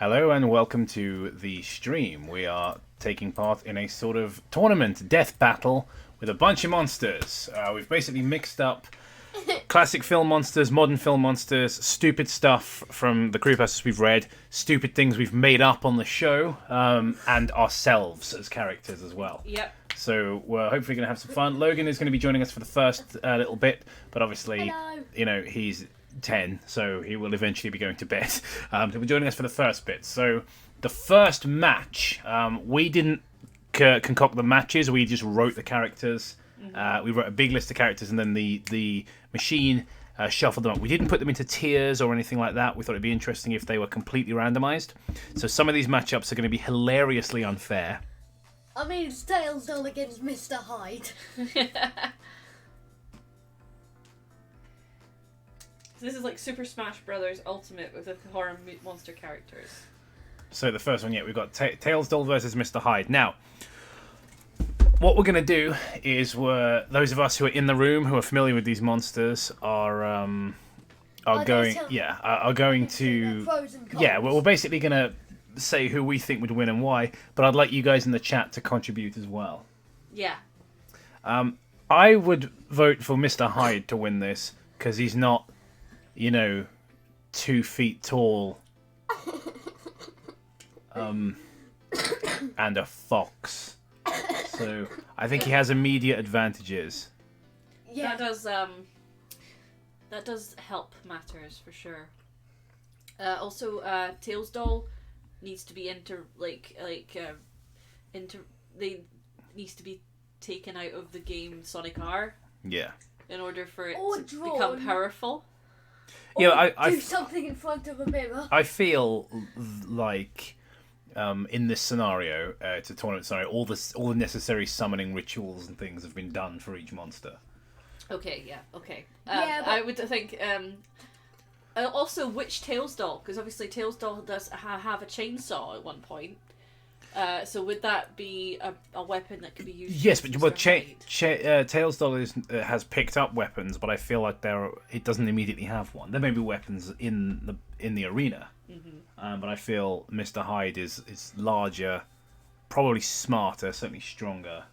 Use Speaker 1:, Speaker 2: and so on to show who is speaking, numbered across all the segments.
Speaker 1: Hello and welcome to the stream. We are taking part in a sort of tournament, death battle, with a bunch of monsters. We've basically mixed up classic film monsters, modern film monsters, stupid stuff from the creepypastas we've read, stupid things we've made up on the show, and ourselves as characters as well.
Speaker 2: Yep.
Speaker 1: So we're hopefully going to have some fun. Logan is going to be joining us for the first little bit, but obviously,
Speaker 3: Hello.
Speaker 1: you know, he's 10, so he will eventually be going to bed. He'll be joining us for the first bit. So the first match, we didn't concoct the matches, we just wrote the characters. We wrote a big list of characters, and then the machine shuffled them up. We didn't put them into tiers or anything like that. We thought it'd be interesting if they were completely randomized. So some of these matchups are going to be hilariously unfair.
Speaker 3: I mean, it's Tails all against Mr. Hyde.
Speaker 2: This is like Super Smash Brothers Ultimate with the horror monster characters.
Speaker 1: So the first one, yeah, we've got Tails Doll versus Mr. Hyde. Now, what we're going to do is those of us who are in the room who are familiar with these monsters are going to
Speaker 3: Pros and cons.
Speaker 1: yeah, we're basically going to say who we think would win and why, but I'd like you guys in the chat to contribute as well.
Speaker 2: Yeah.
Speaker 1: I would vote for Mr. Hyde to win this because he's not, 2 feet tall and a fox. So I think he has immediate advantages.
Speaker 3: Yeah.
Speaker 2: That does help matters for sure. Also, Tails doll needs to be needs to be taken out of the game Sonic R.
Speaker 1: Yeah.
Speaker 2: In order for it
Speaker 3: Or
Speaker 2: to
Speaker 3: drawn.
Speaker 2: become powerful.
Speaker 1: Yeah,
Speaker 3: Or do something in front of a mirror.
Speaker 1: I feel like in this scenario, it's a tournament scenario. All the necessary summoning rituals and things have been done for each monster.
Speaker 2: Okay, yeah, okay.
Speaker 3: Yeah, but-
Speaker 2: I would think. Also, which Tails doll? Because obviously Tails doll does have a chainsaw at one point. So would that be a weapon that could be used?
Speaker 1: Yes,
Speaker 2: against
Speaker 1: but
Speaker 2: Mr. Hyde?
Speaker 1: Tails doll has picked up weapons, but I feel like it doesn't immediately have one. There may be weapons in the arena, but I feel Mr. Hyde is larger, probably smarter, certainly stronger.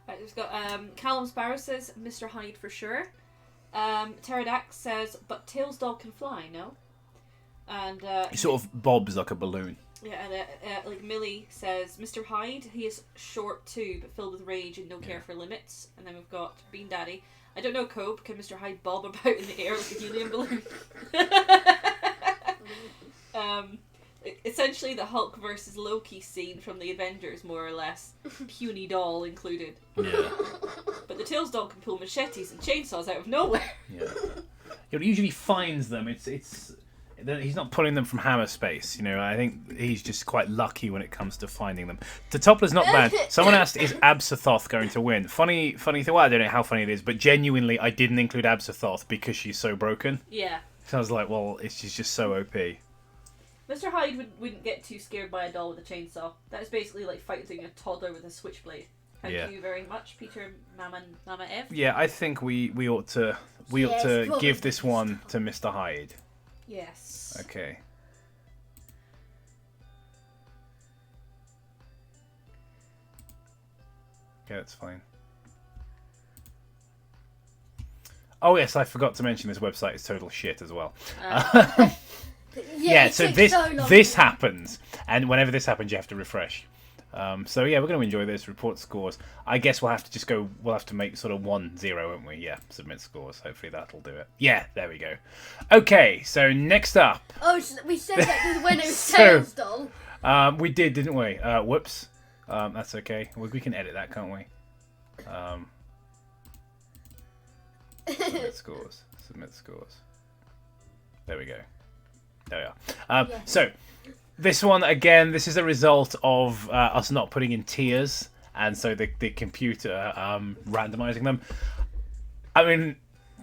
Speaker 2: Right, we've got Callum Sparrow says Mr. Hyde for sure. Pterodax says, but Tails doll can fly, no? And
Speaker 1: He sort of bobs like a balloon.
Speaker 2: yeah, and like Millie says, Mr. Hyde, he is short too, but filled with rage and no care for limits. And then we've got Bean Daddy. I don't know, Cope, can Mr. Hyde bob about in the air like a helium balloon? Essentially the Hulk versus Loki scene from the Avengers, more or less. Puny doll included.
Speaker 1: Yeah.
Speaker 2: But the Tails doll can pull machetes and chainsaws out of nowhere.
Speaker 1: Yeah. He usually finds them. He's not pulling them from hammer space. I think he's just quite lucky when it comes to finding them. The Toppler's not bad. Someone asked, is Absathoth going to win? Funny thing. Well, I don't know how funny it is, but genuinely, I didn't include Absathoth because she's so broken.
Speaker 2: Yeah.
Speaker 1: So I was like, well, she's just so OP.
Speaker 2: Mr. Hyde wouldn't get too scared by a doll with a chainsaw. That is basically like fighting a toddler with a switchblade. Thank you very much, Peter, Mama Ev.
Speaker 1: Yeah, I think we ought to give this one to Mr. Hyde.
Speaker 2: Yes.
Speaker 1: Okay. Okay, that's fine. Oh yes, I forgot to mention this website is total shit as well.
Speaker 3: Yeah,
Speaker 1: so
Speaker 3: it
Speaker 1: this
Speaker 3: takes so long.
Speaker 1: this happens, and whenever this happens, you have to refresh. So yeah, we're going to enjoy this. Report scores. I guess we'll have to just go. We'll have to make sort of 1-0, won't we? Yeah, submit scores. Hopefully that'll do it. Yeah, there we go. Okay, so next up.
Speaker 3: Oh, so we said that the winner was
Speaker 1: So-
Speaker 3: Tails doll.
Speaker 1: We did, didn't we? Whoops. That's okay. We can edit that, can't we? Submit scores. Submit scores. There we go. There we are.
Speaker 3: Yeah.
Speaker 1: So, this one, again, this is a result of us not putting in tiers, and so the computer randomizing them. I mean,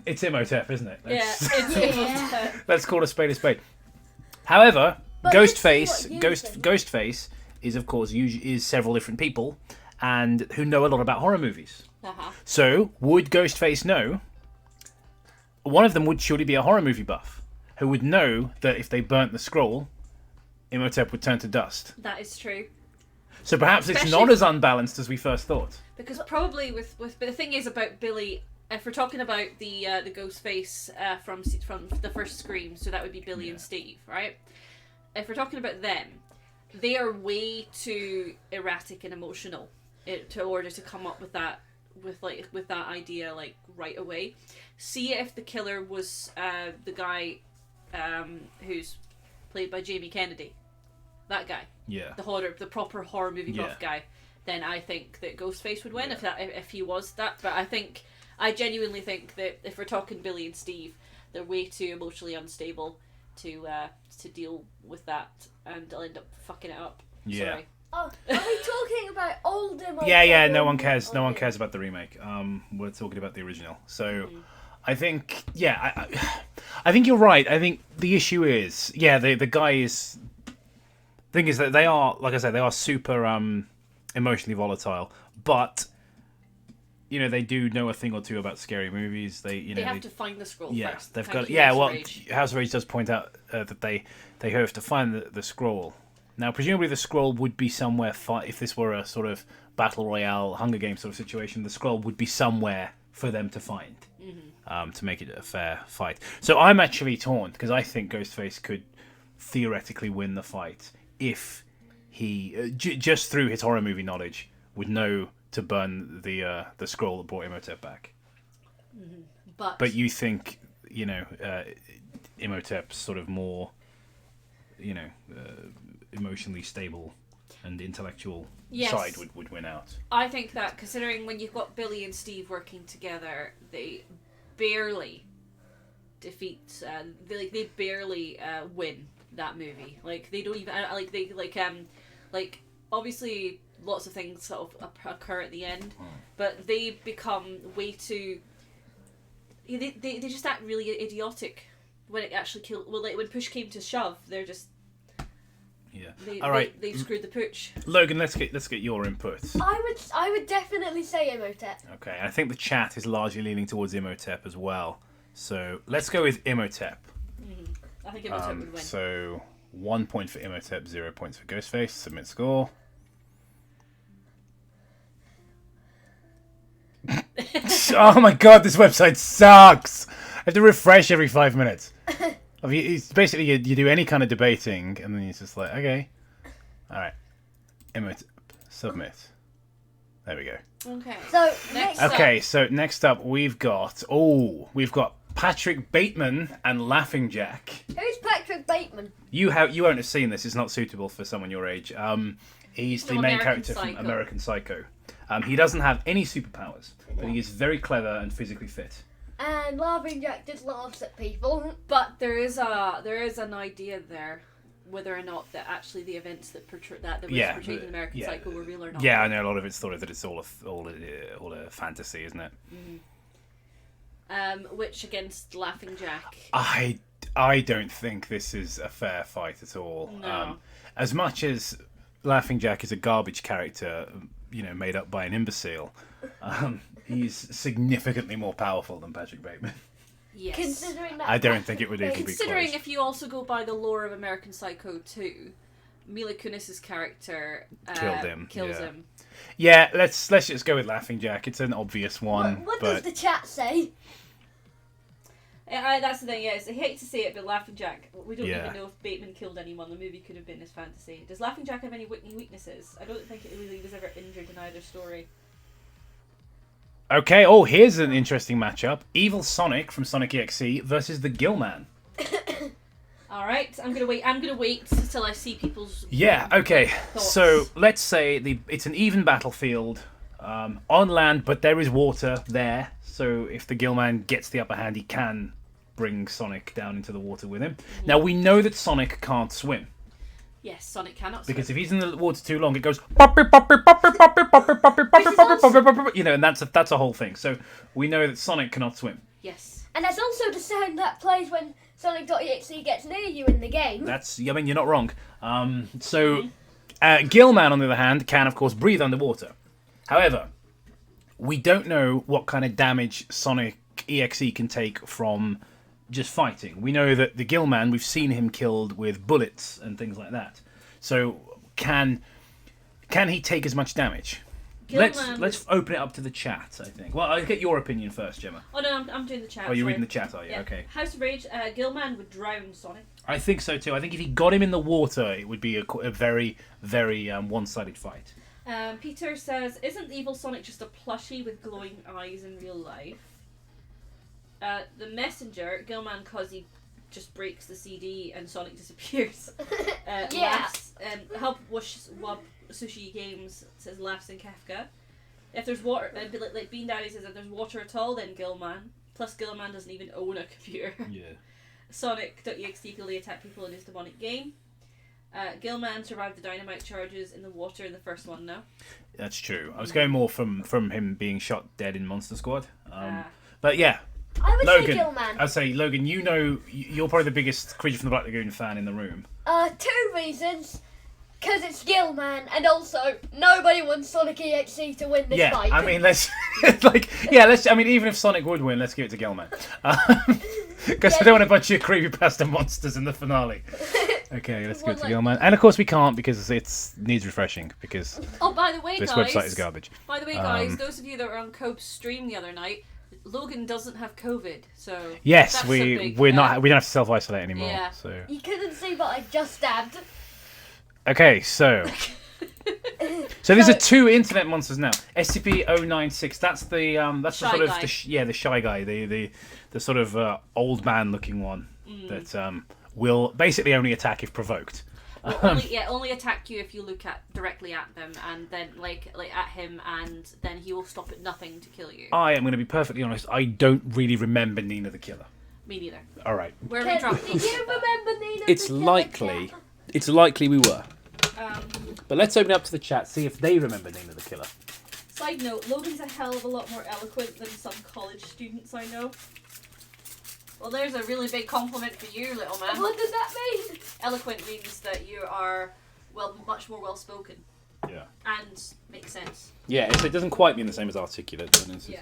Speaker 1: it's Imhotep, isn't it?
Speaker 2: Yeah, it's
Speaker 1: Let's call a spade a spade. However,
Speaker 3: But let's see
Speaker 1: Ghostface,
Speaker 3: what you think.
Speaker 1: Ghostface is of course is several different people, and who know a lot about horror movies.
Speaker 2: Uh-huh.
Speaker 1: So, would Ghostface know? One of them would surely be a horror movie buff, who would know that if they burnt the scroll, Imhotep would turn to dust.
Speaker 2: That is true.
Speaker 1: So perhaps it's
Speaker 2: Especially-
Speaker 1: not as unbalanced as we first thought.
Speaker 2: Because probably but the thing is about Billy, if we're talking about the ghost face from the first Scream, so that would be Billy and Steve, right? If we're talking about them, they are way too erratic and emotional in order to come up with that idea like right away. See if the killer was the guy who's played by Jamie Kennedy, that guy.
Speaker 1: Yeah.
Speaker 2: The proper horror movie buff guy, then I think that Ghostface would win if he was that. But I genuinely think that if we're talking Billy and Steve, they're way too emotionally unstable to deal with that, and they'll end up fucking it up.
Speaker 1: Yeah.
Speaker 2: Sorry.
Speaker 3: Oh, are we talking about old Imhotep?
Speaker 1: Yeah. No
Speaker 3: or-
Speaker 1: one cares. No
Speaker 3: or
Speaker 1: one
Speaker 3: new?
Speaker 1: cares about the remake. We're talking about the original. So, I think, I think you're right. I think the issue is, the guy is. Thing is that they are, like I said, they are super emotionally volatile, but they do know a thing or two about scary movies. They
Speaker 2: have to find the scroll first.
Speaker 1: They've
Speaker 2: Thank
Speaker 1: got
Speaker 2: you, House of
Speaker 1: Well,
Speaker 2: Rage.
Speaker 1: House of Rage does point out that they have to find the scroll. Now, presumably, the scroll would be somewhere. If this were a sort of battle royale, Hunger Games sort of situation, the scroll would be somewhere for them to find to make it a fair fight. So I'm actually torn because I think Ghostface could theoretically win the fight if he just through his horror movie knowledge would know to burn the scroll that brought Imhotep back. But you think Imhotep's sort of more emotionally stable and intellectual side would win out.
Speaker 2: I think that considering when you've got Billy and Steve working together, they barely defeat. They barely win that movie. Like they don't even obviously lots of things sort of occur at the end, but they become way too. They just act really idiotic when it actually killed. Well, like when push came to shove, they're just.
Speaker 1: Yeah. All right.
Speaker 2: They've screwed the pooch.
Speaker 1: Logan, let's get your input.
Speaker 3: I would definitely say Imhotep.
Speaker 1: Okay, I think the chat is largely leaning towards Imhotep as well. So let's go with Imhotep.
Speaker 2: I think Imhotep would win.
Speaker 1: So 1 point for Imhotep, 0 points for Ghostface. Submit score. Oh my god, this website sucks! I have to refresh every 5 minutes. It's basically, you do any kind of debating, and then it's just like, okay. Alright. Imhotep. Submit. There we go.
Speaker 2: Okay.
Speaker 3: So
Speaker 1: So next up we've got Patrick Bateman and Laughing Jack.
Speaker 3: Who's Patrick Bateman?
Speaker 1: You won't have seen this. It's not suitable for someone your age. He's the main character from American Psycho. He doesn't have any superpowers, but he is very clever and physically fit.
Speaker 3: And Laughing Jack just laughs at people.
Speaker 2: But there is an idea there, whether or not that actually the events that was portrayed in American Psycho were real or not.
Speaker 1: Yeah, I know a lot of it's thought of that it's all a fantasy, isn't it?
Speaker 2: Which against Laughing Jack?
Speaker 1: I don't think this is a fair fight at all.
Speaker 2: No.
Speaker 1: As much as Laughing Jack is a garbage character, made up by an imbecile, he's significably more powerful than Patrick Bateman.
Speaker 2: Yes.
Speaker 3: Considering that
Speaker 1: I don't think it would even be
Speaker 2: Considering
Speaker 1: close.
Speaker 2: if you also go by the lore of American Psycho 2, Mila Kunis's character kills him.
Speaker 1: Yeah, let's just go with Laughing Jack. It's an obvious one.
Speaker 3: What
Speaker 1: but
Speaker 3: does the chat say?
Speaker 2: That's the thing, yes. I hate to say it, but Laughing Jack, we don't
Speaker 1: Yeah.
Speaker 2: even know if Bateman killed anyone. The movie could have been his fantasy. Does Laughing Jack have any weaknesses? I don't think it really was ever injured in either story.
Speaker 1: Okay, here's an interesting matchup. Evil Sonic from Sonic EXE versus the Gillman.
Speaker 2: Alright, I'm gonna wait till I see people's
Speaker 1: Yeah, okay.
Speaker 2: thoughts.
Speaker 1: So let's say it's an even battlefield on land, but there is water there. So if the Gillman gets the upper hand, he can bring Sonic down into the water with him. Now we know that Sonic can't swim.
Speaker 2: Yes, Sonic cannot swim.
Speaker 1: Because if he's in the water too long, it goes poppy, poppy, poppy, poppy, poppy, poppy, poppy, poppy, poppy, poppy, and that's a whole thing. So we know that Sonic cannot swim.
Speaker 2: Yes.
Speaker 3: And that's also the sound that plays when Sonic.exe gets near you in the game.
Speaker 1: You're not wrong. Gillman, on the other hand, can of course breathe underwater. However, we don't know what kind of damage Sonic EXE can take from just fighting. We know that the Gillman, we've seen him killed with bullets and things like that. So can he take as much damage? Let's open it up to the chat, I think. Well, I'll get your opinion first, Gemma.
Speaker 2: Oh no, I'm doing the chat.
Speaker 1: Oh, you're reading the chat, are you?
Speaker 2: Yeah.
Speaker 1: Okay.
Speaker 2: House of Rage, Gillman would drown Sonic.
Speaker 1: I think so too. I think if he got him in the water, it would be a very, very one-sided fight.
Speaker 2: Peter says, isn't Evil Sonic just a plushie with glowing eyes in real life? The Messenger, Gillman, cause he just breaks the CD and Sonic disappears. Laughs. Hub Wub Sushi Games says laughs in Kafka. If there's water, like Bean Daddy says, if there's water at all, then Gillman. Plus Gillman doesn't even own a computer.
Speaker 1: Yeah.
Speaker 2: Sonic.exe can only attack people in his demonic game. Gillman survived the dynamite charges in the water in the first one, no?
Speaker 1: That's true. I was going more from him being shot dead in Monster Squad. But yeah.
Speaker 3: I would
Speaker 1: Logan,
Speaker 3: say Gillman.
Speaker 1: I'd say, Logan, you're probably the biggest Creature from the Black Lagoon fan in the room.
Speaker 3: 2 reasons. Because it's skill, man, and also nobody wants Sonic EXE to win this fight.
Speaker 1: I mean, let's let's. I mean, even if Sonic would win, let's give it to Gilman, because I don't want a bunch of creepypasta monsters in the finale. Okay, let's give it to Gilman, and of course we can't because it needs refreshing because
Speaker 2: Oh, by the way,
Speaker 1: this
Speaker 2: guys.
Speaker 1: website is garbage.
Speaker 2: By the way, guys, those of you that were on Cope's stream the other night, Logan doesn't have COVID, so
Speaker 1: Yes,
Speaker 2: that's
Speaker 1: we don't have to self isolate anymore.
Speaker 2: Yeah.
Speaker 1: So
Speaker 3: You couldn't see, but I just stabbed.
Speaker 1: okay, so these are two internet monsters now. SCP-096. That's the that's the
Speaker 2: Shy
Speaker 1: sort of
Speaker 2: guy.
Speaker 1: the shy guy, the sort of old man looking one that will basically only attack if provoked.
Speaker 2: Only attack you if you look directly at them, and then like at him, and then he will stop at nothing to kill you.
Speaker 1: I am going to be perfectly honest. I don't really remember Nina the Killer.
Speaker 2: Me neither.
Speaker 1: All right.
Speaker 2: Where are we dropping?
Speaker 3: Did you remember Nina?
Speaker 1: It's
Speaker 3: the Killer
Speaker 1: likely.
Speaker 3: Cat?
Speaker 1: It's likely we were.
Speaker 2: Um,
Speaker 1: But let's open it up to the chat. See if they remember Nina the Killer.
Speaker 2: Side note: Logan's a hell of a lot more eloquent than some college students I know. Well, there's a really big compliment for you, little man.
Speaker 3: What does that mean?
Speaker 2: Eloquent means that you are much more well spoken
Speaker 1: Yeah.
Speaker 2: and makes sense.
Speaker 1: Yeah. It doesn't quite mean the same as articulate. But it's
Speaker 2: Yeah.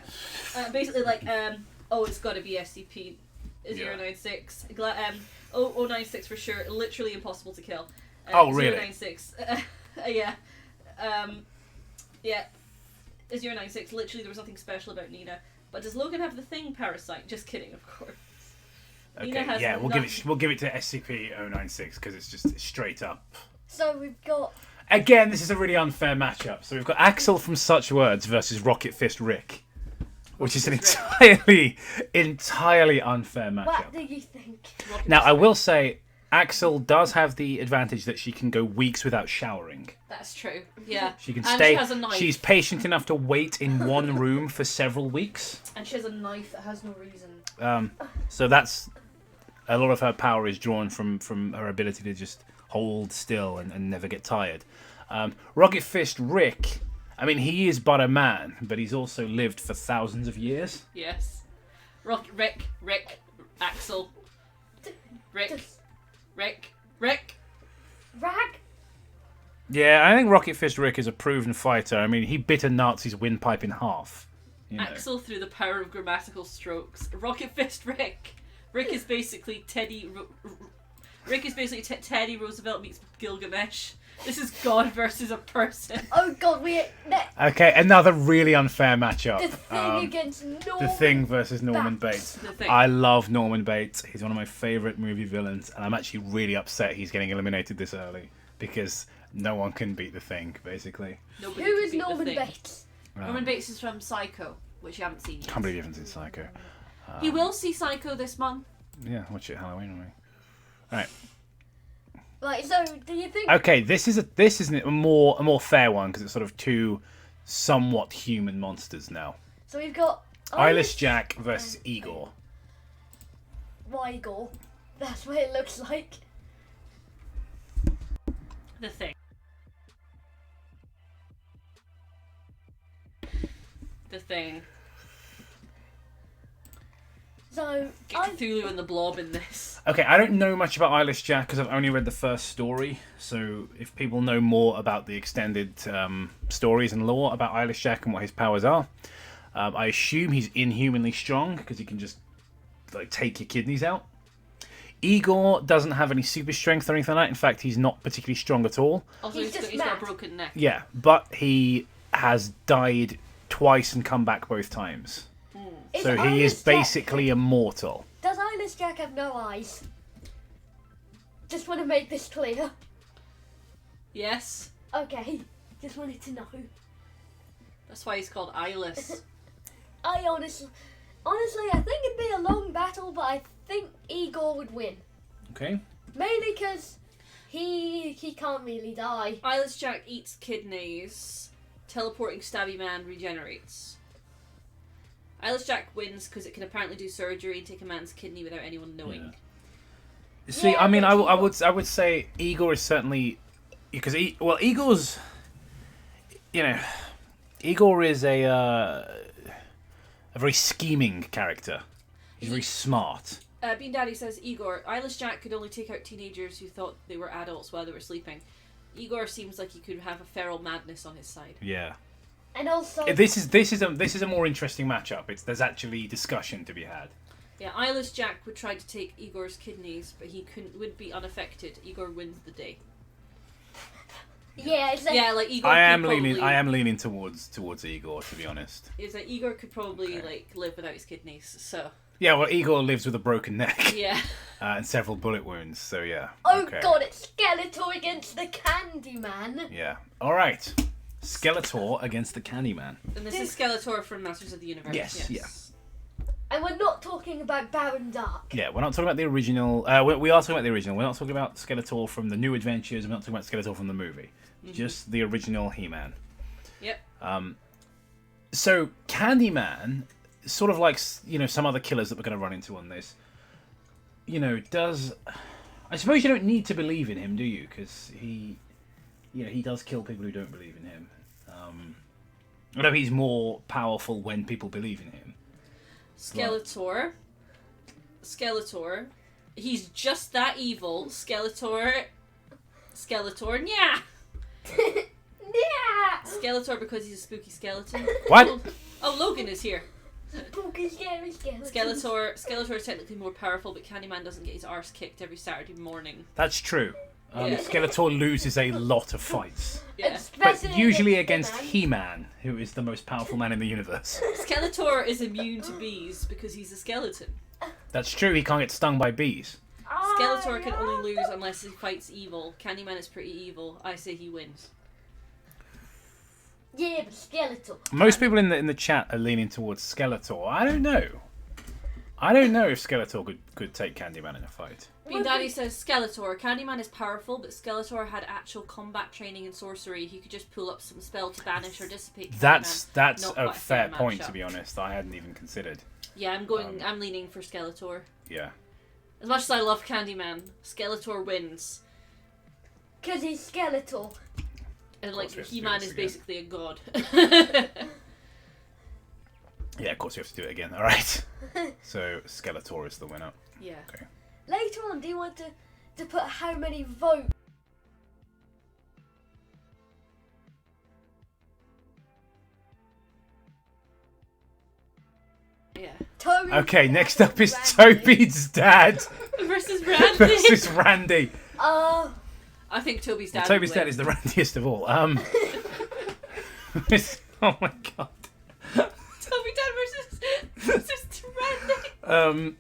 Speaker 2: Basically, like, it's got to be SCP-096. 096 for sure. Literally impossible to kill.
Speaker 1: Oh, really?
Speaker 2: 096. Yeah. Yeah. 096. Literally, there was nothing special about Nina. But does Logan have the thing parasite? Just kidding, of course.
Speaker 1: Okay.
Speaker 2: Nina has
Speaker 1: Yeah. We'll give it to SCP-096 because it's just straight up.
Speaker 3: So we've got.
Speaker 1: Again, this is a really unfair matchup. So we've got Axel from Such Words versus Rocket Fist Rick, which is an entirely unfair matchup.
Speaker 3: What do you think?
Speaker 1: Now, I will say, Axel does have the advantage that she can go weeks without showering.
Speaker 2: That's true. Yeah.
Speaker 1: She can
Speaker 2: and
Speaker 1: stay.
Speaker 2: She has a knife.
Speaker 1: She's patient enough to wait in one room for several weeks.
Speaker 2: And she has a knife that has no reason.
Speaker 1: So that's a lot of her power is drawn from her ability to just hold still and never get tired. Rocket Fist Rick, I mean, he is but a man, but he's also lived for thousands of years.
Speaker 2: Yes. Rick, Axel. Rick.
Speaker 3: Rag?
Speaker 1: Yeah, I think Rocket Fist Rick is a proven fighter. I mean, he bit a Nazi's windpipe in half. You know.
Speaker 2: Axel through the power of grammatical strokes. Rocket Fist Rick. Rick is basically Teddy Roosevelt meets Gilgamesh. This is God versus a person.
Speaker 3: Oh god,
Speaker 1: Okay, another really unfair matchup.
Speaker 3: the thing against Norman.
Speaker 1: The Thing versus Norman Bates.
Speaker 2: The Thing.
Speaker 1: I love Norman Bates. He's one of my favourite movie villains, and I'm actually really upset he's getting eliminated this early because no one can beat The Thing, basically.
Speaker 2: Nobody
Speaker 3: Who
Speaker 2: can
Speaker 3: is
Speaker 2: beat the
Speaker 3: Norman
Speaker 2: Thing.
Speaker 3: Bates?
Speaker 2: Norman Bates is from Psycho, which you haven't seen yet.
Speaker 1: Can't believe you haven't seen Psycho.
Speaker 2: He will see Psycho this month.
Speaker 1: Yeah, watch it Halloween with me. Alright.
Speaker 3: Right, so do you think?
Speaker 1: Okay, this is a more fair one because it's sort of two somewhat human monsters now.
Speaker 3: So we've got
Speaker 1: Eyeless Jack versus Igor.
Speaker 3: Igor. That's what it looks like.
Speaker 2: The Thing. The Thing.
Speaker 3: So
Speaker 2: Get Cthulhu and the Blob in this.
Speaker 1: Okay, I don't know much about Eyeless Jack because I've only read the first story. So if people know more about the extended stories and lore about Eyeless Jack and what his powers are, I assume he's inhumanly strong because he can just like take your kidneys out. Igor doesn't have any super strength or anything like that. In fact, he's not particularly strong at all.
Speaker 2: Also,
Speaker 3: He's
Speaker 2: he's got a broken neck.
Speaker 1: Yeah, but he has died twice and come back both times. So he is basically immortal.
Speaker 3: Does Eyeless Jack have no eyes? Just want to make this clear.
Speaker 2: Yes.
Speaker 3: Okay, just wanted to know.
Speaker 2: That's why he's called Eyeless.
Speaker 3: I honestly, I think it'd be a long battle, but I think Igor would win.
Speaker 1: Okay.
Speaker 3: Mainly because he can't really die.
Speaker 2: Eyeless Jack eats kidneys. Teleporting Stabby Man regenerates. Eyeless Jack wins because it can apparently do surgery and take a man's kidney without anyone knowing.
Speaker 1: Yeah. See,
Speaker 3: Yeah,
Speaker 1: I mean,
Speaker 3: but
Speaker 1: I would say Igor is certainly because Igor's, Igor is a very scheming character. He's very smart.
Speaker 2: Bean Daddy says, Igor, Eyeless Jack could only take out teenagers who thought they were adults while they were sleeping. Igor seems like he could have a feral madness on his side.
Speaker 1: Yeah.
Speaker 3: And also,
Speaker 1: This is a more interesting matchup. There's actually discussion to be had.
Speaker 2: Yeah, eyeless Jack would try to take Igor's kidneys, but he would be unaffected. Igor wins the day.
Speaker 3: yeah, it's like,
Speaker 2: Yeah, like Igor.
Speaker 1: I am leaning towards Igor, to be honest.
Speaker 2: Is that Igor could probably like live without his kidneys, so
Speaker 1: Yeah, well, Igor lives with a broken neck
Speaker 2: yeah.
Speaker 1: and several bullet wounds. So yeah.
Speaker 3: oh
Speaker 1: okay.
Speaker 3: god, it's Skeletor against the Candyman.
Speaker 1: Yeah. All right. Skeletor against the Candyman.
Speaker 2: And this is Skeletor from Masters of the Universe.
Speaker 1: Yes,
Speaker 3: And we're not talking about Baron Dark.
Speaker 1: Yeah, we're not talking about the original. We are talking about the original. We're not talking about Skeletor from the New Adventures. We're not talking about Skeletor from the movie. Just the original He-Man.
Speaker 2: Yep.
Speaker 1: So Candyman, sort of like some other killers that we're going to run into on this. Does I suppose you don't need to believe in him, do you? Because he does kill people who don't believe in him. I know he's more powerful when people believe in him.
Speaker 2: Skeletor, he's just that evil. Skeletor, yeah.
Speaker 3: Yeah!
Speaker 2: Skeletor because he's a spooky skeleton.
Speaker 1: What?
Speaker 2: Oh, Logan is here.
Speaker 3: Spooky, scary skeleton.
Speaker 2: Skeletor is technically more powerful, but Candyman doesn't get his arse kicked every Saturday morning.
Speaker 1: That's true.
Speaker 2: Yeah.
Speaker 1: Skeletor loses a lot of fights.
Speaker 2: Yeah.
Speaker 1: But usually against He-Man, who is the most powerful man in the universe.
Speaker 2: Skeletor is immune to bees because he's a skeleton.
Speaker 1: That's true, he can't get stung by bees.
Speaker 2: Skeletor can only lose unless he fights evil. Candyman is pretty evil. I say he wins.
Speaker 3: Yeah, but Skeletor.
Speaker 1: Most people in the chat are leaning towards Skeletor. I don't know. I don't know if Skeletor could take Candyman in a fight.
Speaker 2: Bean Daddy says Skeletor. Candyman is powerful, but Skeletor had actual combat training in sorcery. He could just pull up some spell to banish or dissipate Candyman.
Speaker 1: That's
Speaker 2: Not
Speaker 1: a
Speaker 2: quite
Speaker 1: fair point,
Speaker 2: matchup.
Speaker 1: to be honest. I hadn't even considered.
Speaker 2: Yeah, I'm leaning for Skeletor.
Speaker 1: Yeah.
Speaker 2: As much as I love Candyman, Skeletor wins.
Speaker 3: Because he's Skeletor.
Speaker 2: And like
Speaker 1: we have to do
Speaker 2: He-Man
Speaker 1: this
Speaker 2: is
Speaker 1: again.
Speaker 2: basically a god.
Speaker 1: Yeah, of course we have to do it again. All right. So Skeletor is the winner.
Speaker 2: Yeah.
Speaker 1: Okay.
Speaker 3: Later on, do you want to put how many votes?
Speaker 2: Yeah.
Speaker 1: Okay, next up is Tobys Dad
Speaker 2: Versus Randy.
Speaker 1: versus Randy.
Speaker 2: I think Tobys Dad.
Speaker 1: Tobys Dad is the randiest of all. Oh my god.
Speaker 2: Toby Dad versus Randy.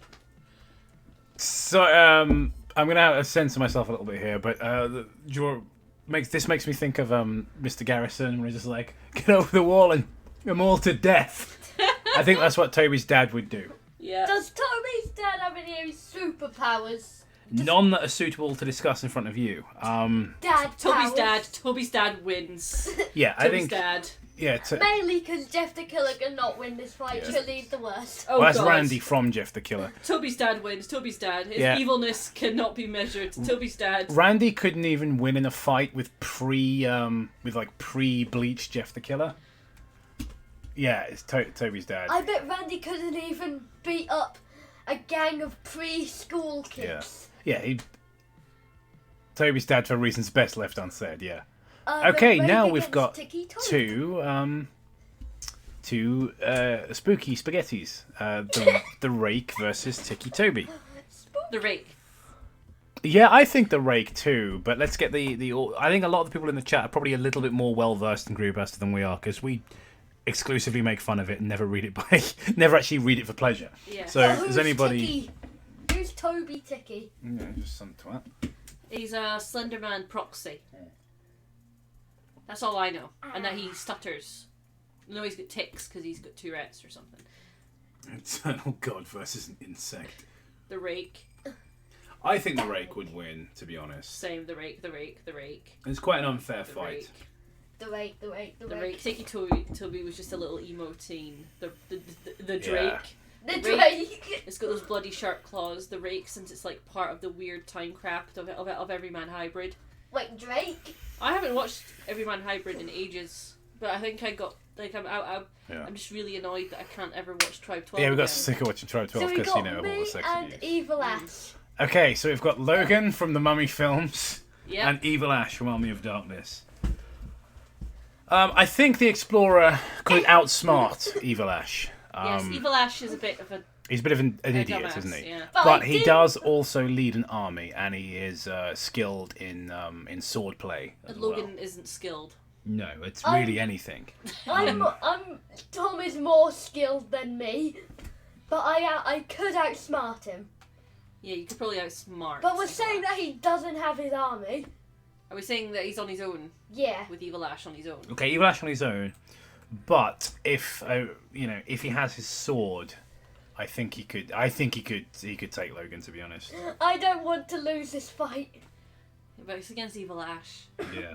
Speaker 1: I'm gonna have to censor myself a little bit here, but this makes me think of Mr. Garrison, where he's just like, get over the wall and them all to death. I think that's what Toby's dad would do.
Speaker 2: Yeah.
Speaker 3: Does Toby's dad have any superpowers?
Speaker 1: None that are suitable to discuss in front of you.
Speaker 3: Dad
Speaker 2: Toby's dad wins.
Speaker 1: Yeah, I
Speaker 2: Toby's
Speaker 1: think.
Speaker 2: dad.
Speaker 1: Yeah,
Speaker 3: Mainly because Jeff the Killer cannot win this fight
Speaker 1: Yeah.
Speaker 3: because he's the worst.
Speaker 2: Oh,
Speaker 1: well, that's
Speaker 2: God.
Speaker 1: Randy from Jeff the Killer.
Speaker 2: Toby's dad wins. Toby's dad. His
Speaker 1: Yeah.
Speaker 2: evilness cannot be measured. Toby's dad.
Speaker 1: Randy couldn't even win in a fight with pre-bleached Jeff the Killer. Yeah, it's Toby's dad.
Speaker 3: I bet Randy couldn't even beat up a gang of preschool kids.
Speaker 1: Yeah, Toby's dad, for reasons best left unsaid. Yeah.
Speaker 3: But
Speaker 1: Okay,
Speaker 3: Rage
Speaker 1: now we've
Speaker 3: against
Speaker 1: got
Speaker 3: Tiki Toby.
Speaker 1: two spooky spaghettis. The Rake versus Tiki Toby.
Speaker 2: The rake.
Speaker 1: Yeah, I think the Rake too, but let's get the. I think a lot of the people in the chat are probably a little bit more well versed in creepypasta than we are, because we exclusively make fun of it and never read it never actually read it for pleasure.
Speaker 2: Yeah.
Speaker 1: So
Speaker 3: Who's
Speaker 1: does anybody?
Speaker 3: Tiki? Who's Toby Tiki?
Speaker 1: Yeah, just some twat.
Speaker 2: He's a Slenderman proxy. That's all I know. And that he stutters. No, he's got tics because he's got Tourette's or something.
Speaker 1: Eternal God versus an insect.
Speaker 2: The rake.
Speaker 1: I think the Rake would win, to be honest.
Speaker 2: Same. The rake.
Speaker 1: It's quite an unfair
Speaker 2: The
Speaker 1: fight.
Speaker 2: rake.
Speaker 3: The Rake.
Speaker 2: The rake. Tiki Toby was just a little emo teen. The Drake.
Speaker 3: The
Speaker 2: Rake.
Speaker 3: Drake.
Speaker 2: It's got those bloody sharp claws. The rake, since it's like part of the weird time craft of Everyman Hybrid.
Speaker 3: Wait, Drake?
Speaker 2: I haven't watched Everyman Hybrid in ages, but I think I got like I'm just really annoyed that I can't ever watch Tribe 12.
Speaker 1: Yeah, we got
Speaker 2: again.
Speaker 1: sick of watching Tribe 12
Speaker 3: So we
Speaker 1: because
Speaker 3: got
Speaker 1: of all
Speaker 3: me
Speaker 1: the sex
Speaker 3: and
Speaker 1: abuse.
Speaker 3: Evil Ash.
Speaker 1: Okay, so we've got Logan from the Mummy films
Speaker 2: Yeah.
Speaker 1: and Evil Ash from Army of Darkness. I think the Explorer could outsmart Evil Ash.
Speaker 2: Yes, Evil Ash is a bit of a
Speaker 1: He's a bit of an idiot,
Speaker 2: dumbass,
Speaker 1: isn't he?
Speaker 2: yeah.
Speaker 1: But
Speaker 3: I
Speaker 1: he
Speaker 3: did-
Speaker 1: does also lead an army, and he is skilled in swordplay as
Speaker 2: But Logan
Speaker 1: well.
Speaker 2: isn't skilled.
Speaker 1: No, it's really anything.
Speaker 3: Tom is more skilled than me, but I could outsmart him.
Speaker 2: Yeah, you could probably outsmart.
Speaker 3: But we're saying that he doesn't have his army.
Speaker 2: Are we saying that he's on his own
Speaker 3: Yeah.
Speaker 2: with Evil Ash on his own?
Speaker 1: Okay, Evil Ash on his own, but if if he has his sword, I think he could take Logan. To be honest,
Speaker 3: I don't want to lose this fight.
Speaker 2: But it's against Evil Ash.
Speaker 1: yeah.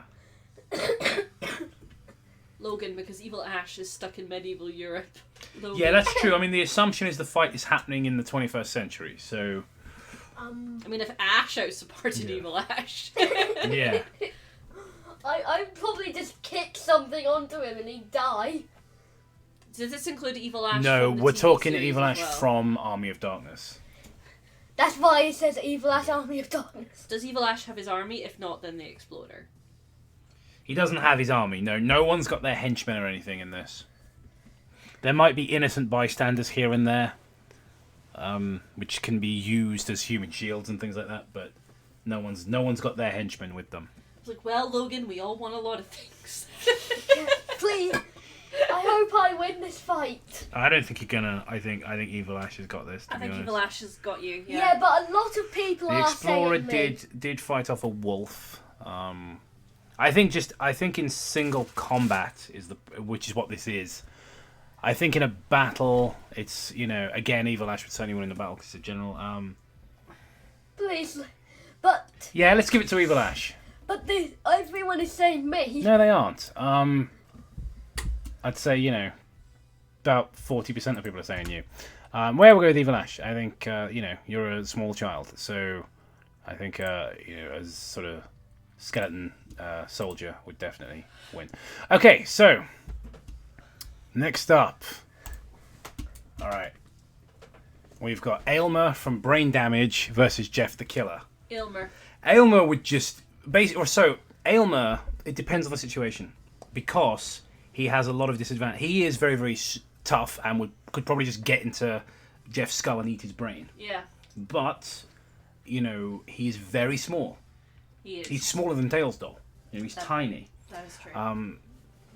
Speaker 2: Logan, because Evil Ash is stuck in medieval Europe. Logan.
Speaker 1: Yeah, that's true. I mean, the assumption is the fight is happening in the 21st century, so
Speaker 2: I mean, if Ash outsupported
Speaker 1: Yeah.
Speaker 2: Evil Ash.
Speaker 1: yeah.
Speaker 3: I'd probably just kick something onto him and he'd die.
Speaker 2: Does this include Evil Ash?
Speaker 1: No,
Speaker 2: from the
Speaker 1: we're
Speaker 2: TV
Speaker 1: talking
Speaker 2: series
Speaker 1: Evil
Speaker 2: as
Speaker 1: Ash
Speaker 2: well?
Speaker 1: from Army of Darkness.
Speaker 3: That's why it says Evil Ash Army of Darkness.
Speaker 2: Does Evil Ash have his army? If not, then the Exploder.
Speaker 1: He doesn't have his army. No one's got their henchmen or anything in this. There might be innocent bystanders here and there, which can be used as human shields and things like that. But no one's got their henchmen with them.
Speaker 2: It's like, well, Logan, we all want a lot of things.
Speaker 3: Please, I hope I win this fight.
Speaker 1: I don't think you're gonna. I think Evil Ash has got this. To
Speaker 2: I
Speaker 1: be
Speaker 2: think
Speaker 1: honest.
Speaker 2: Evil Ash has got you.
Speaker 3: Yeah, but a lot of people
Speaker 1: The
Speaker 3: are
Speaker 1: Explorer
Speaker 3: saying me.
Speaker 1: did fight off a wolf. I think in single combat which is what this is. I think in a battle, it's again Evil Ash would certainly win in a battle because it's a general.
Speaker 3: Please, but
Speaker 1: Yeah, let's give it to Evil Ash.
Speaker 3: everyone is saying me.
Speaker 1: No, they aren't. I'd say about 40% of people are saying you. Where we'll go with Evil Ash. I think you're a small child, so I think as sort of skeleton soldier would definitely win. Okay, so next up, all right, we've got Aylmer from Brain Damage versus Jeff the Killer.
Speaker 2: Elmer.
Speaker 1: Aylmer would just Aylmer. It depends on the situation because he has a lot of disadvantage. He is very, very tough and could probably just get into Jeff's skull and eat his brain.
Speaker 2: Yeah,
Speaker 1: But he's very small.
Speaker 2: he is.
Speaker 1: He's smaller than Tails doll. He's tiny.
Speaker 2: That is true.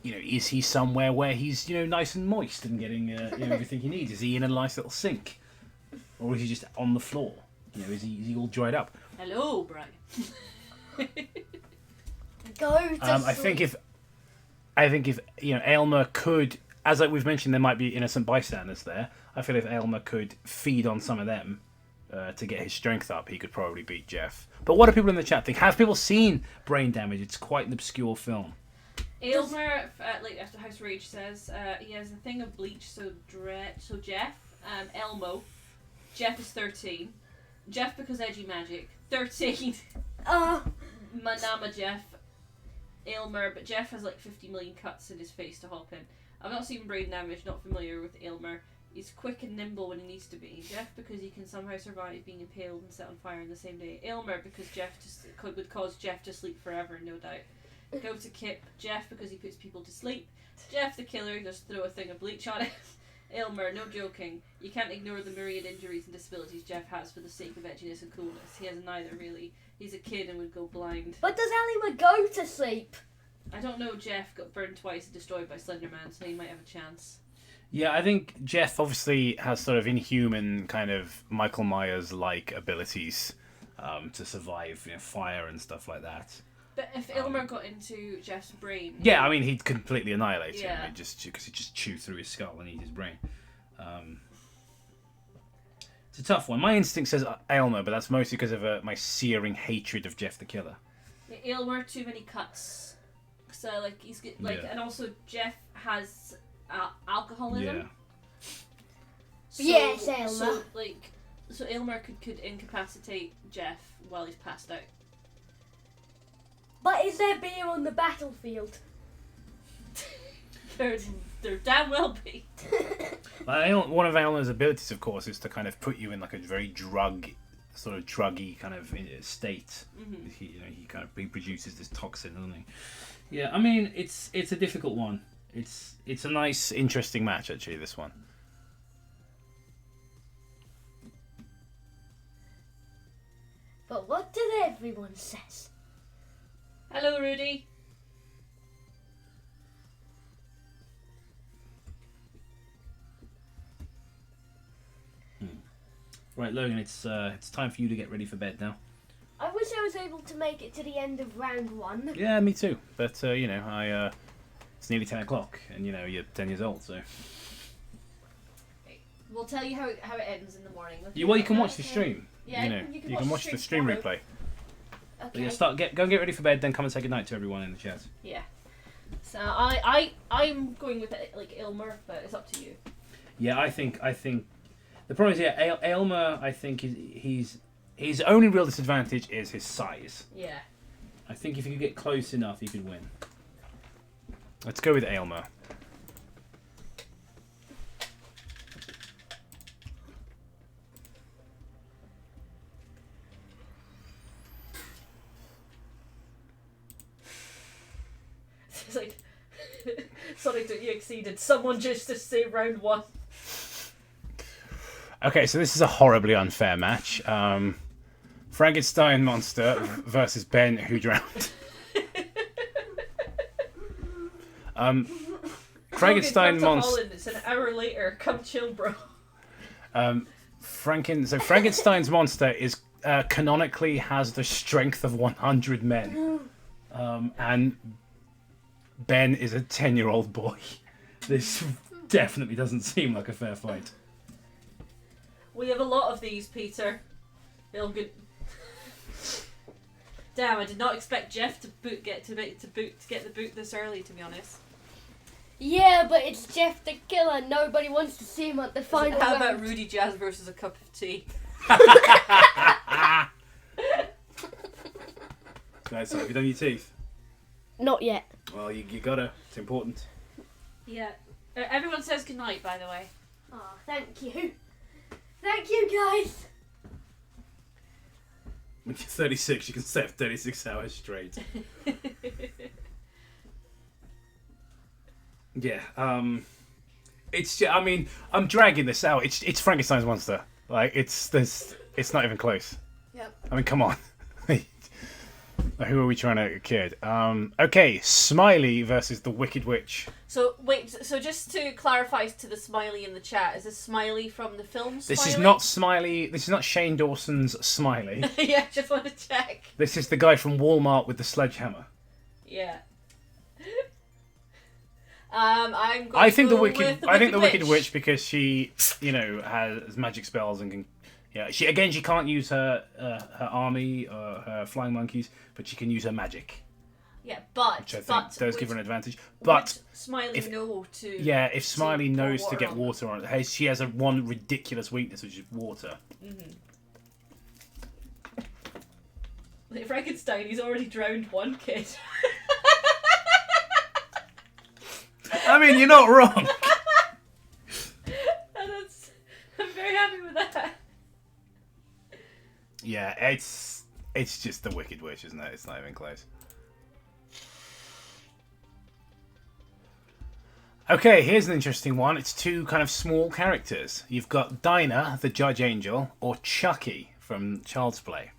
Speaker 1: Is he somewhere where he's nice and moist and getting everything he needs? Is he in a nice little sink, or is he just on the floor? Is he all dried up?
Speaker 2: Hello, Brian.
Speaker 3: Go to
Speaker 1: I think if Aylmer could, as we've mentioned, there might be innocent bystanders there. I feel if Aylmer could feed on some of them to get his strength up, he could probably beat Jeff. But what do people in the chat think? Have people seen Brain Damage? It's quite an obscure film.
Speaker 2: Aylmer, like after House Rage says, he has a thing of bleach. So Jeff, Elmo, Jeff is 13. Jeff because edgy magic. 13. Manama Jeff. Aylmer, but Jeff has like 50 million cuts in his face to hop in. I've not seen Brain Damage, not familiar with Aylmer. He's quick and nimble when he needs to be. Jeff because he can somehow survive being impaled and set on fire in the same day. Aylmer because would cause Jeff to sleep forever, no doubt. Go to Kip. Jeff because he puts people to sleep. Jeff the Killer, just throw a thing of bleach on it. Aylmer, no joking. You can't ignore the myriad injuries and disabilities Jeff has for the sake of edginess and coolness. He has neither, really. He's a kid and would go blind.
Speaker 3: But does Aylmer go to sleep?
Speaker 2: I don't know. Jeff got burned twice and destroyed by Slenderman, so he might have a chance.
Speaker 1: Yeah, I think Jeff obviously has sort of inhuman kind of Michael Myers-like abilities to survive fire and stuff like that.
Speaker 2: But if Aylmer got into Jeff's brain...
Speaker 1: Yeah, I mean, he'd completely annihilate him.
Speaker 2: Yeah.
Speaker 1: Because he'd just chew through his skull and eat his brain. It's a tough one. My instinct says Aylmer, but that's mostly because of my searing hatred of Jeff the Killer.
Speaker 2: Aylmer, too many cuts. So, like, he's good, like,
Speaker 1: Yeah.
Speaker 2: and also Jeff has alcoholism.
Speaker 1: Yeah.
Speaker 3: Yes, Aylmer.
Speaker 2: So Aylmer could incapacitate Jeff while he's passed out.
Speaker 3: But is there beer on the battlefield?
Speaker 2: There damn well be.
Speaker 1: One of Aylmer's abilities, of course, is to kind of put you in like a very drug sort of druggy kind of state.
Speaker 2: Mm-hmm.
Speaker 1: He produces this toxin, doesn't he? Yeah, I mean it's a difficult one. It's a nice, interesting match actually. This one.
Speaker 3: But what did everyone says?
Speaker 2: Hello, Rudy.
Speaker 1: Right, Logan, it's time for you to get ready for bed now.
Speaker 3: I wish I was able to make it to the end of round 1.
Speaker 1: Yeah, me too. But it's nearly 10 o'clock, and you're 10 years old, so.
Speaker 2: We'll tell you how it ends in the morning.
Speaker 1: You can watch the stream.
Speaker 2: Yeah,
Speaker 1: you can watch the stream
Speaker 2: tomorrow.
Speaker 1: replay.
Speaker 3: Okay.
Speaker 1: But yeah, go and get ready for bed, then come and say goodnight to everyone in the chat.
Speaker 2: Yeah. So I'm going with like Elmer, but it's up to you.
Speaker 1: Yeah, I think the problem is Elmer. I think his only real disadvantage is his size.
Speaker 2: Yeah.
Speaker 1: I think if you could get close enough, he could win. Let's go with Elmer.
Speaker 2: It's like, sorry that you exceeded. Someone just to say round 1.
Speaker 1: Okay, so this is a horribly unfair match. Frankenstein monster versus Ben who drowned. Frankenstein monster.
Speaker 2: It's an hour later. Come chill, bro.
Speaker 1: Frankenstein's monster is canonically has the strength of 100 men, and Ben is a 10-year-old boy. This definitely doesn't seem like a fair fight.
Speaker 2: We have a lot of these, Peter. They'll good. Damn, I did not expect Jeff to get the boot this early. To be honest.
Speaker 3: Yeah, but it's Jeff the Killer. Nobody wants to see him at the final
Speaker 2: How
Speaker 3: round.
Speaker 2: about Rudy Jazz versus a cup of tea?
Speaker 1: Nice. Have you done your teeth?
Speaker 3: Not yet.
Speaker 1: Well, you gotta. It's important.
Speaker 2: Yeah. Everyone says goodnight, by the way.
Speaker 3: Oh, thank you. Thank you, guys.
Speaker 1: When you're 36, you can stay up 36 hours straight. Yeah. I mean, I'm dragging this out. It's Frankenstein's monster. Like, it's not even close.
Speaker 2: Yep.
Speaker 1: I mean, come on. Who are we trying to kid? Okay, Smiley versus the Wicked Witch.
Speaker 2: So wait. So just to clarify to the Smiley in the chat, is this Smiley from the film? Smiley?
Speaker 1: This is not Smiley. This is not Shane Dawson's Smiley.
Speaker 2: Yeah, just want to check.
Speaker 1: This is the guy from Walmart with the sledgehammer.
Speaker 2: Yeah. I'm going
Speaker 1: I think
Speaker 2: to
Speaker 1: the
Speaker 2: go
Speaker 1: Wicked.
Speaker 2: with the
Speaker 1: I think the
Speaker 2: Wicked
Speaker 1: Wicked Witch because she, has magic spells and can. Yeah, she can't use her army or her flying monkeys, but she can use her magic,
Speaker 2: Yeah, but
Speaker 1: which I think does give her an advantage.
Speaker 2: Would
Speaker 1: But
Speaker 2: Smiley know to?
Speaker 1: yeah, if Smiley
Speaker 2: pour
Speaker 1: knows to
Speaker 2: water
Speaker 1: get
Speaker 2: on
Speaker 1: water on it, she has one ridiculous weakness, which is water.
Speaker 2: Like Frankenstein, he's already drowned one kid.
Speaker 1: I mean, you're not wrong.
Speaker 2: And I'm very happy with that.
Speaker 1: Yeah, it's just the Wicked Witch, isn't it? It's not even close. Okay, here's an interesting one. It's two kind of small characters. You've got Dinah, the Judge Angel, or Chucky from Child's Play.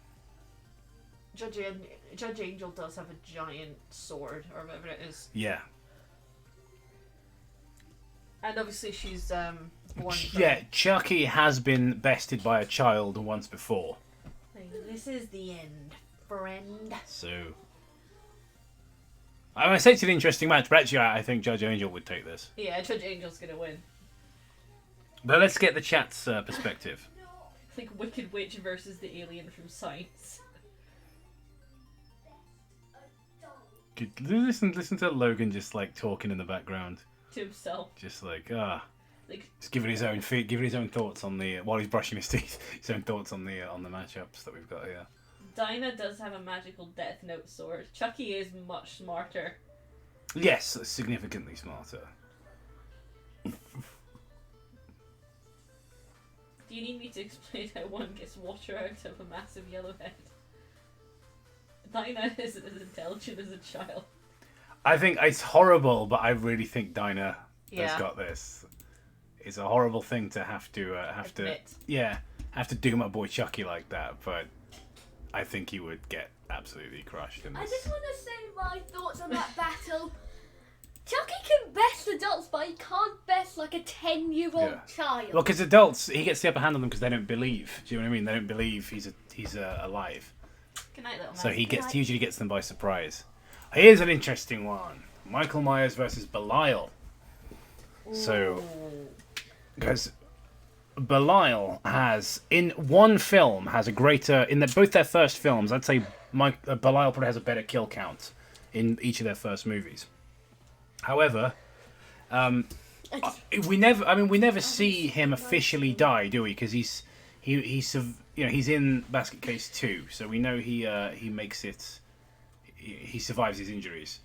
Speaker 2: Judge Angel does have a giant sword, or whatever it is.
Speaker 1: Yeah.
Speaker 2: And obviously she's born from...
Speaker 1: Yeah, Chucky has been bested by a child once before.
Speaker 2: This is the end, friend.
Speaker 1: So... I say it's an interesting match, but actually I think Judge Angel would take this.
Speaker 2: Yeah, Judge Angel's gonna win.
Speaker 1: But let's get the chat's perspective.
Speaker 2: It's like Wicked Witch versus the alien from Science.
Speaker 1: Listen to Logan just like talking in the background.
Speaker 2: To himself.
Speaker 1: Just like,
Speaker 2: Like,
Speaker 1: just giving his own thoughts on the while he's brushing his teeth. His own thoughts on the matchups that we've got here.
Speaker 2: Dinah does have a magical Death Note sword. Chucky is much smarter.
Speaker 1: Yes, significantly smarter.
Speaker 2: Do Do you need me to explain how one gets water out of a massive yellow head? Dinah isn't as intelligent as a child.
Speaker 1: I think it's horrible, but I really think Dinah has
Speaker 2: Yeah.
Speaker 1: got this. It's a horrible thing to have to do my boy Chucky like that, but I think he would get absolutely crushed in
Speaker 3: I
Speaker 1: this.
Speaker 3: just want to say my thoughts on that battle. Chucky can best adults, but he can't best like a 10-year-old
Speaker 1: Yeah.
Speaker 3: child.
Speaker 1: Well, because adults, he gets the upper hand on them because they don't believe. Do you know what I mean? They don't believe he's alive.
Speaker 2: Good night, little man.
Speaker 1: So he
Speaker 3: Right.
Speaker 1: usually gets them by surprise. Here's an interesting one: Michael Myers versus Belial. So, because Belial has in one film has a greater both their first films. I'd say Belial probably has a better kill count in each of their first movies. However, we never see him officially die, do we? Because he's in Basket Case 2, so we know he makes it. He survives his injuries.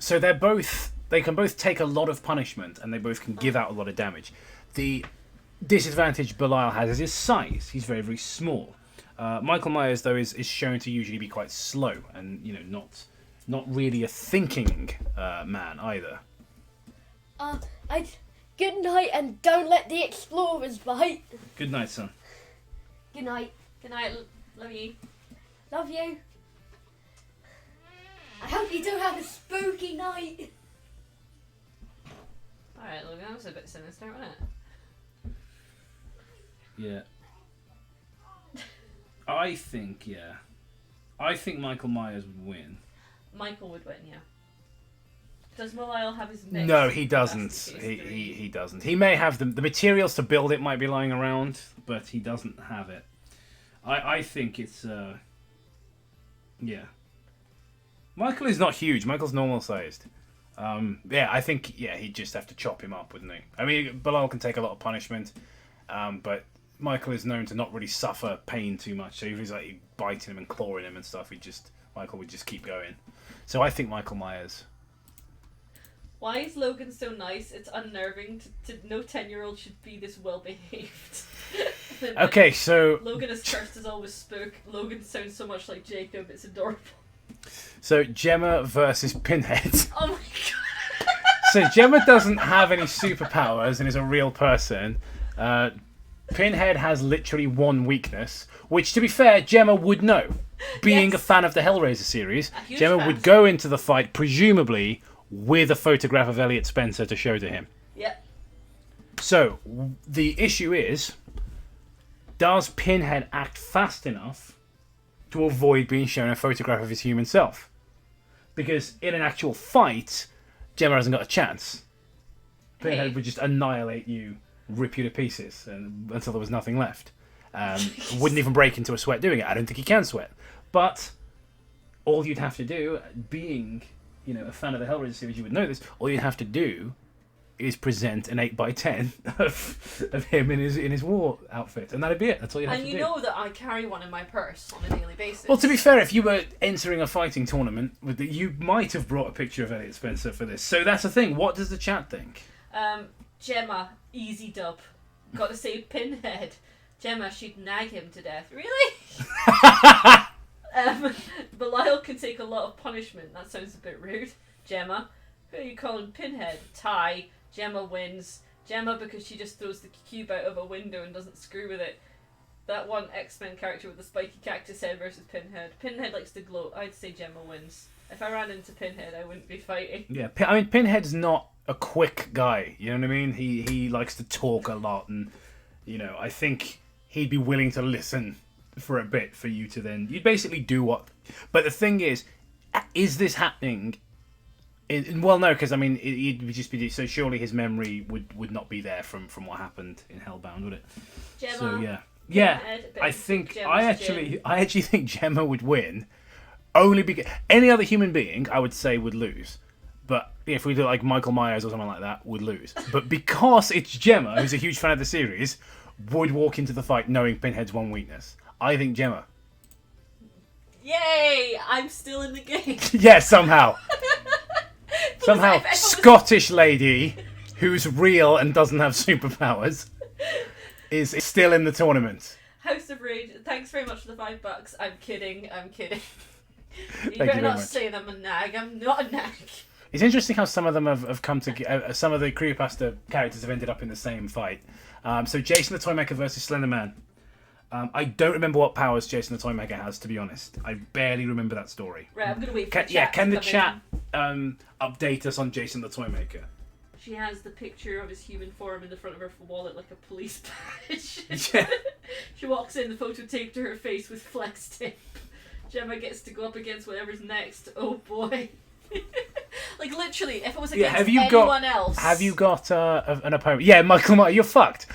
Speaker 1: So they can both take a lot of punishment, and they both can give out a lot of damage. The disadvantage Belial has is his size. He's very, very small. Michael Myers, though, is shown to usually be quite slow and not really a thinking man either.
Speaker 3: Good night, and don't let the explorers bite.
Speaker 1: Good night, son.
Speaker 3: Good night.
Speaker 2: Good night. Love you.
Speaker 3: Love you. I hope you do have a spooky night.
Speaker 2: Alright, Logan, that was a bit sinister, wasn't it?
Speaker 1: Yeah. I think Michael Myers would win.
Speaker 2: Michael would win, yeah. Does Belial have his mix?
Speaker 1: No, he doesn't.
Speaker 2: That's the case,
Speaker 1: He doesn't. He may have the materials to build it might be lying around, but he doesn't have it. I think it's yeah. Michael is not huge. Michael's normal sized. I think he'd just have to chop him up, wouldn't he? I mean, Belial can take a lot of punishment, but Michael is known to not really suffer pain too much. So if he's like biting him and clawing him and stuff, Michael would just keep going. So I think Michael Myers.
Speaker 2: Why is Logan so nice? It's unnerving. No 10-year-old should be this well behaved.
Speaker 1: Okay, so
Speaker 2: Logan is cursed as always spook. Logan sounds so much like Jacob. It's adorable.
Speaker 1: Gemma versus Pinhead.
Speaker 2: Oh my god.
Speaker 1: So Gemma doesn't have any superpowers and is a real person. Pinhead has literally one weakness, which, to be fair, Gemma would know. Being
Speaker 2: Yes.
Speaker 1: a fan of the Hellraiser series,
Speaker 2: A huge
Speaker 1: Gemma
Speaker 2: fan.
Speaker 1: would go into the fight, presumably, with a photograph of Elliot Spencer to show to him.
Speaker 2: Yep.
Speaker 1: So, the issue is, does Pinhead act fast enough to avoid being shown a photograph of his human self? Because in an actual fight, Gemma hasn't got a chance. Pinhead
Speaker 2: Hey.
Speaker 1: would just annihilate you, rip you to pieces, until there was nothing left. Wouldn't even break into a sweat doing it. I don't think he can sweat. But all you'd have to do, being a fan of the Hellraiser series, you would know this. All you'd have to do is present an 8x10 of him in his war outfit, and that'd be it. That's all you'd have
Speaker 2: And
Speaker 1: to
Speaker 2: you
Speaker 1: do.
Speaker 2: know that I carry one in my purse on a daily basis.
Speaker 1: Well, to be fair, if you were entering a fighting tournament, you might have brought a picture of Elliot Spencer for this. So that's the thing. What does the chat think?
Speaker 2: Gemma, easy dub. Gotta say Pinhead. Gemma, she'd nag him to death. Really? Belial can take a lot of punishment. That sounds a bit rude. Gemma, who are you calling Pinhead? Tie. Gemma wins. Gemma because she just throws the cube out of a window and doesn't screw with it. That one X-Men character with the spiky cactus head versus Pinhead. Pinhead likes to gloat. I'd say Gemma wins. If I ran into Pinhead, I wouldn't be fighting.
Speaker 1: Yeah, I mean, Pinhead's not a quick guy. You know what I mean? He likes to talk a lot, and I think he'd be willing to listen for a bit for you to then. You'd basically do what. But the thing is this happening? Well, no, because I mean, it would just be so. Surely his memory would not be there from what happened in Hellbound, would it?
Speaker 2: Gemma.
Speaker 1: So yeah.
Speaker 2: Pinhead,
Speaker 1: I think
Speaker 2: Gemma's
Speaker 1: I actually think Gemma would win, only because any other human being I would say would lose. But if we do like Michael Myers or something like that, would lose. But because it's Gemma, who's a huge fan of the series, would walk into the fight knowing Pinhead's one weakness. I think Gemma.
Speaker 2: Yay! I'm still in the game.
Speaker 1: Yeah, somehow. Somehow,
Speaker 2: if I was-
Speaker 1: Scottish lady who's real and doesn't have superpowers. is still in the tournament.
Speaker 2: House of Rage, thanks very much for the $5. I'm kidding. You
Speaker 1: you
Speaker 2: better
Speaker 1: very
Speaker 2: not
Speaker 1: much.
Speaker 2: say that I'm a nag. I'm not a nag.
Speaker 1: It's interesting how some of them have come to. Some of the creepypasta characters have ended up in the same fight. So Jason the Toymaker versus Slender Man. I don't remember what powers Jason the Toymaker has, to be honest. I barely remember that story.
Speaker 2: Right, I'm going to wait for the chat.
Speaker 1: Can
Speaker 2: to
Speaker 1: the
Speaker 2: come
Speaker 1: chat
Speaker 2: in.
Speaker 1: update us on Jason the Toymaker?
Speaker 2: She has the picture of his human form in the front of her wallet like a police badge.
Speaker 1: Yeah.
Speaker 2: She walks in, the photo taped to her face with flex tape. Gemma gets to go up against whatever's next. Oh boy. Like literally, if it was against anyone else.
Speaker 1: Have you got an opponent? Yeah, Michael Myers, you're fucked.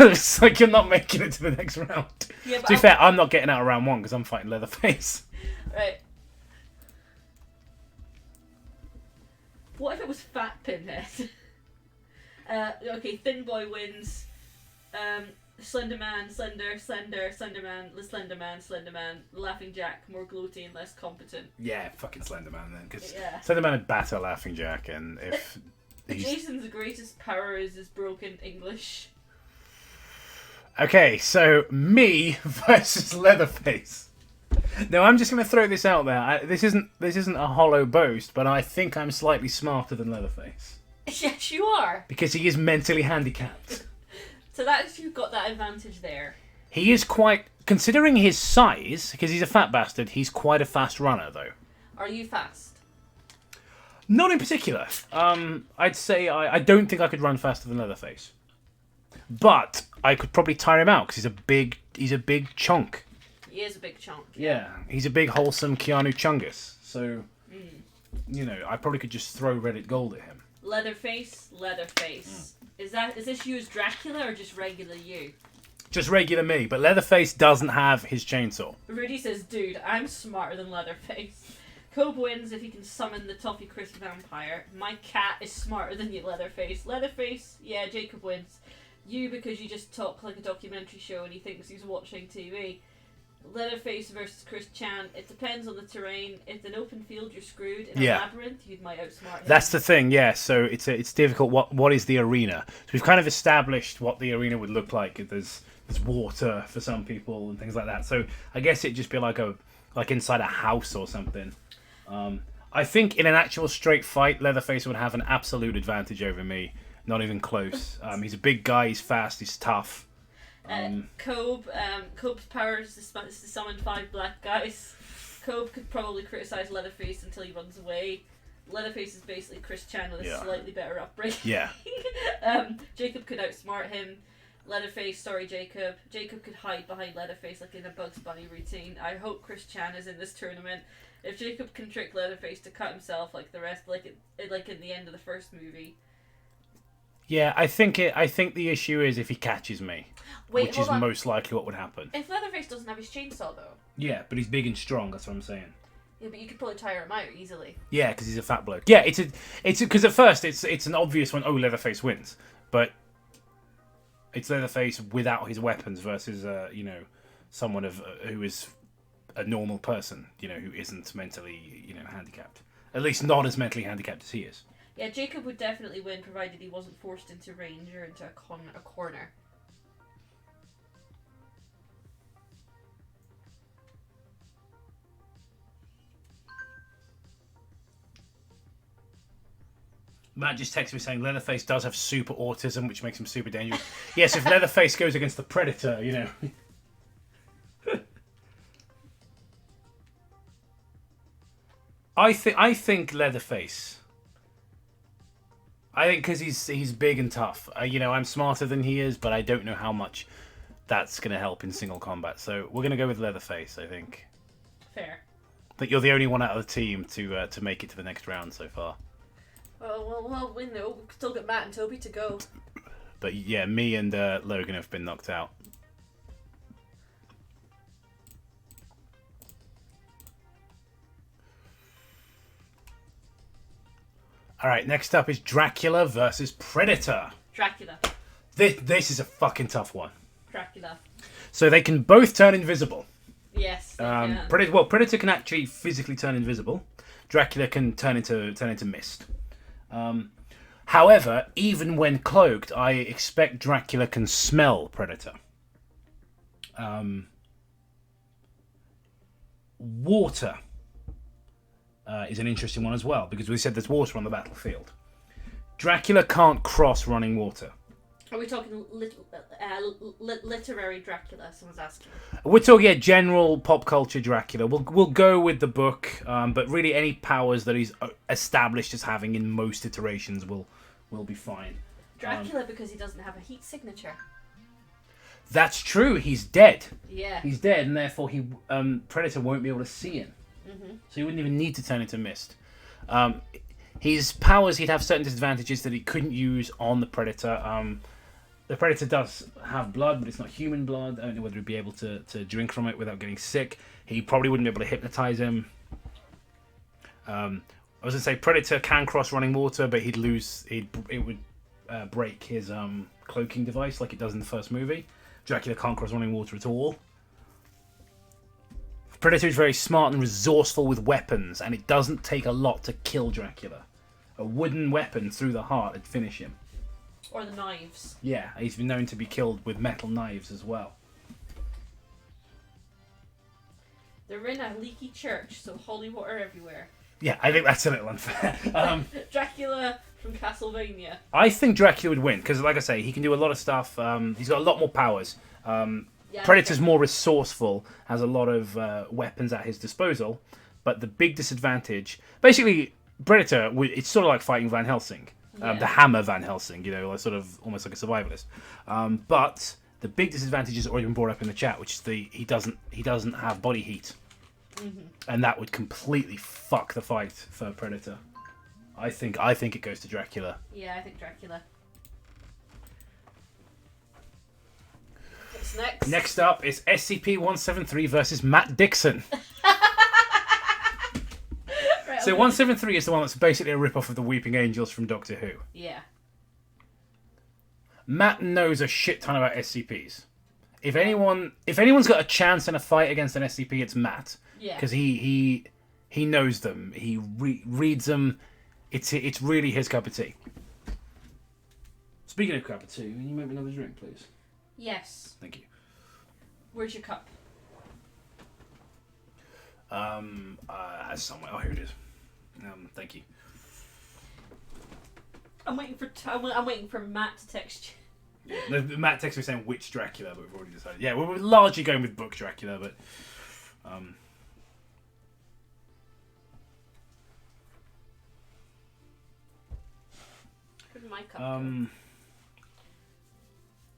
Speaker 1: It's like you're not making it to the next round.
Speaker 2: Yeah,
Speaker 1: to be fair, I'm not getting out of round 1 because I'm fighting Leatherface.
Speaker 2: Right. What if it was Fat Pinhead? Okay, Thin Boy wins. Slender Man, Slender Man, Laughing Jack, more gloaty, less competent.
Speaker 1: Yeah, fucking Slender Man then, because
Speaker 2: Yeah.
Speaker 1: Slender Man would batter Laughing Jack, and if
Speaker 2: Jason's greatest power is his broken English.
Speaker 1: Okay, so me versus Leatherface. Now I'm just going to throw this out there. This isn't a hollow boast, but I think I'm slightly smarter than Leatherface
Speaker 2: Yes, you are.
Speaker 1: because he is mentally handicapped.
Speaker 2: So that's you've got that advantage there.
Speaker 1: He is quite, considering his size, because he's a fat bastard. He's quite a fast runner, though.
Speaker 2: Are you fast?
Speaker 1: Not in particular. I'd say I don't think I could run faster than Leatherface, but I could probably tire him out because he's a big chunk.
Speaker 2: He is a big chunk.
Speaker 1: Yeah, he's a big wholesome Keanu Chungus. So, you know, I probably could just throw Reddit gold at him.
Speaker 2: Leatherface. Is this you as Dracula or just regular you?
Speaker 1: Just regular me, but Leatherface doesn't have his chainsaw.
Speaker 2: Rudy says, dude, I'm smarter than Leatherface. Cobe wins if he can summon the Toffee Crisp vampire. My cat is smarter than you, Leatherface. Leatherface, yeah, Jacob wins. You, because you just talk like a documentary show and he thinks he's watching TV. Leatherface versus Chris Chan. It depends on the terrain. If it's an open field, you're screwed. In a labyrinth, you might outsmart him.
Speaker 1: That's the thing, yeah. So it's difficult. What is the arena? So we've kind of established what the arena would look like. There's water for some people and things like that. So I guess it'd just be like inside a house or something. I think in an actual straight fight, Leatherface would have an absolute advantage over me. Not even close. He's a big guy. He's fast. He's tough.
Speaker 2: Cobe's power is to summon 5 black guys. Cobe could probably criticize Leatherface until he runs away. Leatherface is basically Chris Chan with a slightly better upbringing.
Speaker 1: Yeah.
Speaker 2: Jacob could outsmart him. Leatherface, sorry Jacob. Jacob could hide behind Leatherface like in a Bugs Bunny routine. I hope Chris Chan is in this tournament. If Jacob can trick Leatherface to cut himself like the rest, like in the end of the first movie.
Speaker 1: Yeah, I think the issue is if he catches me, which is most likely what would happen.
Speaker 2: If Leatherface doesn't have his chainsaw though.
Speaker 1: Yeah, but he's big and strong. That's what I'm saying.
Speaker 2: Yeah, but you could probably tire him out easily.
Speaker 1: Yeah, because he's a fat bloke. Yeah, it's because at first it's an obvious one. Oh, Leatherface wins, but it's Leatherface without his weapons versus someone who is a normal person, who isn't mentally handicapped. At least not as mentally handicapped as he is.
Speaker 2: Yeah, Jacob would definitely win provided he wasn't forced into range or into a corner.
Speaker 1: Matt just texted me saying Leatherface does have super autism, which makes him super dangerous. Yes, if Leatherface goes against the Predator, I think Leatherface. I think because he's big and tough. I'm smarter than he is, but I don't know how much that's going to help in single combat. So we're going to go with Leatherface, I think.
Speaker 2: Fair.
Speaker 1: But you're the only one out of the team to make it to the next round so far.
Speaker 2: Well, we know. We've still got Matt and Toby to go.
Speaker 1: But yeah, me and Logan have been knocked out. Alright, next up is Dracula versus Predator.
Speaker 2: Dracula.
Speaker 1: This is a fucking tough one.
Speaker 2: Dracula.
Speaker 1: So they can both turn invisible.
Speaker 2: Yes.
Speaker 1: Predator can actually physically turn invisible. Dracula can turn into mist. However, even when cloaked, I expect Dracula can smell Predator. Water is an interesting one as well, because we said there's water on the battlefield. Dracula can't cross running water.
Speaker 2: Are we talking literary Dracula? Someone's asking.
Speaker 1: We're talking general pop culture Dracula. We'll go with the book, but really any powers that he's established as having in most iterations will be fine.
Speaker 2: Dracula because he doesn't have a heat signature.
Speaker 1: That's true. He's dead.
Speaker 2: Yeah.
Speaker 1: He's dead, and therefore Predator won't be able to see him.
Speaker 2: Mm-hmm.
Speaker 1: So he wouldn't even need to turn into mist. His powers, he'd have certain disadvantages that he couldn't use on the Predator. The Predator does have blood, but it's not human blood. I don't know whether he'd be able to drink from it without getting sick. He probably wouldn't be able to hypnotize him. I was going to say Predator can cross running water, but it would break his cloaking device like it does in the first movie. Dracula can't cross running water at all. Predator is very smart and resourceful with weapons, and it doesn't take a lot to kill Dracula. A wooden weapon through the heart would finish him.
Speaker 2: Or the knives.
Speaker 1: Yeah, he's been known to be killed with metal knives as well.
Speaker 2: They're in a leaky church, so holy water everywhere.
Speaker 1: Yeah, I think that's a little unfair.
Speaker 2: Dracula from Castlevania.
Speaker 1: I think Dracula would win, because like I say, he can do a lot of stuff. He's got a lot more powers. Predator's more resourceful, has a lot of weapons at his disposal, but the big disadvantage... Basically, Predator, it's sort of like fighting Van Helsing. The Hammer Van Helsing, like sort of almost like a survivalist. But the big disadvantage has already been brought up in the chat, which is he doesn't have body heat, and that would completely fuck the fight for Predator. I think it goes to Dracula.
Speaker 2: Yeah, I think Dracula. What's next?
Speaker 1: Next up is SCP-173 versus Matt Dixon. So 173 is the one that's basically a rip-off of the Weeping Angels from Doctor Who.
Speaker 2: Yeah.
Speaker 1: Matt knows a shit ton about SCPs. If anyone's got a chance in a fight against an SCP, it's Matt.
Speaker 2: Yeah.
Speaker 1: Because he knows them. He reads them. It's really his cup of tea. Speaking of cup of tea, can you make me another drink, please?
Speaker 2: Yes.
Speaker 1: Thank you.
Speaker 2: Where's your cup?
Speaker 1: Somewhere. Oh, here it is. Thank you.
Speaker 2: I'm waiting for Matt to text you.
Speaker 1: Yeah, no, Matt texted me saying which Dracula, but we've already decided. Yeah, we're largely going with book Dracula, but
Speaker 2: Where'd my cup go?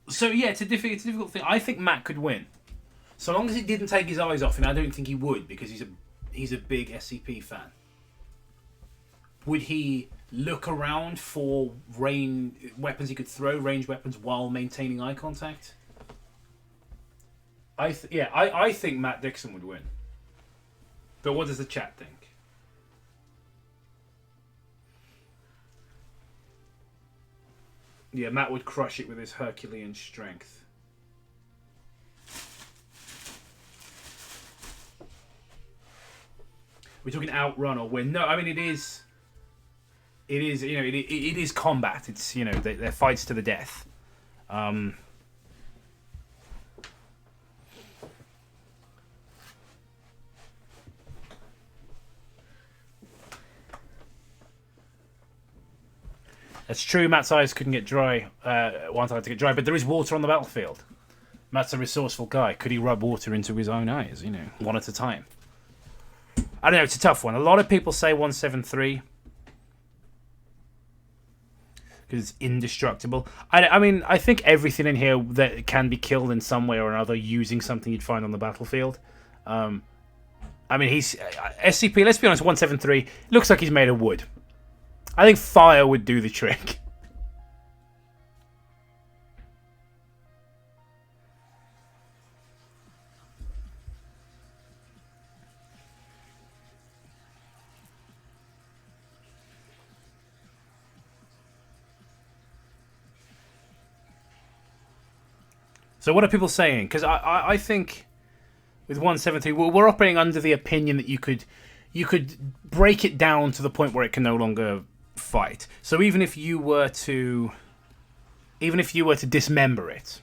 Speaker 1: So yeah, it's a difficult thing. I think Matt could win, so long as he didn't take his eyes off him. I don't think he would, because he's a big SCP fan. Would he look around for weapons he could throw, ranged weapons, while maintaining eye contact? I think Matt Dixon would win. But what does the chat think? Yeah, Matt would crush it with his Herculean strength. We're talking outrun or win. No, I mean it is, it is combat. It's they're fights to the death. That's true. Matt's eyes couldn't get dry. Wanted to get dry, but there is water on the battlefield. Matt's a resourceful guy. Could he rub water into his own eyes? One at a time. I don't know, it's a tough one. A lot of people say 173 because it's indestructible. I mean, I think everything in here that can be killed in some way or another using something you'd find on the battlefield. I mean, he's SCP. Let's be honest, 173 looks like he's made of wood. I think fire would do the trick. So what are people saying? Because I think with 173, we're operating under the opinion that you could break it down to the point where it can no longer fight. So even if you were to dismember it,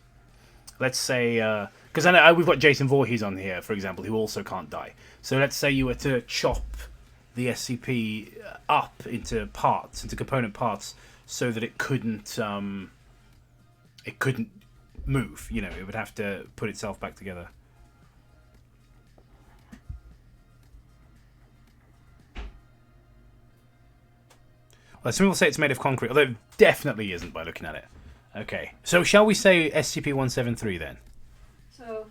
Speaker 1: let's say, because I know we've got Jason Voorhees on here, for example, who also can't die. So let's say you were to chop the SCP up into parts, into component parts, so that it couldn't move. You know, it would have to put itself back together. Well, some people say it's made of concrete, although it definitely isn't by looking at it. Okay, so shall we say SCP-173 then?
Speaker 2: So...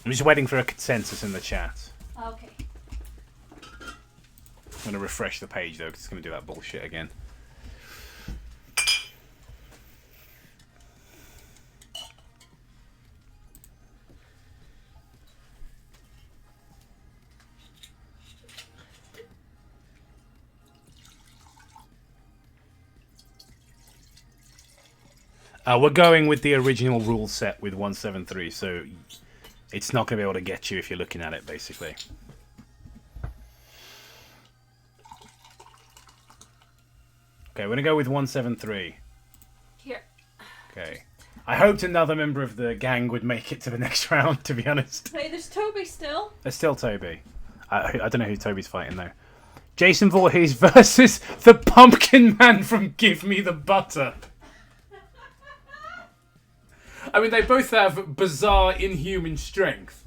Speaker 1: I'm just waiting for a consensus in the chat.
Speaker 2: Okay.
Speaker 1: I'm going to refresh the page, though, because it's going to do that bullshit again. We're going with the original rule set with 173, so it's not going to be able to get you if you're looking at it, basically. Okay, we're going to go with 173.
Speaker 2: Here.
Speaker 1: Okay. I hoped another member of the gang would make it to the next round, to be honest.
Speaker 2: Hey, there's Toby still.
Speaker 1: There's still Toby. I don't know who Toby's fighting, though. Jason Voorhees versus the Pumpkin Man from Give Me the Butter. I mean, they both have bizarre, inhuman strength.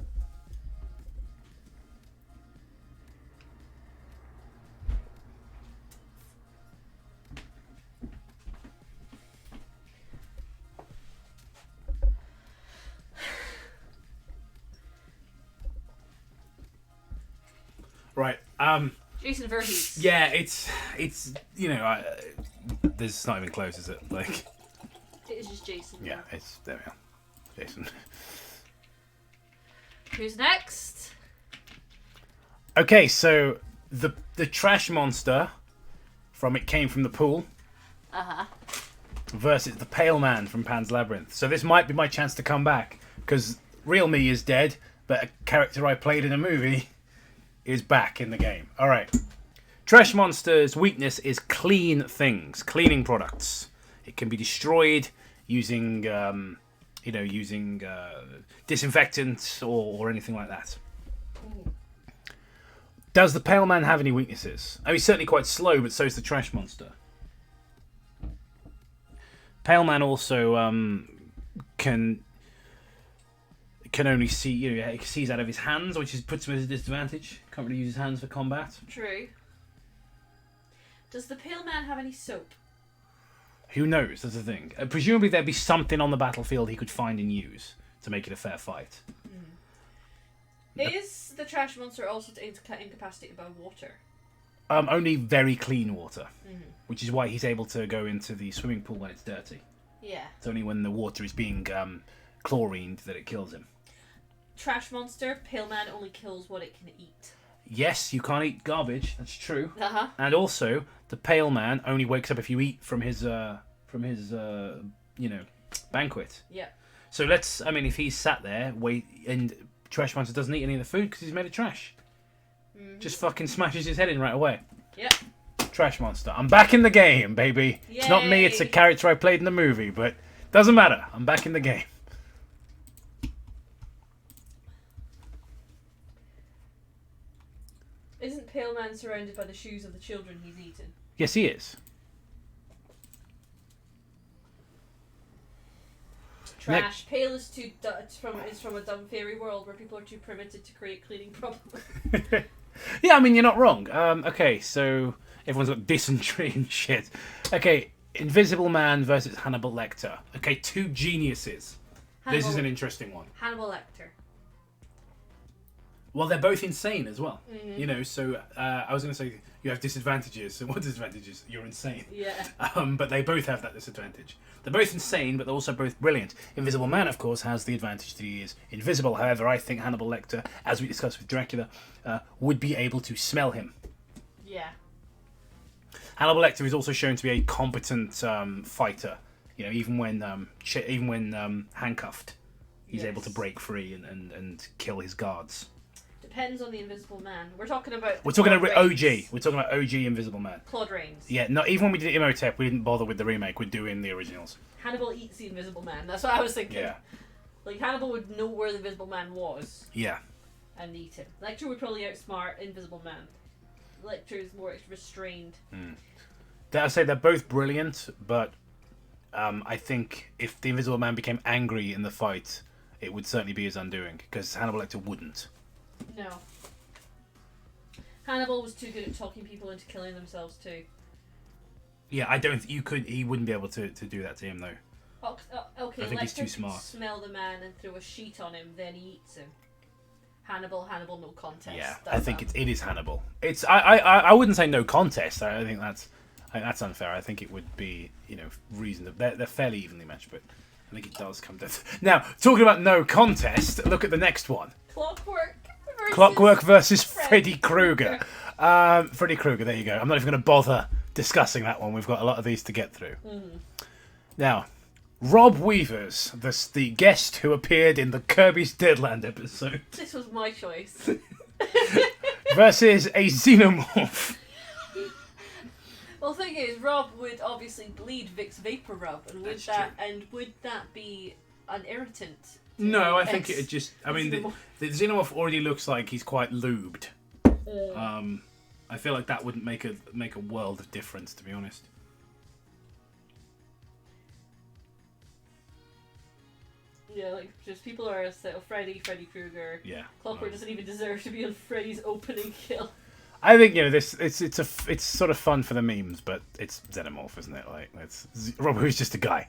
Speaker 1: Right.
Speaker 2: Jason Voorhees.
Speaker 1: Yeah, it's you know, this is not even close, is it? Like.
Speaker 2: It is just Jason.
Speaker 1: Yeah, it's there. We are. Jason.
Speaker 2: Who's next?
Speaker 1: Okay, so the trash monster from It Came from the Pool. Versus the Pale Man from Pan's Labyrinth. So this might be my chance to come back, because real me is dead, but a character I played in a movie is back in the game. All right. Trash monster's weakness is clean things, cleaning products. It can be destroyed using, disinfectant or anything like that. Does the Pale Man have any weaknesses? I mean, he's certainly quite slow, but so is the Trash Monster. Pale Man also can only see, he sees out of his hands, which puts him at a disadvantage. Can't really use his hands for combat.
Speaker 2: True. Does the Pale Man have any soap?
Speaker 1: Who knows? That's the thing. Presumably there'd be something on the battlefield he could find and use to make it a fair fight.
Speaker 2: Is the Trash Monster also incapacitated by water?
Speaker 1: Only very clean water, which is why he's able to go into the swimming pool when it's dirty.
Speaker 2: Yeah.
Speaker 1: It's only when the water is being chlorined that it kills him.
Speaker 2: Trash Monster, Pale Man only kills what it can eat.
Speaker 1: Yes, you can't eat garbage. That's true.
Speaker 2: Uh-huh.
Speaker 1: And also, the Pale Man only wakes up if you eat from his banquet.
Speaker 2: Yeah.
Speaker 1: So if he's sat there, and Trash Monster doesn't eat any of the food because he's made of trash. Just fucking smashes his head in right away.
Speaker 2: Yep.
Speaker 1: Trash Monster. I'm back in the game, baby.
Speaker 2: Yay.
Speaker 1: It's not me, it's a character I played in the movie, but doesn't matter. I'm back in the game.
Speaker 2: Isn't Pale Man surrounded by the shoes of the children he's eaten?
Speaker 1: Yes, he is.
Speaker 2: Trash. Pale is from a dumb fairy world where people are too primitive to create cleaning problems.
Speaker 1: Yeah, I mean, you're not wrong. Okay, so everyone's got dysentery and shit. Okay, Invisible Man versus Hannibal Lecter. Okay, two geniuses. This is an interesting one.
Speaker 2: Hannibal Lecter.
Speaker 1: Well, they're both insane as well. So I was going to say you have disadvantages. So what disadvantages? You're insane.
Speaker 2: Yeah.
Speaker 1: But they both have that disadvantage. They're both insane, but they're also both brilliant. Invisible Man, of course, has the advantage that he is invisible. However, I think Hannibal Lecter, as we discussed with Dracula, would be able to smell him.
Speaker 2: Yeah.
Speaker 1: Hannibal Lecter is also shown to be a competent fighter. You know, even when handcuffed, he's able to break free and kill his guards.
Speaker 2: Depends on the Invisible Man. We're talking about.
Speaker 1: We're talking about OG. We're talking about OG Invisible Man.
Speaker 2: Claude Rains.
Speaker 1: Yeah, not even when we did Imhotep, we didn't bother with the remake. We're doing the originals.
Speaker 2: Hannibal eats the Invisible Man. That's what I was thinking.
Speaker 1: Yeah.
Speaker 2: Like Hannibal would know where the Invisible Man was.
Speaker 1: Yeah.
Speaker 2: And eat him. Lecter would probably outsmart Invisible Man. Lecter is more restrained.
Speaker 1: Dare I say they're both brilliant, but I think if the Invisible Man became angry in the fight, it would certainly be his undoing, because Hannibal Lecter wouldn't.
Speaker 2: No. Hannibal was too good at talking people into killing themselves too.
Speaker 1: Yeah, I don't. He wouldn't be able to do that to him though.
Speaker 2: Okay,
Speaker 1: I think he's too
Speaker 2: Lecter
Speaker 1: smart.
Speaker 2: can smell the man and throw a sheet on him, then he eats him. Hannibal, no contest.
Speaker 1: Yeah,
Speaker 2: That's
Speaker 1: I think it is Hannibal. It's I wouldn't say no contest. I think that's unfair. I think it would be reasonable. They're fairly evenly matched, but I think it does come to. Now, talking about no contest, look at the next one.
Speaker 2: Clockwork
Speaker 1: versus Freddy Krueger. Freddy Krueger, there you go. I'm not even going to bother discussing that one. We've got a lot of these to get through. Now, Rob Weavers, the guest who appeared in the Kirby's Deadland episode.
Speaker 2: This was my choice.
Speaker 1: Versus a xenomorph.
Speaker 2: Well, the thing is, Rob would obviously bleed Vic's Vapor Rub, and would that be an irritant?
Speaker 1: No, I think it just. I mean, the xenomorph already looks like he's quite lubed. I feel like that wouldn't make a world of difference, to be honest.
Speaker 2: Yeah, like just people are so Freddy Krueger.
Speaker 1: Yeah.
Speaker 2: Clockwork doesn't even deserve to be on Freddy's opening kill.
Speaker 1: I think this it's sort of fun for the memes, but it's xenomorph, isn't it? Like Rob, who's just a guy.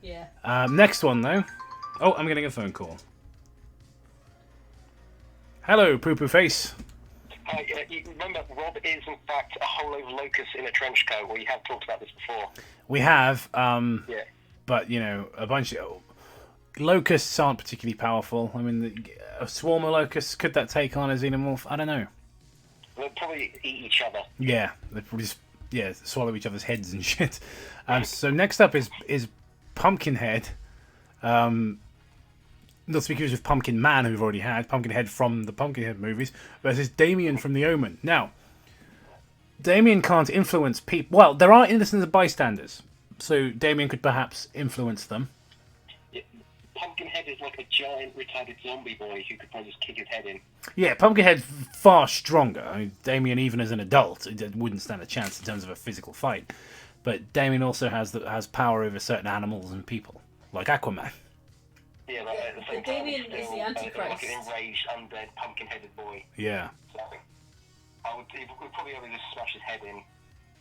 Speaker 2: Yeah.
Speaker 1: Next one though. Oh, I'm getting a phone call. Hello, Poo Poo Face.
Speaker 4: Hi, you remember Rob is in fact a whole load of locusts in a trench coat. We have talked about this before.
Speaker 1: We have,
Speaker 4: yeah.
Speaker 1: But a bunch of locusts aren't particularly powerful. I mean, a swarm of locusts, could that take on a xenomorph? I don't know.
Speaker 4: They'll probably eat each other.
Speaker 1: Yeah, they probably just swallow each other's heads and shit. So next up is Pumpkinhead. Not to be confused with Pumpkin Man, who we've already had. Pumpkinhead from the Pumpkinhead movies versus Damien from The Omen. Now, Damien can't influence people. Well, there are innocent bystanders, so Damien could perhaps influence them.
Speaker 4: Yeah. Pumpkinhead is like a giant retarded zombie boy who could probably just kick his head in.
Speaker 1: Yeah, Pumpkinhead's far stronger. I mean, Damien, even as an adult, it wouldn't stand a chance in terms of a physical fight. But Damien also has power over certain animals and people, like Aquaman.
Speaker 4: Yeah, but at the same
Speaker 2: Damien
Speaker 4: time,
Speaker 2: is
Speaker 4: still,
Speaker 2: the Antichrist.
Speaker 4: like an enraged, undead, pumpkin-headed boy.
Speaker 1: Yeah.
Speaker 4: So we'd probably only just smash his head in.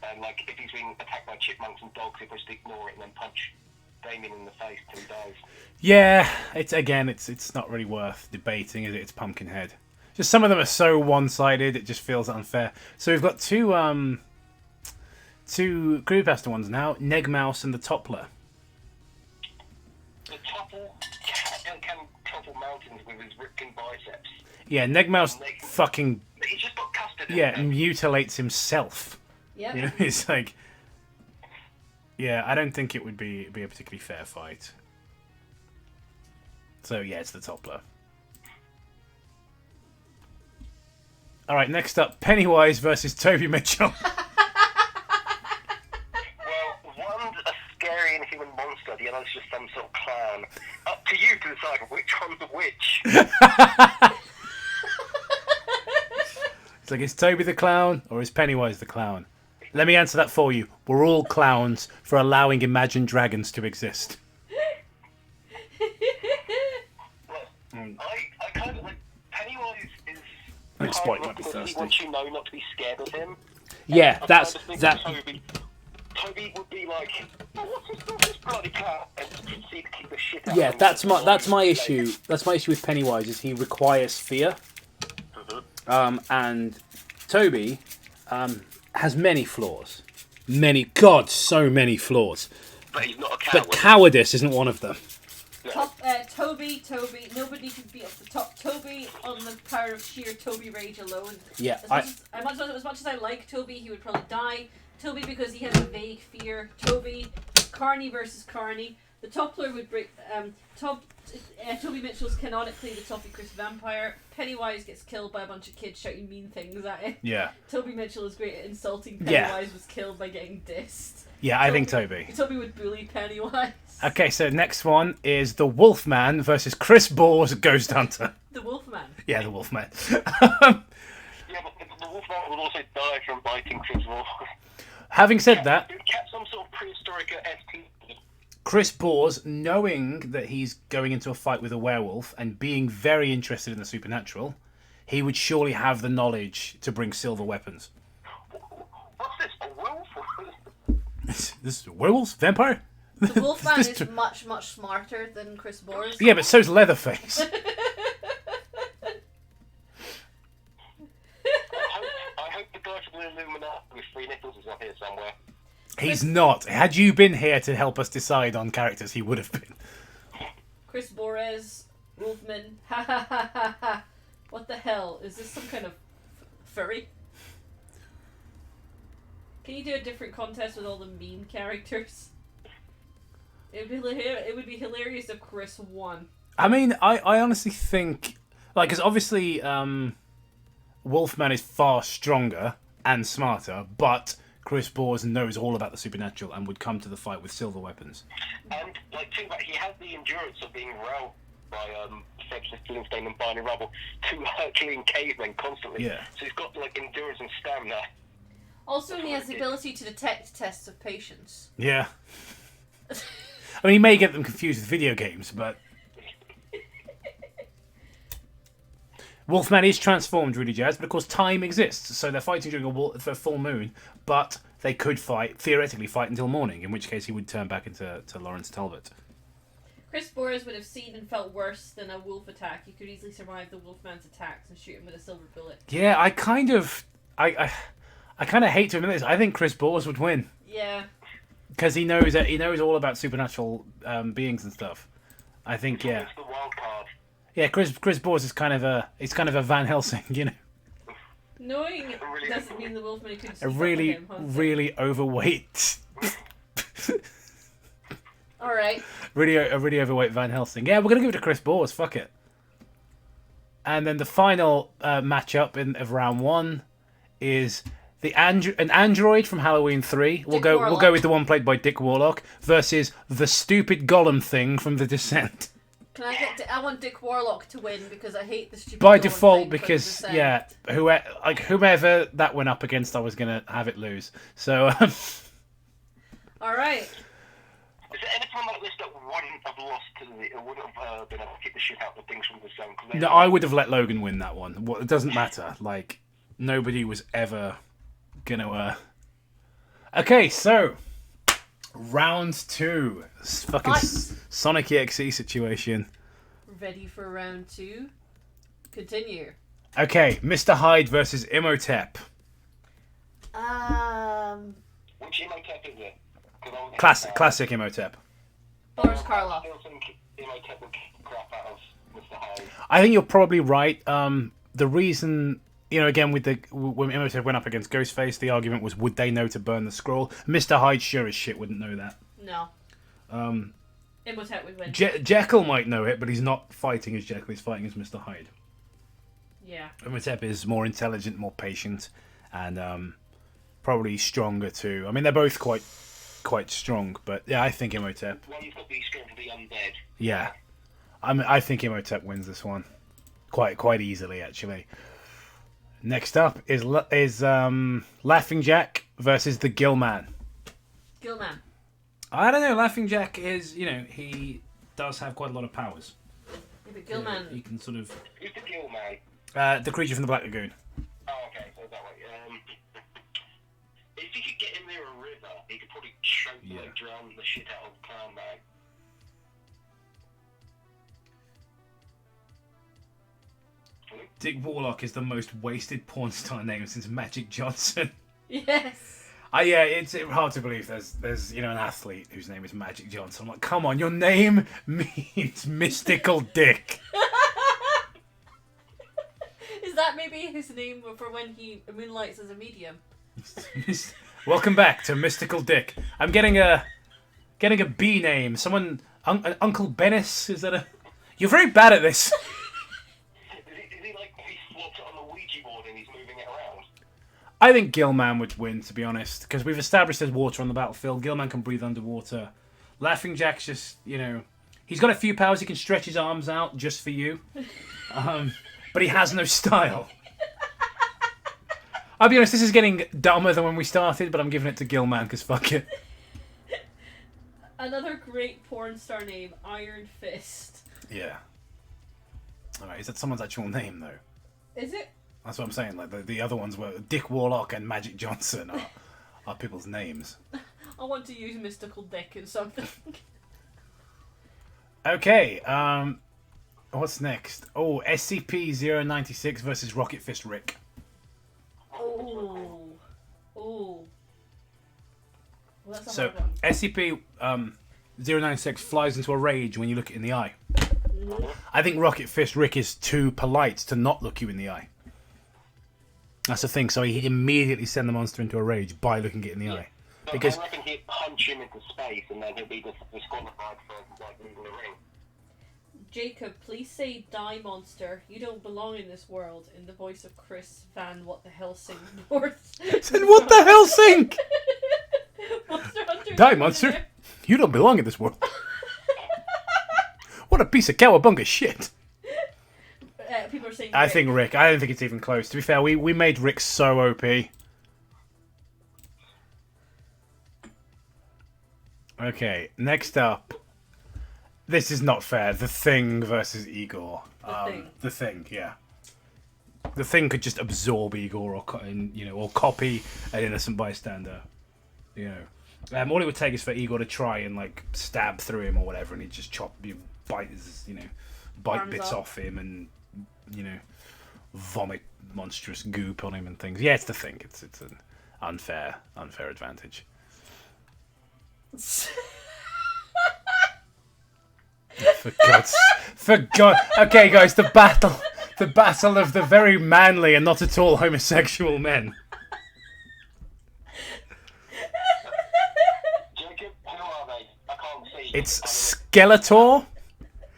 Speaker 4: And like, if he's being attacked by chipmunks and dogs, he'd just ignore it and then punch Damien in the face till he dies.
Speaker 1: Yeah, it's not really worth debating, is it? It's Pumpkinhead. Just some of them are so one-sided, it just feels unfair. So we've got two creepypasta ones now, Negmouse and the Toppler.
Speaker 4: The Topple can topple mountains with his ripping biceps.
Speaker 1: Yeah, Negmouse fucking
Speaker 4: He's just got custard.
Speaker 1: mutilates himself.
Speaker 2: Yep.
Speaker 1: It's like, yeah, I don't think it would be a particularly fair fight. So yeah, it's the Toppler. All right, next up, Pennywise versus Toby Mitchell.
Speaker 4: Well, one's a scary inhuman monster, the other's just some sort of clown. Up to you to decide which one's which.
Speaker 1: It's like, is Toby the clown or is Pennywise the clown? Let me answer that for you. We're all clowns for allowing imagined dragons to exist.
Speaker 4: Well, I kind of like Pennywise is.
Speaker 1: Exploit
Speaker 4: kind
Speaker 1: might be
Speaker 4: of
Speaker 1: thirsty.
Speaker 4: He wants you know not to be scared of him.
Speaker 1: Yeah,
Speaker 4: I
Speaker 1: that's
Speaker 4: kind of think
Speaker 1: that.
Speaker 4: Toby would be like, oh, what's this bloody clown? And see to keep the shit out
Speaker 1: Yeah,
Speaker 4: of him.
Speaker 1: that's my issue. That's my issue with Pennywise, is he requires fear. And Toby has many flaws. So many flaws.
Speaker 4: But he's not a coward.
Speaker 1: But cowardice isn't one of them.
Speaker 2: Toby, nobody should be up the top. Toby, on the power of sheer Toby rage alone.
Speaker 1: Yeah,
Speaker 2: As much as I like Toby, he would probably die. Toby because he has a vague fear. Toby, Carney versus Carney. The Toppler would break. Toby Mitchell's canonically the Toffee Crisp vampire. Pennywise gets killed by a bunch of kids shouting mean things at him.
Speaker 1: Yeah.
Speaker 2: Toby Mitchell is great at insulting. Pennywise was killed by getting dissed.
Speaker 1: Yeah, I think Toby.
Speaker 2: Toby would bully Pennywise.
Speaker 1: Okay, so next one is the Wolfman versus Chris Bore's Ghost Hunter.
Speaker 2: The Wolfman.
Speaker 1: Yeah, the Wolfman.
Speaker 4: Yeah, but the Wolfman will also die from biting Chris Wolf.
Speaker 1: Having said that,
Speaker 4: Catch some sort of prehistoric STD.
Speaker 1: Chris Bores, knowing that he's going into a fight with a werewolf and being very interested in the supernatural, he would surely have the knowledge to bring silver weapons.
Speaker 4: What's this? A wolf?
Speaker 1: This is werewolves? Vampire?
Speaker 2: The Wolfman is much, much smarter than Chris Bores.
Speaker 1: Yeah, but so's Leatherface.
Speaker 4: I hope the guy from the Illuminati with 3 nipples is up here somewhere.
Speaker 1: He's not. Had you been here to help us decide on characters, he would have been.
Speaker 2: Chris Bores, Wolfman. Ha ha ha ha ha. What the hell? Is this some kind of furry? Can you do a different contest with all the mean characters? It would be hilarious if Chris won.
Speaker 1: I mean, I honestly think... Like, because obviously Wolfman is far stronger and smarter, but Chris Bores knows all about the supernatural and would come to the fight with silver weapons.
Speaker 4: And, like, think about it, he has the endurance of being roused by Frankenstein, Flintstone and Barney Rubble, 2 Herculean cavemen constantly.
Speaker 1: Yeah.
Speaker 4: So he's got, like, endurance and stamina.
Speaker 2: Also, he has the ability to detect tests of patience.
Speaker 1: Yeah. I mean, he may get them confused with video games, but... Wolfman is transformed, really, Jazz, but of course time exists, so they're fighting during a full moon, but they could theoretically fight until morning, in which case he would turn back into Lawrence Talbot.
Speaker 2: Chris Bores would have seen and felt worse than a wolf attack. He could easily survive the Wolfman's attacks and shoot him with a silver bullet.
Speaker 1: Yeah, I kind of hate to admit this. I think Chris Bores would win.
Speaker 2: Yeah.
Speaker 1: Because he knows all about supernatural beings and stuff. I think, yeah.
Speaker 4: It's the wild card.
Speaker 1: Yeah, Chris Bores is kind of a Van Helsing, you know.
Speaker 2: Knowing doesn't mean the Wolfman could
Speaker 1: A really overweight.
Speaker 2: All right.
Speaker 1: A really overweight Van Helsing. Yeah, we're gonna give it to Chris Bores. Fuck it. And then the final matchup of round 1 is an android from Halloween 3. We'll go with the one played by Dick Warlock versus the stupid golem thing from The Descent.
Speaker 2: I want Dick Warlock to win because I hate the stupid.
Speaker 1: By
Speaker 2: golem
Speaker 1: default,
Speaker 2: thing
Speaker 1: because
Speaker 2: from The
Speaker 1: yeah, whomever that went up against, I was gonna have it lose. So.
Speaker 2: All right.
Speaker 4: Is there anyone like this that wouldn't have lost to wouldn't have been able to kick the shit out of things from the zone?
Speaker 1: No, I would have let Logan win that one. It doesn't matter. Like, nobody was ever gonna. Okay, so round 2, fucking Sonic EXE situation.
Speaker 2: Ready for round 2? Continue.
Speaker 1: Okay, Mr. Hyde versus Imhotep.
Speaker 4: Which Imhotep is it?
Speaker 1: Classic Imhotep.
Speaker 2: Boris Karloff.
Speaker 4: Imhotep would kick the crap out of Mr. Hyde.
Speaker 1: I think you're probably right. The reason, again, when Imhotep went up against Ghostface, the argument was, would they know to burn the scroll? Mr. Hyde sure as shit wouldn't know that.
Speaker 2: No. Imhotep would win.
Speaker 1: Jekyll might know it, but he's not fighting as Jekyll, he's fighting as Mr. Hyde.
Speaker 2: Yeah.
Speaker 1: Imhotep is more intelligent, more patient, and probably stronger too. I mean, they're both quite strong, but yeah, I think Imhotep.
Speaker 4: Well, you've got to be strong to be undead.
Speaker 1: Yeah. I think Imhotep wins this one. Quite easily, actually. Next up is Laughing Jack versus the Gill Man.
Speaker 2: Gill Man.
Speaker 1: I don't know. Laughing Jack is, he does have quite a lot of powers.
Speaker 2: Yeah, but Gill Man.
Speaker 1: He can sort of.
Speaker 4: Who's the Gill Man?
Speaker 1: The creature from the Black Lagoon.
Speaker 4: Oh, okay, so that way. If he could get in near a river, he could probably choke drown the shit out of Clown Man.
Speaker 1: Dick Warlock is the most wasted porn star name since Magic Johnson.
Speaker 2: Yes.
Speaker 1: Yeah, it's hard to believe there's an athlete whose name is Magic Johnson. I'm like, come on, your name means mystical dick.
Speaker 2: Is that maybe his name for when he moonlights as a medium?
Speaker 1: Welcome back to Mystical Dick. I'm getting a B name. Someone, Uncle Bennis. Is that a? You're very bad at this.
Speaker 4: Is he like he swapped it on the Ouija board and he's moving it around?
Speaker 1: I think Gilman would win, to be honest, because we've established there's water on the battlefield. Gilman can breathe underwater. Laughing Jack's just, he's got a few powers. He can stretch his arms out just for you, but he has no style. I'll be honest, this is getting dumber than when we started, but I'm giving it to Gilman because fuck it.
Speaker 2: Another great porn star name, Iron Fist.
Speaker 1: Yeah. Alright, is that someone's actual name, though?
Speaker 2: Is it?
Speaker 1: That's what I'm saying. Like the other ones were Dick Warlock and Magic Johnson are people's names.
Speaker 2: I want to use Mystical Dick in something.
Speaker 1: Okay, what's next? Oh, SCP-096 versus Rocket Fist Rick.
Speaker 2: Oh. Oh. Well, that's a
Speaker 1: So,
Speaker 2: hard one.
Speaker 1: SCP-096 flies into a rage when you look it in the eye. I think Rocket Fist Rick is too polite to not look you in the eye. That's the thing, so he'd immediately send the monster into a rage by looking it in the eye.
Speaker 4: But
Speaker 1: Because
Speaker 4: I reckon he'd punch him into space and then he'll be disqualified for like leaving the ring.
Speaker 2: Jacob, please say die monster. You don't belong in this world. In the voice of Chris Van What the Hell Sing North.
Speaker 1: said, what the hell, Sink?
Speaker 2: Monster Hunter.
Speaker 1: Die, monster. You don't belong in this world. What a piece of cowabunga shit.
Speaker 2: People are saying
Speaker 1: I
Speaker 2: Rick.
Speaker 1: think Rick. I don't think it's even close. To be fair, we made Rick so OP. Okay, next up. This is not fair. The Thing versus Igor. The Thing, yeah. The Thing could just absorb Igor or copy an innocent bystander. All it would take is for Igor to try and like stab through him or whatever, and he'd just bite his, bite
Speaker 2: Arms
Speaker 1: bits off him and vomit monstrous goop on him and things. Yeah, it's the Thing. It's an unfair advantage. For God. Okay, guys, the battle of the very manly and not at all homosexual men.
Speaker 4: Jacob, who are they? I can't see.
Speaker 1: It's Skeletor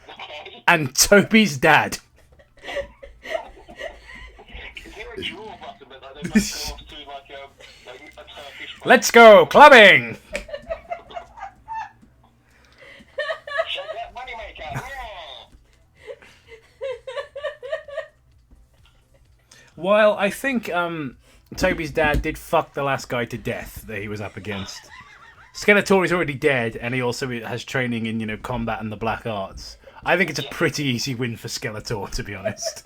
Speaker 4: Okay.
Speaker 1: and Tobys Dad.
Speaker 4: Is there a draw button that they might go off to like a Turkish?
Speaker 1: Let's go clubbing.
Speaker 4: Shake that moneymaker! Yeah!
Speaker 1: While I think Tobys Dad did fuck the last guy to death that he was up against. Skeletor is already dead, and he also has training in combat and the black arts. I think it's a pretty easy win for Skeletor, to be honest.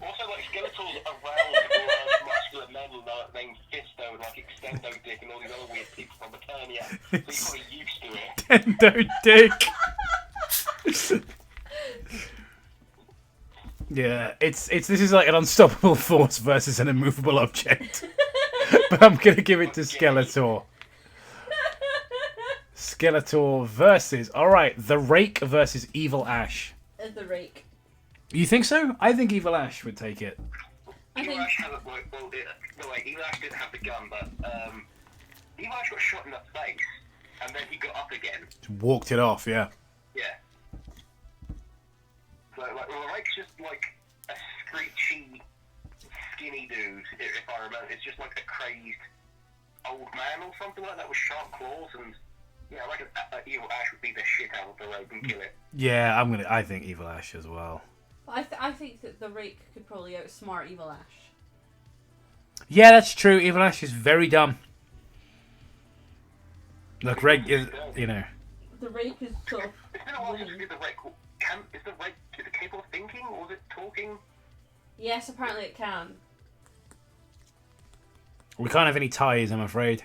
Speaker 4: Also, like, Skeletor's around all muscular men named Fisto and like Extendo Dick and all these other weird people from Eternia. So he's probably used to it.
Speaker 1: Tendo Dick. Yeah, this is like an unstoppable force versus an immovable object. But I'm gonna give it to Skeletor. Skeletor versus the Rake versus Evil Ash.
Speaker 2: The Rake.
Speaker 1: You think so? I think Evil Ash would take it.
Speaker 4: Evil Ash hasn't worked well. No, wait, Evil Ash didn't have the gun, but Evil Ash got shot in the face, and then he got up again.
Speaker 1: Just walked it off, yeah.
Speaker 4: Yeah. So, like, well, the Rake's just like a screechy, skinny dude, if I remember. It's just like a crazed old man or something like that with sharp claws, and yeah, I reckon Evil Ash would beat the shit out of the Rake and kill it.
Speaker 1: Yeah, I think Evil Ash as well.
Speaker 2: I think that the Rake could probably outsmart Evil Ash.
Speaker 1: Yeah, that's true. Evil Ash is very dumb. Look, Rake is,
Speaker 2: The Rake is sort of.
Speaker 4: It's been a while since we did the Rake. Is it capable of thinking, or is it talking?
Speaker 2: Yes, apparently it can.
Speaker 1: we can't have any ties, I'm afraid.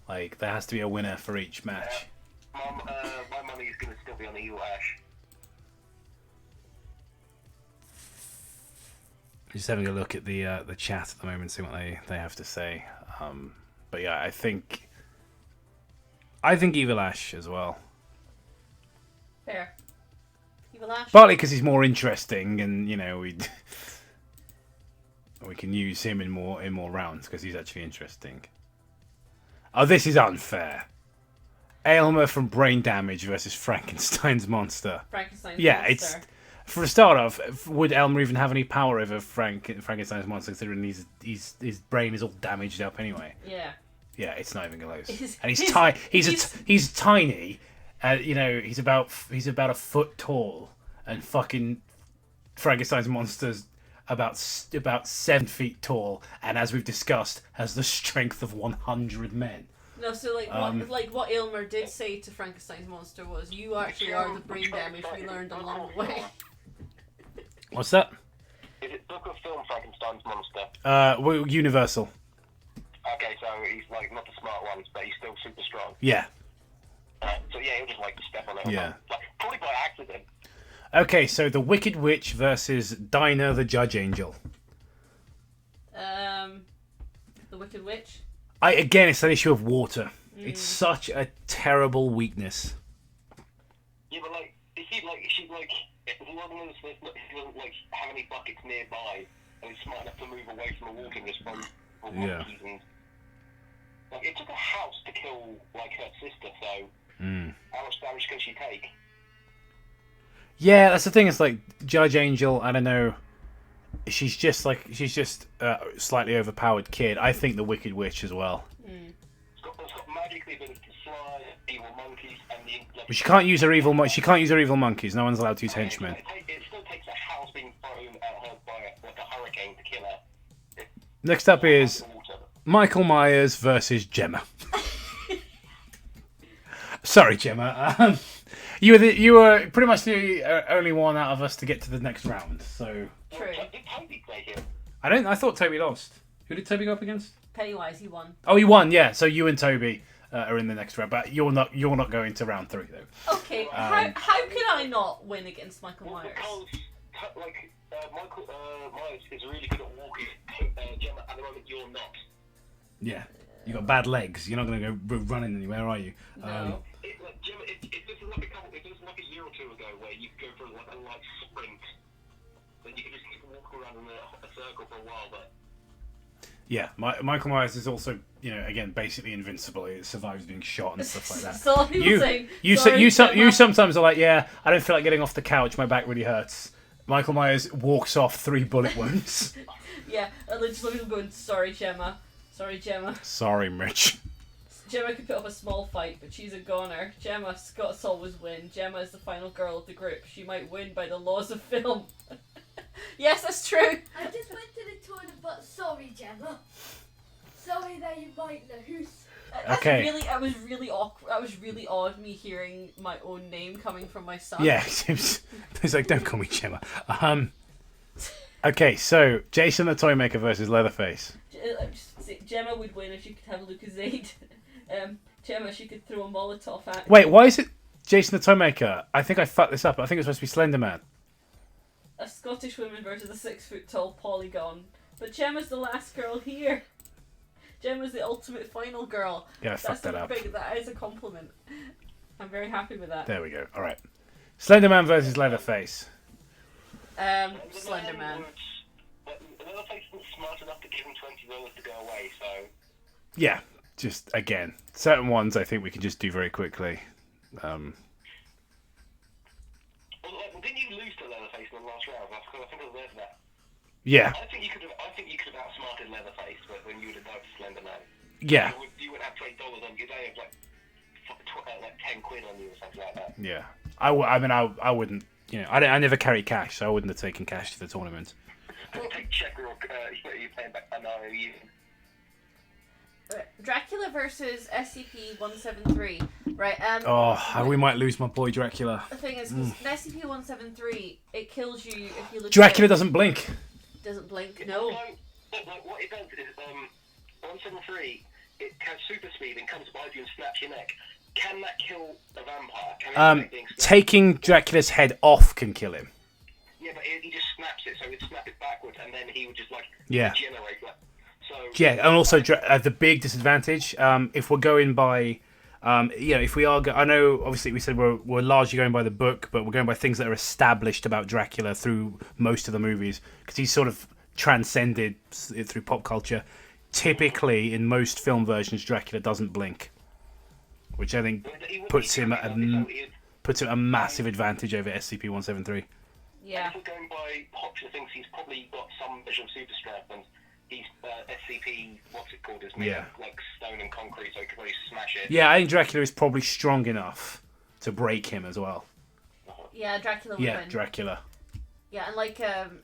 Speaker 1: Like, there has to be a winner for each match.
Speaker 4: My money is going to still be on the Evil Ash.
Speaker 1: Just having a look at the chat at the moment, see what they have to say. But yeah, I think Evil Ash as well.
Speaker 2: Fair. Evil Ash.
Speaker 1: Partly because he's more interesting, and we can use him in more rounds because he's actually interesting. Oh, this is unfair. Elmer from Brain Damage versus Frankenstein's monster.
Speaker 2: Frankenstein's
Speaker 1: Yeah,
Speaker 2: monster.
Speaker 1: it's for a start off. Would Elmer even have any power over Frankenstein's monster, considering his brain is all damaged up anyway?
Speaker 2: Yeah.
Speaker 1: Yeah, it's not even close.
Speaker 2: His-
Speaker 1: And he's
Speaker 2: his-
Speaker 1: tiny.
Speaker 2: he's-
Speaker 1: He's tiny. You know, he's about a foot tall, and fucking Frankenstein's monster's about 7 feet tall, and as we've discussed, has the strength of 100 men.
Speaker 2: No, so what Aylmer did say to Frankenstein's monster was, "You actually are the brain damage we learned along the way."
Speaker 1: What's that?
Speaker 4: Is it book or film Frankenstein's monster?
Speaker 1: Well, Universal.
Speaker 4: Okay, so he's like not the smart ones, but he's still super strong.
Speaker 1: Yeah.
Speaker 4: So yeah, he'll just like step on it.
Speaker 1: Yeah.
Speaker 4: Like, probably by accident.
Speaker 1: Okay, so the Wicked Witch versus Dinah the Judge Angel.
Speaker 2: The Wicked Witch.
Speaker 1: Again, it's an issue of water. It's such a terrible weakness.
Speaker 4: Yeah, but like, if he doesn't like have any buckets nearby, and he's smart enough to move away from the water just from
Speaker 1: Yeah.
Speaker 4: monkeys and like it took a house to kill like her sister. So how much damage can she take?
Speaker 1: Yeah, that's the thing. It's like Judge Angel. I don't know. She's just a slightly overpowered kid. I think the Wicked Witch as well.
Speaker 4: It's got magically ability to fly, evil monkeys, and
Speaker 1: But she can't use her evil. She can't use her evil monkeys. No one's allowed to use henchmen.
Speaker 4: It still takes a house being thrown at her by like a hurricane to kill her.
Speaker 1: Next up is
Speaker 4: Water.
Speaker 1: Michael Myers versus Gemma. Sorry, Gemma. You were pretty much the only one out of us to get to the next round. So
Speaker 2: True.
Speaker 4: Did Toby play here?
Speaker 1: I thought Toby lost. Who did Toby go up against?
Speaker 2: Pennywise, he won.
Speaker 1: Oh, he won. Yeah. So you and Toby are in the next round, but you're not going to round 3 though.
Speaker 2: Okay, how can I not win against Michael Myers?
Speaker 4: Because Michael Myers is really good at walking. Gemma, at the moment you're not.
Speaker 1: Yeah. You got bad legs. You're not going to go running anywhere, are you?
Speaker 2: No.
Speaker 4: Gemma, this is like a year or two ago where you could go for like a light sprint, then you could just keep walking around in a circle for a while. But
Speaker 1: Yeah, Michael Myers is also, again, basically invincible. He survives being shot and stuff like that.
Speaker 2: So a lot of people saying,
Speaker 1: You
Speaker 2: Gemma.
Speaker 1: sometimes are like, yeah, I don't feel like getting off the couch. My back really hurts. Michael Myers walks off 3 bullet wounds.
Speaker 2: Yeah, and then just people going, sorry, Gemma. Sorry, Gemma.
Speaker 1: Sorry, Mitch.
Speaker 2: Gemma could put up a small fight, but she's a goner. Gemma, Scots always win. Gemma is the final girl of the group. She might win by the laws of film. Yes, that's true.
Speaker 3: I just went to the toilet, but sorry, Gemma. Sorry that you might lose.
Speaker 1: Okay.
Speaker 2: That was really awkward. That was really odd, me hearing my own name coming from my son.
Speaker 1: Yeah, it's like, don't call me Gemma. Okay, so Jason the Toymaker versus Leatherface.
Speaker 2: Gemma would win if she could have Lucozade. Gemma, she could throw a Molotov at.
Speaker 1: Wait, why is it Jason the Toymaker? I think I fucked this up. I think it's supposed to be Slender Man.
Speaker 2: A Scottish woman versus a 6-foot-tall polygon. But Gemma's the last girl here. Gemma's the ultimate final girl.
Speaker 1: Yeah, I fucked that up.
Speaker 2: That is a compliment. I'm very happy with that.
Speaker 1: There we go. All right. Slender Man versus Leatherface.
Speaker 2: Slender Man.
Speaker 4: Leatherface isn't smart enough to give him $20 to go away, so.
Speaker 1: Yeah, just again, certain ones I think we can just do very quickly.
Speaker 4: Well, didn't you lose to Leatherface in the last round? I think I was there for that.
Speaker 1: Yeah.
Speaker 4: I think you could have outsmarted Leatherface, but when you would have died to Slender Man.
Speaker 1: Yeah.
Speaker 4: You would have $20 on you. They have like 10 quid on you or something like that.
Speaker 1: Yeah. I wouldn't. I never carry cash, so I wouldn't have taken cash to the tournament.
Speaker 4: Take check or you're paying back an IOU.
Speaker 2: Dracula versus SCP-173. Right.
Speaker 1: We might lose my boy Dracula.
Speaker 2: The thing is, SCP-173, it kills you if you look.
Speaker 1: Dracula doesn't blink.
Speaker 2: Doesn't blink. No.
Speaker 4: What it does is 173. It has super speed and comes by you and snaps your neck. Can that kill a vampire?
Speaker 1: Taking Dracula's head off can kill him.
Speaker 4: Yeah, but he just snaps it, so he'd snap it backwards, and then he would just regenerate that. So
Speaker 1: yeah, and also the big disadvantage, if we're going by, if we are, I know obviously we said we're largely going by the book, but we're going by things that are established about Dracula through most of the movies, because he's sort of transcended through pop culture. typically in most film versions, Dracula doesn't blink, which I think puts him at a massive advantage over SCP-173.
Speaker 2: Yeah.
Speaker 4: If we're going by popular things, he's probably got some version of super strength, and he's SCP, what's it called, is made of like stone and concrete, so he could probably smash it.
Speaker 1: Yeah, I think Dracula is probably strong enough to break him as well.
Speaker 2: Yeah, Dracula would win.
Speaker 1: Dracula.
Speaker 2: Yeah, and like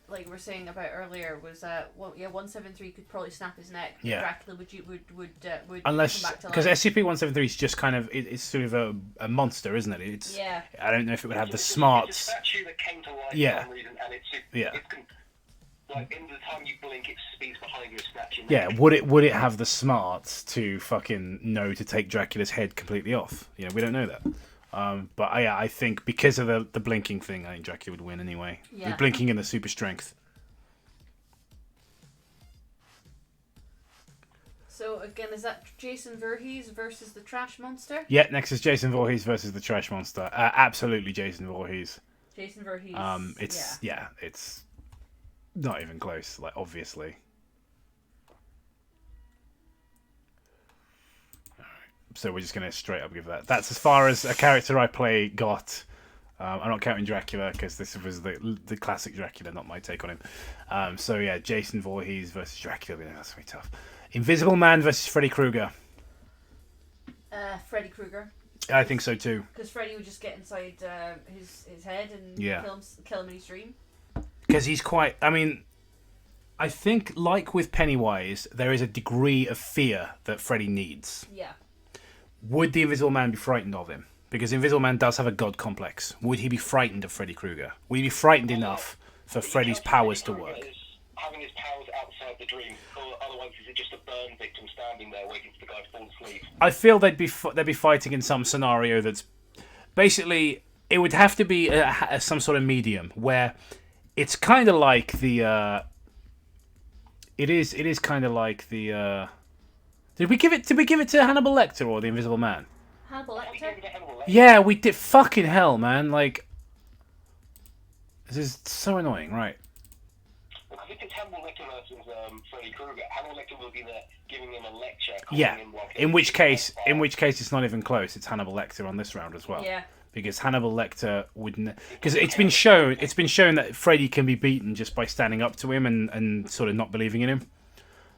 Speaker 2: we were saying about earlier was 173 could probably snap his neck.
Speaker 1: Yeah.
Speaker 2: Dracula would
Speaker 1: unless
Speaker 2: come back to
Speaker 1: because
Speaker 2: life.
Speaker 1: SCP-173 is just kind of it's sort of a monster, isn't it? It's I don't know if it would have the smarts.
Speaker 4: It's a statue that came to life for some reason, and it's like in the time you blink, it speeds behind you and snaps your neck.
Speaker 1: Yeah, would it have the smarts to fucking know to take Dracula's head completely off? You know, we don't know that. But I think because of the blinking thing, I think Dracula would win anyway.
Speaker 2: Yeah.
Speaker 1: The blinking and the super strength.
Speaker 2: So again, is that Jason Voorhees versus the Trash Monster?
Speaker 1: Yeah, next is Jason Voorhees versus the Trash Monster. Absolutely Jason Voorhees.
Speaker 2: Jason Voorhees.
Speaker 1: It's not even close. Like obviously. So we're just going to straight up give that. That's as far as a character I play got. I'm not counting Dracula because this was the classic Dracula, not my take on him. So yeah, Jason Voorhees versus Dracula. That's going to be tough. Invisible Man versus Freddy Krueger.
Speaker 2: Freddy Krueger.
Speaker 1: I think so too.
Speaker 2: Because Freddy would just get inside his head and kill him in his dream.
Speaker 1: Because he's quite... I mean, I think like with Pennywise, there is a degree of fear that Freddy needs.
Speaker 2: Yeah.
Speaker 1: Would the Invisible Man be frightened of him? Because Invisible Man does have a god complex. Would he be frightened of Freddy Krueger? Would he be frightened enough for Freddy's powers to work?
Speaker 4: Having his powers outside the dream, or otherwise is it just a burn victim standing there waiting for the guy to fall asleep?
Speaker 1: I feel they'd be fighting in some scenario that's basically it would have to be some sort of medium where it's kind of like the. It is kind of like the. Did we give it to Hannibal Lecter or the Invisible Man?
Speaker 2: Hannibal Lecter?
Speaker 1: Yeah, we did. Fucking hell, man! Like, this is so annoying, right?
Speaker 4: Because if it's Hannibal Lecter versus Freddy Krueger, Hannibal Lecter will be there giving him a lecture.
Speaker 1: Yeah.
Speaker 4: Him like
Speaker 1: In which case, it's not even close. It's Hannibal Lecter on this round as well.
Speaker 2: Yeah.
Speaker 1: Because Hannibal Lecter wouldn't. Because it's been shown that Freddy can be beaten just by standing up to him and sort of not believing in him.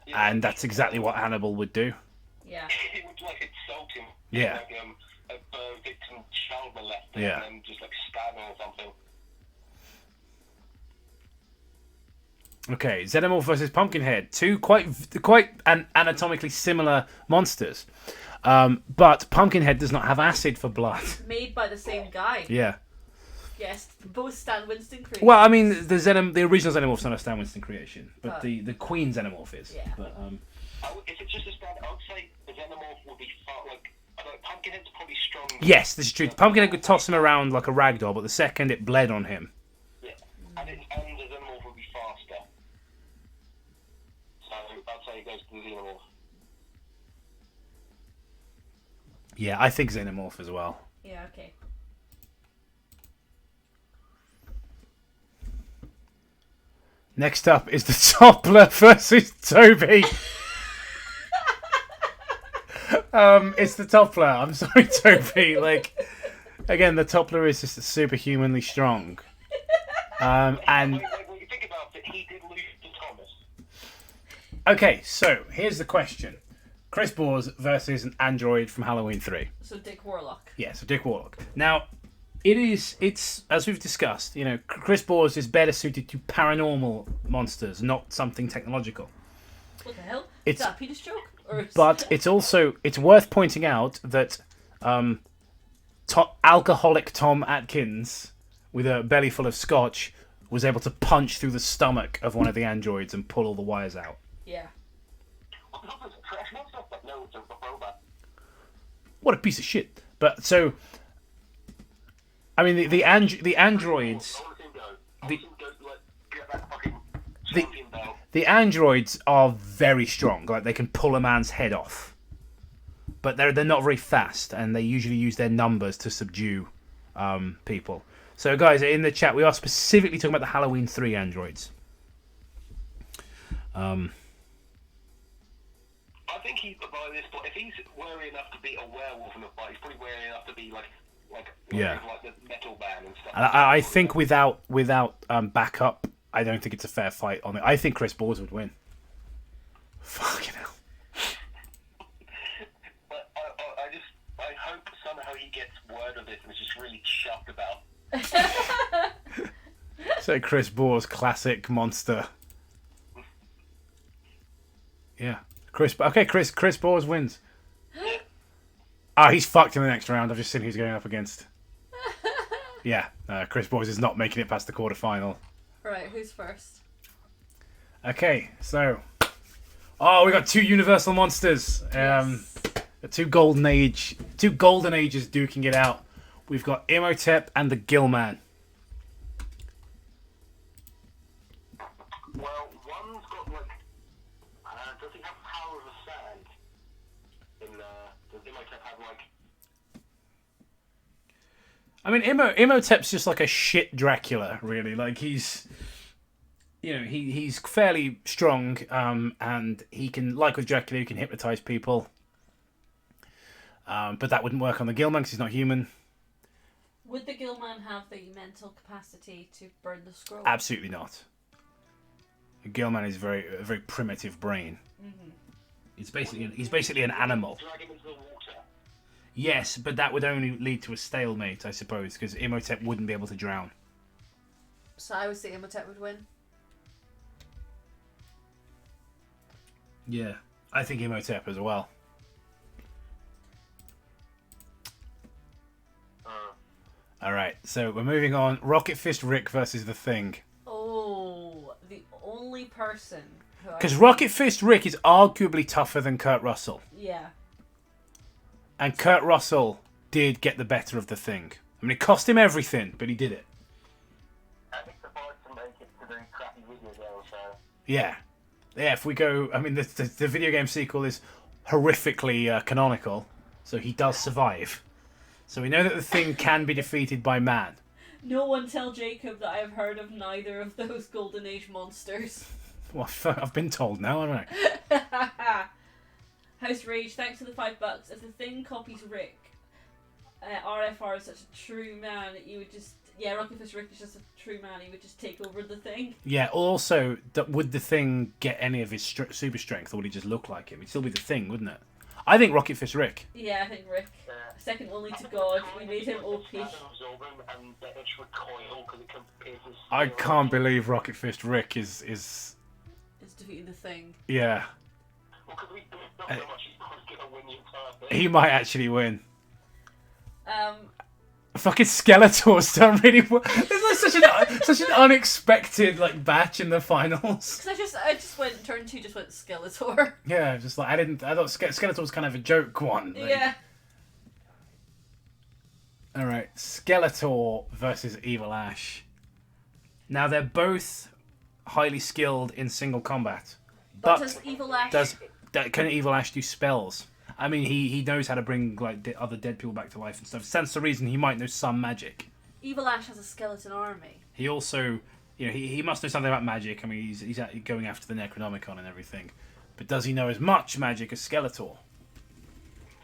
Speaker 1: Yeah, and that's exactly what Hannibal would do.
Speaker 2: Yeah.
Speaker 4: He would like insult him.
Speaker 1: Yeah.
Speaker 4: Like a victim child molester.
Speaker 1: Yeah.
Speaker 4: And then just like stab him or something.
Speaker 1: Okay, Xenomorph versus Pumpkinhead. Two quite anatomically similar monsters. But Pumpkinhead does not have acid for blood.
Speaker 2: Made by the same guy.
Speaker 1: Yeah.
Speaker 2: Yes, both Stan Winston creations.
Speaker 1: Well, I mean, the original Xenomorph's not a Stan Winston creation, but the Queen Xenomorph is.
Speaker 2: Yeah.
Speaker 1: But,
Speaker 4: if it's just a Stan, I would say the Xenomorph would be far, like, I don't know, Pumpkinhead's probably strong.
Speaker 1: Yes, this is true. Pumpkinhead could toss him around like a rag doll, but the second it bled on him.
Speaker 4: Yeah, and the Xenomorph would be faster. So I'd say it goes to the Xenomorph.
Speaker 1: Yeah, I think Xenomorph as well.
Speaker 2: Yeah, okay.
Speaker 1: Next up is the Toppler versus Toby. It's the Toppler. I'm sorry, Toby. Like, again, the Toppler is just superhumanly strong. And
Speaker 4: when you think about it, he did lose to Thomas.
Speaker 1: Okay, so here's the question: Chris Bores versus an android from Halloween 3.
Speaker 2: So Dick Warlock.
Speaker 1: Yeah, so Dick Warlock. Now, it's as we've discussed, you know, Chris Bores is better suited to paranormal monsters, not something technological.
Speaker 2: What the hell?
Speaker 1: It's,
Speaker 2: is that a penis joke?
Speaker 1: But it's worth pointing out that alcoholic Tom Atkins, with a belly full of scotch, was able to punch through the stomach of one of the androids and pull all the wires out.
Speaker 2: Yeah.
Speaker 1: What a piece of shit! But so, I mean, the androids. The androids are very strong. Like, they can pull a man's head off, but they're not very fast, and they usually use their numbers to subdue people. So, guys, in the chat, we are specifically talking about the Halloween 3 androids.
Speaker 4: I think he's by this point. If he's wary enough to be a werewolf in a fight, he's probably wary enough to be like
Speaker 1: Yeah.
Speaker 4: like the metal band and stuff.
Speaker 1: And I think without backup, I don't think it's a fair fight on it. I think Chris Bores would win. Fucking hell.
Speaker 4: But I hope somehow he gets word of this and is just really chuffed about.
Speaker 1: So Chris Bores, classic monster. Yeah. Chris Bores wins. He's fucked in the next round. I've just seen who he's going up against. Yeah, Chris Bores is not making it past the quarterfinal.
Speaker 2: Right, who's first?
Speaker 1: Okay, so... Oh, we got two Universal monsters. Two golden ages duking it out. We've got Imhotep and the Gillman.
Speaker 4: Well, one's got like, does he have power of the sand? Does Imhotep have like?
Speaker 1: I mean, Imhotep's just like a shit Dracula, really. Like he's fairly strong, and he can, like with Dracula, he can hypnotize people. But that wouldn't work on the Gillman because he's not human.
Speaker 2: Would the Gillman have the mental capacity to burn the scroll?
Speaker 1: Absolutely not. A Gillman is a very primitive brain.
Speaker 2: Mm-hmm.
Speaker 1: He's basically an animal.
Speaker 4: Drag him into the water.
Speaker 1: Yes, but that would only lead to a stalemate, I suppose, because Imhotep wouldn't be able to drown.
Speaker 2: So I would say Imhotep would win.
Speaker 1: Yeah, I think Imhotep as well. All right, so we're moving on. Rocket Fist Rick versus the Thing.
Speaker 2: Oh, the only person who
Speaker 1: Because Rocket Fist Rick is arguably tougher than Kurt Russell.
Speaker 2: Yeah.
Speaker 1: And Kurt Russell did get the better of the Thing. I mean, it cost him everything, but he did it.
Speaker 4: I think the fight to make it to the crappy video game, so.
Speaker 1: Yeah. Yeah, if we go... I mean, the video game sequel is horrifically canonical, so he does survive. So we know that the Thing can be defeated by man.
Speaker 2: No one tell Jacob that I have heard of neither of those Golden Age monsters.
Speaker 1: Well, I've been told now, haven't I?
Speaker 2: House Rage, thanks for the $5. If the Thing copies Rick, RFR is such a true man, you would just... Yeah, Rocket Fist Rick is just a true man, he would just take over the Thing.
Speaker 1: Yeah, also, would the Thing get any of his super strength, or would he just look like him? It'd still be the Thing, wouldn't it? I think Rocket Fist Rick.
Speaker 2: Yeah, I think Rick. Second only to God, we made him OP.
Speaker 1: I can't believe Rocket Fist Rick is...
Speaker 2: It's defeating the Thing.
Speaker 1: Yeah. He might actually win. Fucking Skeletor's done really well. It's like such an unexpected batch in the finals.
Speaker 2: Because I just went turn 2, just went Skeletor.
Speaker 1: Yeah, just like I thought Skeletor was kind of a joke one.
Speaker 2: Yeah.
Speaker 1: All right, Skeletor versus Evil Ash. Now they're both highly skilled in single combat,
Speaker 2: but does Evil Ash
Speaker 1: can Evil Ash do spells? I mean, he knows how to bring other dead people back to life and stuff. Stands to reason he might know some magic.
Speaker 2: Evil Ash has a skeleton army.
Speaker 1: He also, he must know something about magic. I mean, he's going after the Necronomicon and everything. But does he know as much magic as Skeletor?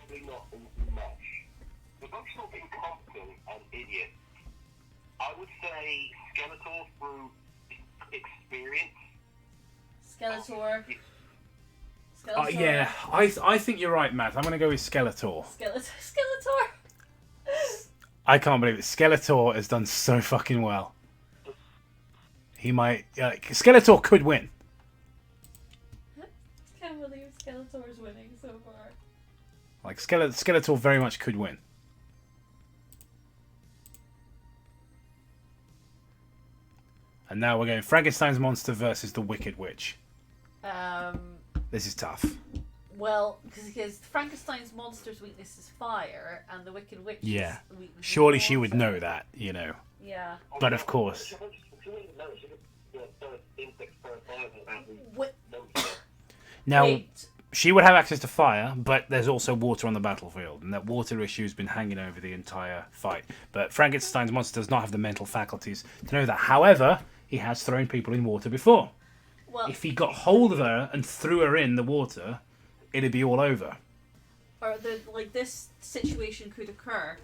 Speaker 4: Probably not much. They're both sort of incompetent and idiots. I would say Skeletor through experience.
Speaker 2: Skeletor.
Speaker 1: Yeah, I think you're right, Matt. I'm going to go with Skeletor.
Speaker 2: Skeletor.
Speaker 1: I can't believe it. Skeletor has done so fucking well. He might... Skeletor could win.
Speaker 2: Can't believe Skeletor's winning so far.
Speaker 1: Skeletor very much could win. And now we're going Frankenstein's monster versus the Wicked Witch. This is tough.
Speaker 2: Well, because Frankenstein's monster's weakness is fire, and the Wicked Witch's weakness
Speaker 1: Surely
Speaker 2: is
Speaker 1: she would
Speaker 2: water.
Speaker 1: know that,
Speaker 2: Yeah.
Speaker 1: But of course. Now,
Speaker 2: Wait.
Speaker 1: she would have access to fire, but there's also water on the battlefield, and that water issue has been hanging over the entire fight. But Frankenstein's monster does not have the mental faculties to know that. However, he has thrown people in water before.
Speaker 2: Well,
Speaker 1: If he got hold of her and threw her in the water, it'd be all over.
Speaker 2: Or this situation could occur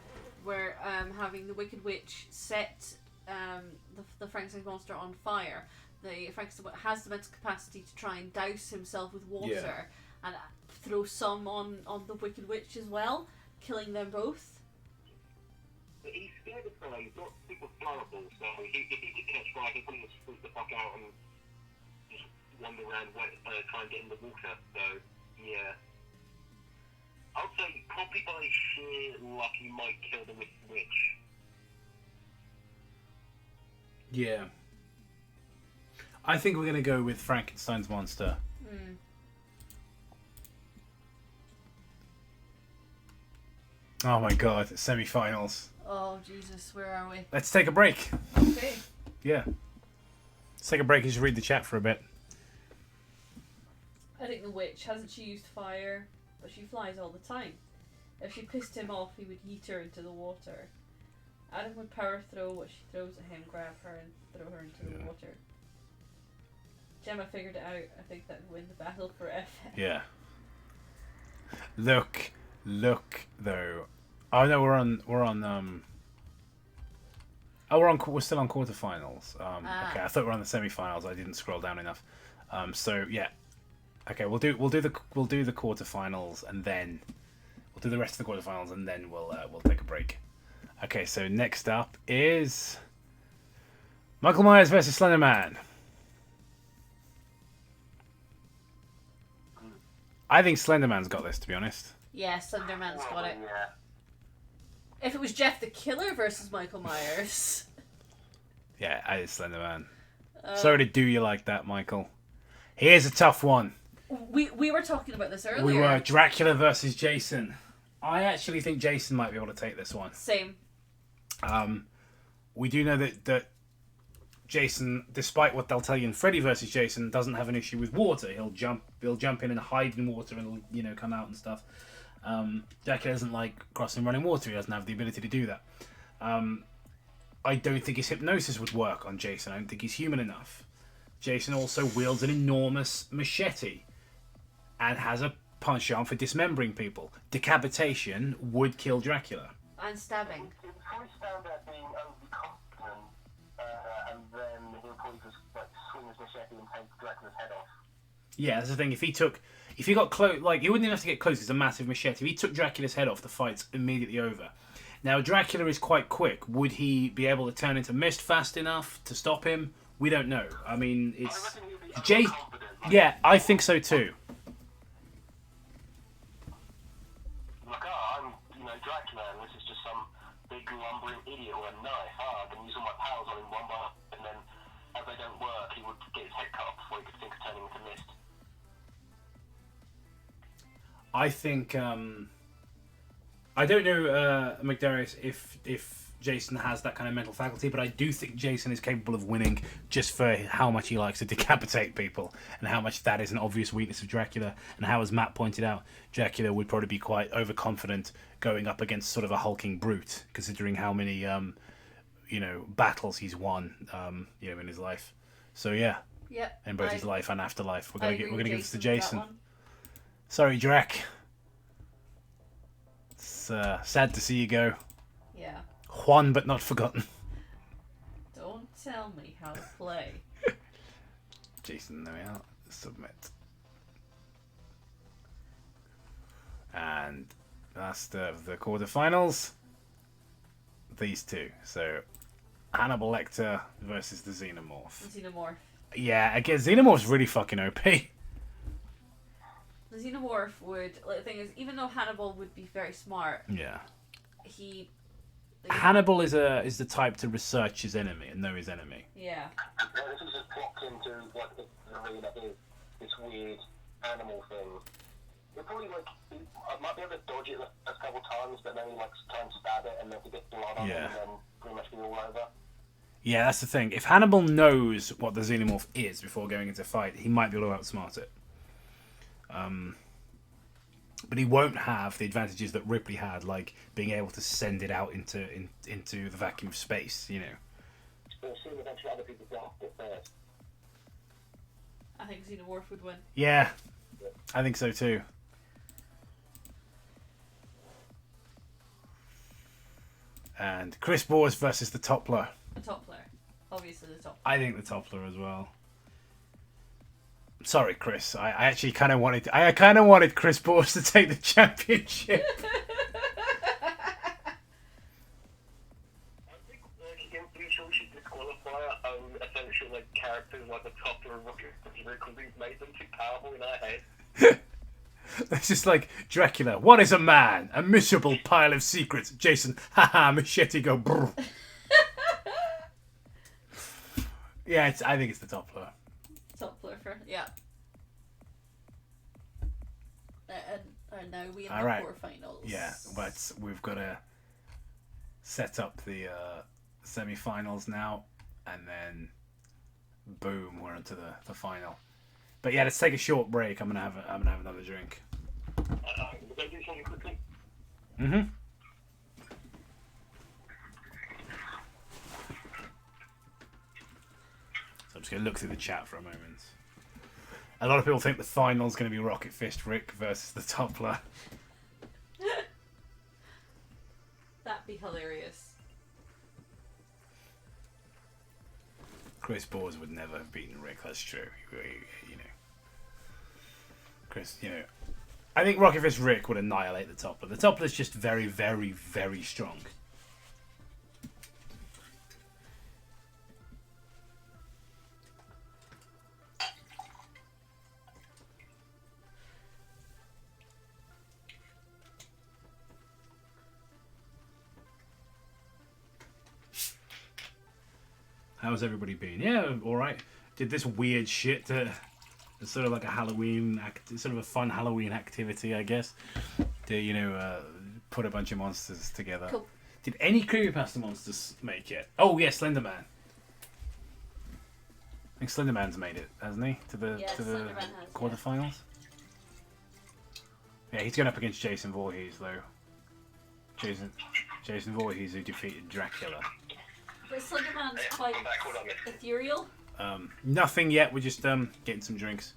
Speaker 2: where having the Wicked Witch set the Frankenstein monster on fire. The Frankenstein has the mental capacity to try and douse himself with water and throw some on the Wicked Witch as well, killing them both.
Speaker 4: But he's scared of fire, he's not super flammable, so if he could catch fire, he'd probably just freak the fuck out and just wander around try and get in the water, so yeah. I would say probably by sheer luck he might kill the Wicked Witch.
Speaker 1: Yeah. I think we're going to go with Frankenstein's monster. Oh my god, semi-finals.
Speaker 2: Oh Jesus, where are we?
Speaker 1: Let's take a break.
Speaker 2: Okay.
Speaker 1: Yeah. Let's take a break and just read the chat for a bit.
Speaker 2: I think the witch, hasn't she used fire? But she flies all the time. If she pissed him off, he would yeet her into the water. Adam would power throw what she throws at him, grab her and throw her into the water. Gemma figured it out. I think that would win the battle for FF.
Speaker 1: Yeah. Look though. Oh no, we're still on quarterfinals. Okay, I thought we were on the semi-finals. I didn't scroll down enough. So yeah. Okay, we'll do the quarterfinals and then we'll do the rest of the quarterfinals and then we'll take a break. Okay, so next up is Michael Myers versus Slender Man. I think Slender Man's got this, to be honest.
Speaker 2: Yeah, Slenderman's got it.
Speaker 4: Yeah.
Speaker 2: If it was Jeff the Killer versus Michael Myers.
Speaker 1: Yeah, I did Slender Man. Sorry to do you like that, Michael. Here's a tough one.
Speaker 2: We were talking about this earlier.
Speaker 1: We were Dracula versus Jason. I actually think Jason might be able to take this one.
Speaker 2: Same.
Speaker 1: We do know that Jason, despite what they'll tell you in Freddy versus Jason, doesn't have an issue with water. He'll jump in and hide in water and come out and stuff. Dracula doesn't like crossing running water. He doesn't have the ability to do that. I don't think his hypnosis would work on Jason. I don't think he's human enough. Jason also wields an enormous machete and has a punch arm for dismembering people. Decapitation would kill Dracula.
Speaker 2: And stabbing.
Speaker 4: He'll probably stand there being overconfident, and then he'll probably just swing his machete and take Dracula's head off.
Speaker 1: Yeah, that's the thing. If he got close, he wouldn't even have to get close. It's a massive machete. If he took Dracula's head off, the fight's immediately over. Now, Dracula is quite quick. Would he be able to turn into mist fast enough to stop him? We don't know. I mean, it's Yeah, I think so too.
Speaker 4: I'm Dracula, and this is just some big lumbering idiot with a knife. I can use all my powers on him one by one, and then as they don't work, he would get his head cut off before he could think of turning into mist.
Speaker 1: I think I don't know, McDarius, if Jason has that kind of mental faculty, but I do think Jason is capable of winning just for how much he likes to decapitate people and how much that is an obvious weakness of Dracula, and how, as Matt pointed out, Dracula would probably be quite overconfident going up against sort of a hulking brute, considering how many battles he's won in his life. So yeah.
Speaker 2: Yep.
Speaker 1: In both his life and afterlife. We're gonna give this to
Speaker 2: Jason.
Speaker 1: Jason. Sorry, Drac. It's sad to see you go.
Speaker 2: Yeah.
Speaker 1: Juan, but not forgotten.
Speaker 2: Don't tell me how to play.
Speaker 1: Jason, there we are. Submit. And last of the quarterfinals. These two. So, Hannibal Lecter versus the Xenomorph.
Speaker 2: Xenomorph.
Speaker 1: Yeah, again, Xenomorph's really fucking OP.
Speaker 2: The Xenomorph would... the thing is, even though Hannibal would be very smart...
Speaker 1: Yeah.
Speaker 2: Hannibal
Speaker 1: is the type to research his enemy and know his enemy.
Speaker 2: Yeah.
Speaker 4: This is just plopped into the arena is this weird animal thing. You're probably I might be able to dodge it a couple times, but then try and stab it and then to get blood on it and then pretty much be all over.
Speaker 1: Yeah, that's the thing. If Hannibal knows what the Xenomorph is before going into a fight, he might be able to outsmart it. But he won't have the advantages that Ripley had, like being able to send it out into the vacuum of space,
Speaker 4: We'll see eventually other people get it first.
Speaker 2: I think Xenomorph would win.
Speaker 1: Yeah, I think so too. And Chris Bores versus the Toppler.
Speaker 2: The Toppler. Obviously the Toppler.
Speaker 1: I think the Toppler as well. Sorry, Chris. I actually kind of wanted. I kind of wanted Chris Bores to take the championship.
Speaker 4: I think I'm pretty sure we should disqualify our own essential like characters like the Toppler and Rocket because we've made them too powerful in our head.
Speaker 1: It's just like Dracula. What is a man? A miserable pile of secrets. Jason, haha, machete go brr. Yeah, I think it's the Toppler.
Speaker 2: Toppler for and now we have
Speaker 1: All
Speaker 2: the
Speaker 1: right.
Speaker 2: quarterfinals.
Speaker 1: Yeah, but we've got to set up the semi-finals now, and then boom, we're into the final. But yeah, let's take a short break. I'm gonna have another drink.
Speaker 4: We're going to do something quickly.
Speaker 1: Mhm. So I'm just gonna look through the chat for a moment. A lot of people think the final's gonna be Rocket Fist Rick versus the Toppler.
Speaker 2: That'd be hilarious.
Speaker 1: Chris Bores would never have beaten Rick. That's true. You know, Chris. You know, I think Rocket Fist Rick would annihilate the Toppler. The Toppler's just very, very, very strong. How's everybody been? Yeah, all right. Did this weird shit. It's sort of like a Halloween, sort of a fun Halloween activity, I guess. To put a bunch of monsters together.
Speaker 2: Cool.
Speaker 1: Did any creepypasta monsters make it? Oh yeah, Slender Man. I think Slender Man's made it, hasn't he? To the
Speaker 2: Slender Man has,
Speaker 1: quarterfinals. Yeah, he's going up against Jason Voorhees though. Jason Voorhees, who defeated Dracula.
Speaker 2: But Slender Man's quite ethereal.
Speaker 1: Nothing yet. We're just getting some drinks.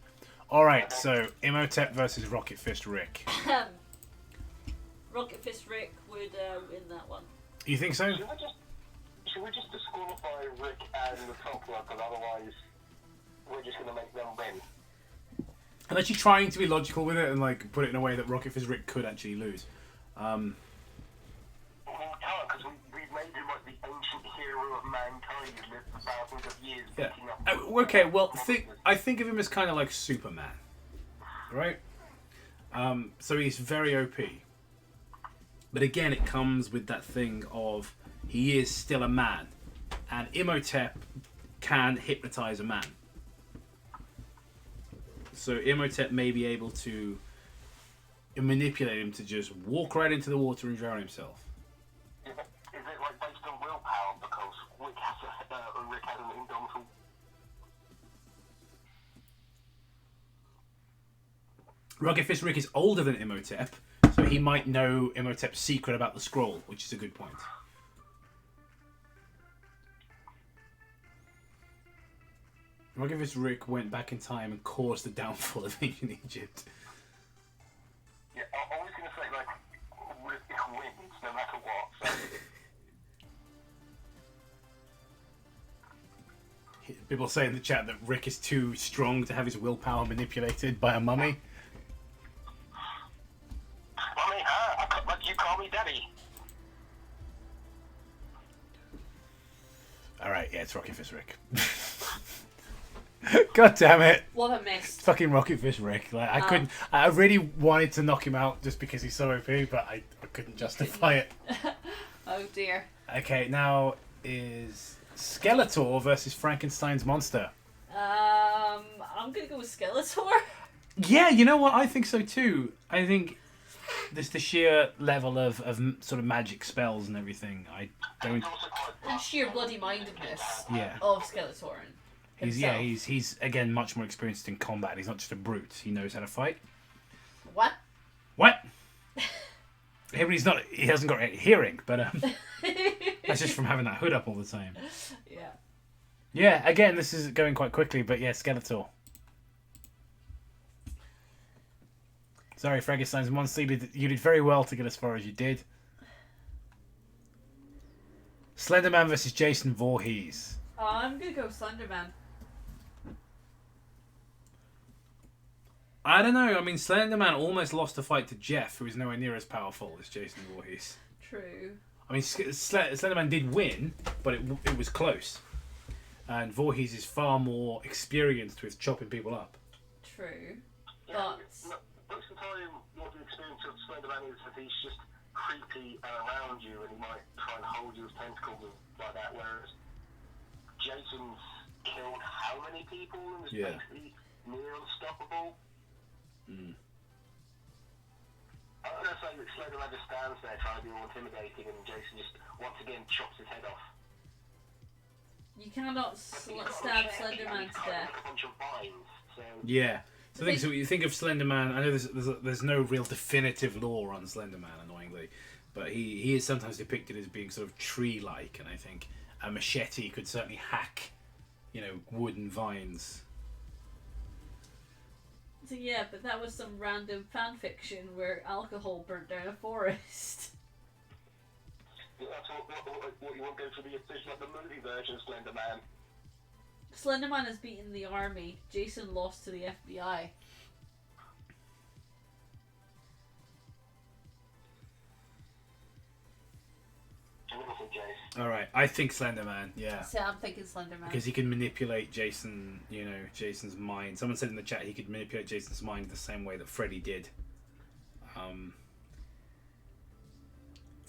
Speaker 1: All right. So Imhotep versus Rocket Fist Rick.
Speaker 2: Rocket Fist Rick would win that one.
Speaker 1: You think so?
Speaker 4: Should we just disqualify Rick and the Toppler because otherwise we're just going to make them win?
Speaker 1: I'm actually trying to be logical with it and like put it in a way that Rocket Fist Rick could actually lose.
Speaker 4: We can't because we've made him like the ancient hero of mankind who's lived for thousands of years.
Speaker 1: Yeah.
Speaker 4: beating up
Speaker 1: Okay. Well, I think of him as kind of like Superman, right? So he's very OP. But again, it comes with that thing of he is still a man, and Imhotep can hypnotize a man. So Imhotep may be able to manipulate him to just walk right into the water and drown himself.
Speaker 4: Is it like based on willpower because Rick has an indomitable?
Speaker 1: Rocket Fist Rick is older than Imhotep, so he might know Imhotep's secret about the scroll, which is a good point. Rocket Fist Rick went back in time and caused the downfall of ancient Egypt.
Speaker 4: Yeah, I was going to say like Rick wins no matter what. So.
Speaker 1: People say in the chat that Rick is too strong to have his willpower manipulated by a mummy.
Speaker 4: Mummy, like you call me daddy.
Speaker 1: Alright, yeah, it's Rocket Fist Rick. God damn it.
Speaker 2: What a mess.
Speaker 1: Fucking Rocket Fist Rick. Like I couldn't. I really wanted to knock him out just because he's so OP, but I couldn't justify it.
Speaker 2: Oh dear.
Speaker 1: Okay, now is Skeletor versus Frankenstein's monster.
Speaker 2: I'm gonna go with Skeletor.
Speaker 1: Yeah, you know what? I think so too. I think there's the sheer level of sort of magic spells and everything. I don't.
Speaker 2: And sheer bloody mindedness
Speaker 1: Yeah.
Speaker 2: of Skeletor.
Speaker 1: He's again much more experienced in combat. He's not just a brute. He knows how to fight.
Speaker 2: What?
Speaker 1: What? He hasn't got hearing, but that's just from having that hood up all the time.
Speaker 2: Yeah.
Speaker 1: Yeah, again, this is going quite quickly, but yeah, Skeletor. Sorry, Frankenstein's monster. You did very well to get as far as you did. Slenderman versus Jason Voorhees.
Speaker 2: Oh, I'm gonna go Slenderman.
Speaker 1: I don't know. I mean, Slenderman almost lost a fight to Jeff, who is nowhere near as powerful as Jason Voorhees.
Speaker 2: True.
Speaker 1: I mean, Slenderman did win, but it was close. And Voorhees is far more experienced with chopping people up.
Speaker 2: True.
Speaker 4: Yeah,
Speaker 2: But
Speaker 4: most of the time, what the experience of Slenderman is that he's just creepy and around you, and he might try and hold you with tentacles and like that. Whereas Jason's killed how many people and was basically near unstoppable.
Speaker 1: Mm.
Speaker 4: I'm going to say that Slenderman just stands there trying to be all intimidating, and Jason just once again chops his head off.
Speaker 2: you cannot stab Slenderman to death.
Speaker 4: Like a bunch of vines, so
Speaker 1: Yeah. So you think of Slenderman. I know there's no real definitive lore on Slenderman, annoyingly, but he is sometimes depicted as being sort of tree-like, and I think a machete could certainly hack, wooden vines.
Speaker 2: So yeah, but that was some random fan fiction where alcohol burnt down a forest.
Speaker 4: that's what you want to go for there's like the movie version of Slenderman.
Speaker 2: Slenderman has beaten the army. Jason lost to the FBI.
Speaker 1: All right, I think Slenderman. Yeah.
Speaker 2: So I'm thinking Slenderman.
Speaker 1: Because he can manipulate Jason's mind. Someone said in the chat he could manipulate Jason's mind the same way that Freddy did.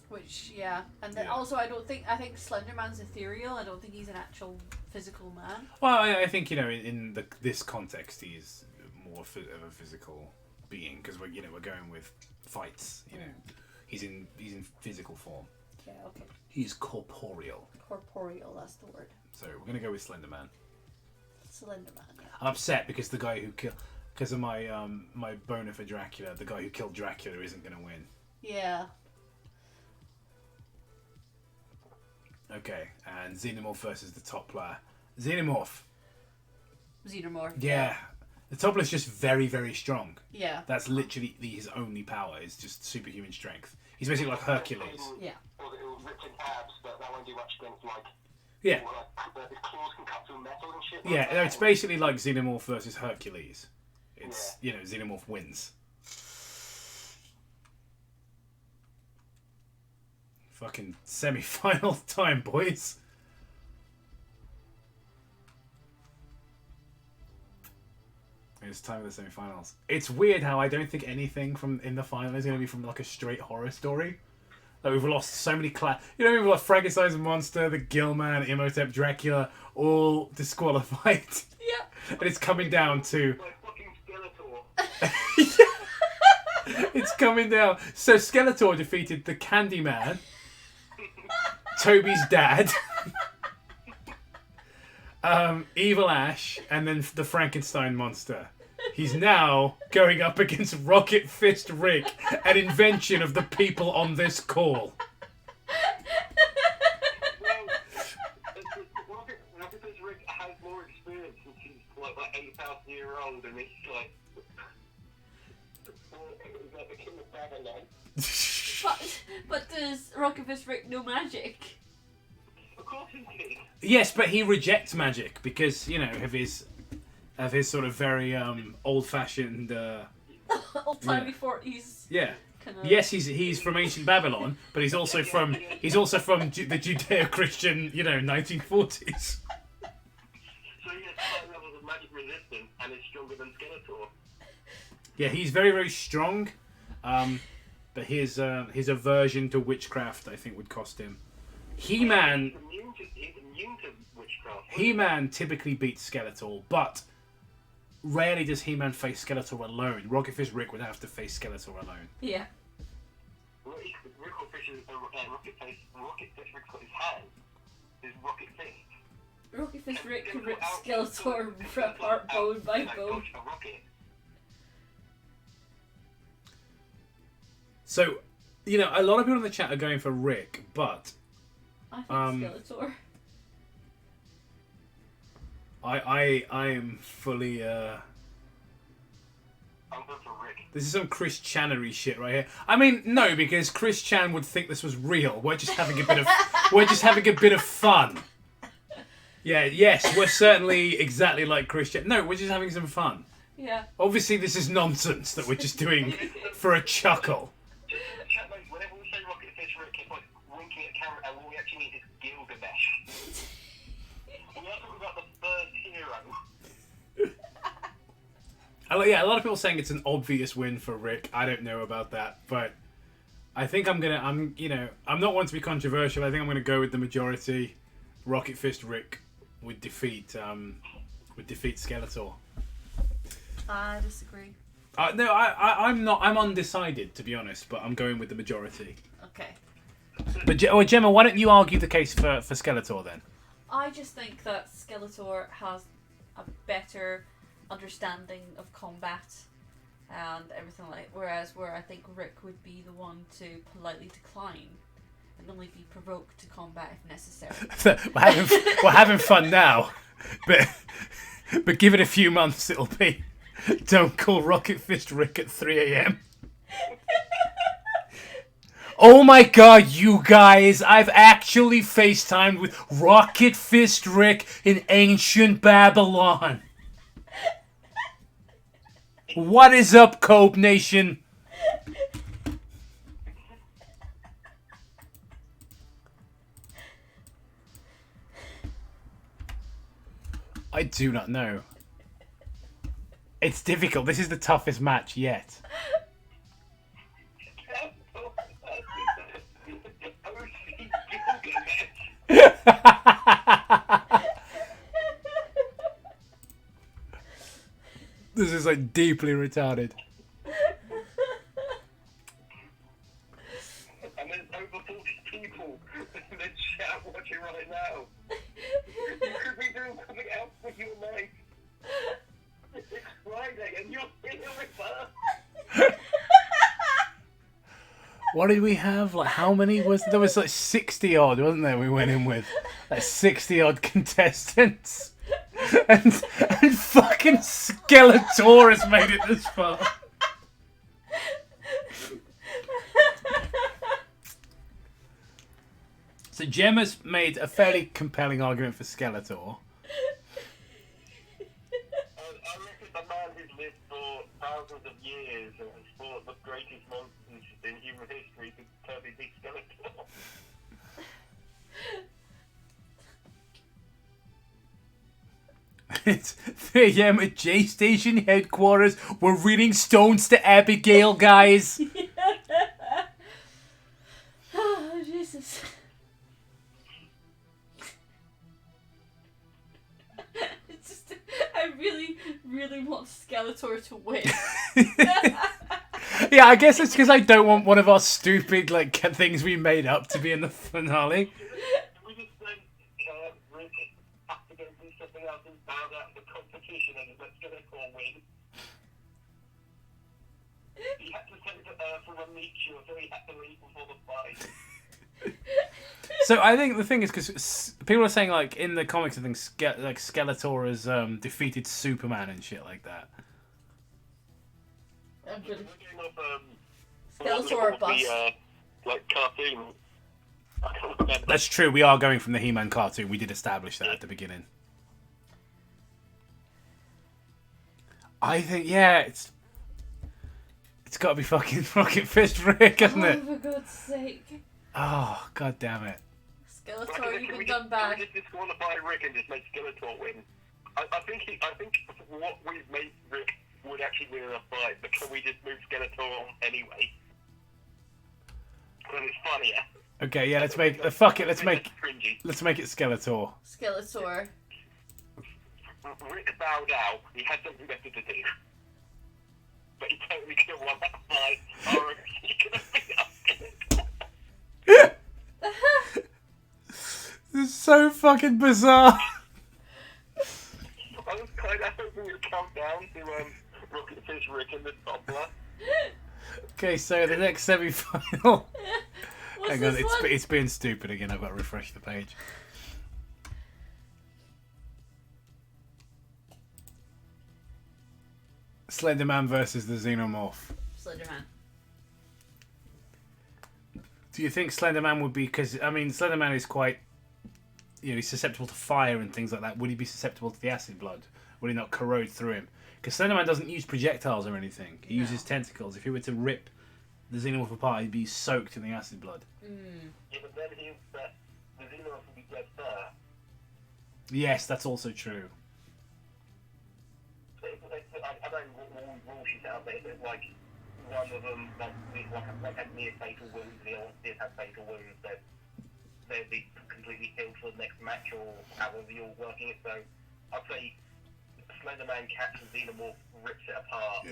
Speaker 2: Which, yeah. And then also I think Slenderman's ethereal. I don't think he's an actual physical man.
Speaker 1: Well, I think, in this context, he's more of a physical being. Because we're going with fights, He's in physical form.
Speaker 2: Yeah, okay.
Speaker 1: He's corporeal.
Speaker 2: Corporeal, that's the word.
Speaker 1: So we're going to go with Slenderman.
Speaker 2: Slenderman, yeah.
Speaker 1: I'm upset because the guy who killed... Because of my my boner for Dracula, the guy who killed Dracula isn't going to win.
Speaker 2: Yeah.
Speaker 1: Okay, and Xenomorph versus the top player. Xenomorph.
Speaker 2: Xenomorph.
Speaker 1: Yeah. The top player is just very, very strong.
Speaker 2: Yeah.
Speaker 1: That's literally his only power, is just superhuman strength. He's basically like Hercules.
Speaker 2: Yeah.
Speaker 4: Or it was ripped in abs, but that won't do much against
Speaker 1: Yeah.
Speaker 4: his claws can cut through metal and shit.
Speaker 1: Yeah, no, it's basically like Xenomorph versus Hercules. It's, Xenomorph wins. Fucking semi-final time, boys. It's time of the semi-finals. It's weird how I don't think anything from in the final is going to be from like a straight horror story. Like we've lost so many we've lost Frankenstein's monster, the Gillman, Imhotep, Dracula, all disqualified.
Speaker 2: Yeah.
Speaker 1: And it's coming down to...
Speaker 4: My fucking Skeletor.
Speaker 1: It's coming down. So Skeletor defeated the Candyman, Tobys Dad, Evil Ash, and then the Frankenstein monster. He's now going up against Rocket Fist Rick, an invention of the people on this call.
Speaker 4: Well, Rocket Rick has more experience since he's like 8,000 years old, and he's like the king of Babylon.
Speaker 2: But does Rocket Fist Rick know magic?
Speaker 4: Of course he did.
Speaker 1: Yes, but he rejects magic because, of his sort of very old-fashioned...
Speaker 2: Old timey 40s.
Speaker 1: Yeah.
Speaker 2: Kinda...
Speaker 1: Yes, he's from ancient Babylon, but he's also from the Judeo-Christian, 1940s.
Speaker 4: So he has high levels of magic resistance and is stronger than Skeletor.
Speaker 1: Yeah, he's very, very strong, but his aversion to witchcraft, I think, would cost him. He-Man...
Speaker 4: He's immune to witchcraft.
Speaker 1: He-Man typically beats Skeletor, but rarely does He-Man face Skeletor alone. Rocket Fist Rick would have to face Skeletor alone.
Speaker 2: Yeah.
Speaker 4: Rocket Fist Rick's got his hand. His Rocket Fist.
Speaker 2: Rocket Fist Rick can rip Skeletor apart bone by bone.
Speaker 1: So, a lot of people in the chat are going for Rick, but
Speaker 2: I think Skeletor.
Speaker 1: I am fully
Speaker 4: I'm going for Rick.
Speaker 1: This is some Chris Channery shit right here. I mean, no, because Chris Chan would think this was real. We're just having a bit of We're just having a bit of fun. Yeah, yes, we're certainly exactly like Christian. No, we're just having some fun.
Speaker 2: Yeah.
Speaker 1: Obviously, this is nonsense that we're just doing for a chuckle.
Speaker 4: Whenever we say Rocket Fish Rick, it's like winking at camera, and what we actually mean is Gilgamesh. We are talking about the first hero.
Speaker 1: Yeah, a lot of people saying it's an obvious win for Rick. I don't know about that, but I think I'm not one to be controversial. I think I'm gonna go with the majority. Rocket Fist Rick would defeat Skeletor.
Speaker 2: I disagree.
Speaker 1: No, I'm not. I'm undecided, to be honest, but I'm going with the majority.
Speaker 2: Okay.
Speaker 1: But Gemma, why don't you argue the case for Skeletor then?
Speaker 2: I just think that Skeletor has a better understanding of combat and everything where I think Rick would be the one to politely decline and only be provoked to combat if necessary.
Speaker 1: we're having fun now, but give it a few months, it'll be. Don't call Rocket Fist Rick at 3 a.m. Oh my god, you guys! I've actually FaceTimed with Rocket Fist Rick in ancient Babylon. What is up, Cope Nation? I do not know. It's difficult. This is the toughest match yet. This is like deeply retarded.
Speaker 4: And there's over 40 people in the chat watching right now. You could be doing something else with your life. It's Friday and you're here with us.
Speaker 1: What did we have? Like, how many was there? Was like 60 odd, wasn't there? We went in with like 60 odd contestants, and fucking Skeletor has made it this far. So Gemma's made a fairly compelling argument for Skeletor.
Speaker 4: I reckon the man who's lived for thousands of years and has fought the greatest monsters in human history could totally beat Skeletor.
Speaker 1: It's 3 a.m. at J Station headquarters. We're reading Stones to Abigail, guys.
Speaker 2: Oh, Jesus. It's just, I really, really want Skeletor to win.
Speaker 1: Yeah, I guess it's because I don't want one of our stupid like things we made up to be in the finale.
Speaker 4: We just think Rick has to go do something else and bow out the competition and let Skeletor win. He had to send to Earth for a meteor, so he had to leave before the fight.
Speaker 1: So I think the thing is because people are saying like in the comics, I think like Skeletor has defeated Superman and shit like that.
Speaker 2: I'm good.
Speaker 4: Skeletor
Speaker 2: or bust.
Speaker 4: Like cartoon. I can't remember.
Speaker 1: That's true. We are going from the He-Man cartoon. We did establish that at the beginning. I think it's got to be fucking Rocket Fist Rick, hasn't it?
Speaker 2: Oh, for God's sake.
Speaker 1: Oh, god damn it.
Speaker 2: Skeletor, you've been done bad.
Speaker 4: Can we just disqualify Rick and just make Skeletor win? I think what we've made Rick would actually win in a fight, but can we just move Skeletor on anyway? Because it's funnier.
Speaker 1: Okay, yeah, let's make fuck it. Let's make
Speaker 4: Cringy.
Speaker 1: it Skeletor.
Speaker 2: Skeletor.
Speaker 4: Rick bowed out. He had something better to do. But he totally could have won that fight. Or he could have beat up.
Speaker 1: This is so fucking bizarre.
Speaker 4: I was kind of hoping you'd come down to Rocket Fish Rick in the toddler.
Speaker 1: Okay, so the next semi-final.
Speaker 2: What's
Speaker 1: Hang on,
Speaker 2: this one?
Speaker 1: it's being stupid again. I've got to refresh the page. Slender Man versus the Xenomorph.
Speaker 2: Slenderman.
Speaker 1: Do you think Slender Man would be... Because, I mean, Slender Man is quite... he's susceptible to fire and things like that. Would he be susceptible to the acid blood? Would he not corrode through him? Because Slender Man doesn't use projectiles or anything. He uses tentacles. If he were to rip the Xenomorph apart, he'd be soaked in the acid blood.
Speaker 4: Yeah, but then the Xenomorph would be dead first.
Speaker 1: Yes, that's also true.
Speaker 4: I don't know what rule she's out, but if it's like one of them had near fatal wounds, the other did have fatal wounds, they'd be completely healed for the next match or however you're working it. So I'd say Slender Man catches Xenomorph, rips it apart,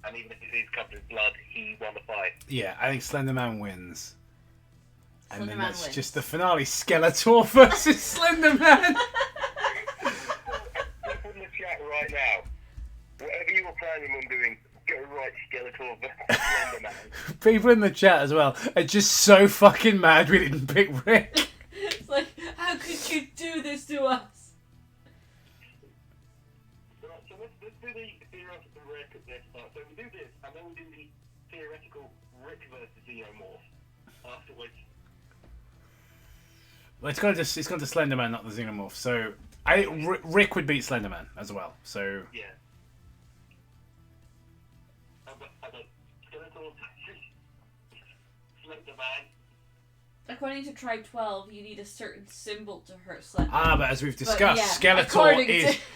Speaker 4: and even if it is covered in blood, he won the fight. Yeah,
Speaker 1: I think Slender Man wins. And
Speaker 2: Slender
Speaker 1: then
Speaker 2: Man
Speaker 1: that's
Speaker 2: wins.
Speaker 1: just the finale. Skeletor versus Slender Man.
Speaker 4: People in the chat right now, whatever you were planning on doing, go right Skeletor versus Slender Man.
Speaker 1: People in the chat as well are just so fucking mad we didn't pick Rick.
Speaker 2: It's like, how could you do this to us?
Speaker 4: So let's do the theoretical Rick at this part. So we do this, and then we do the theoretical Rick versus Xenomorph afterwards.
Speaker 1: Well, it's gone to Slender Man, not the Xenomorph. So Rick would beat Slender Man as well. So
Speaker 4: Yeah. But Skeletor versus Slender Man.
Speaker 2: According to Tribe 12, you need a certain symbol to hurt Slender.
Speaker 1: but as we've discussed,
Speaker 2: yeah,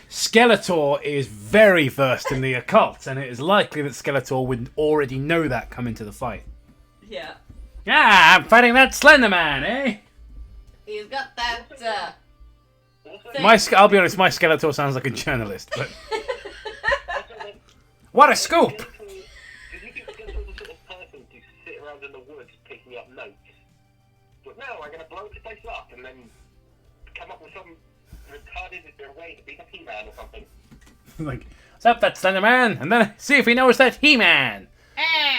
Speaker 1: Skeletor is very versed in the occult, and it is likely that Skeletor would already know that come into the fight.
Speaker 2: Yeah.
Speaker 1: Yeah, I'm fighting that Slender Man, eh?
Speaker 2: He's got that,
Speaker 1: I'll be honest, my Skeletor sounds like a journalist, but what a scoop!
Speaker 4: Did you think Skeletor was the sort of person to sit around in the woods picking up notes? But no, I'm going to blow the place up and then come up with some retarded way to beat a He-Man or something.
Speaker 1: Like, what's up, that Slender Man? And then see if he knows that He-Man.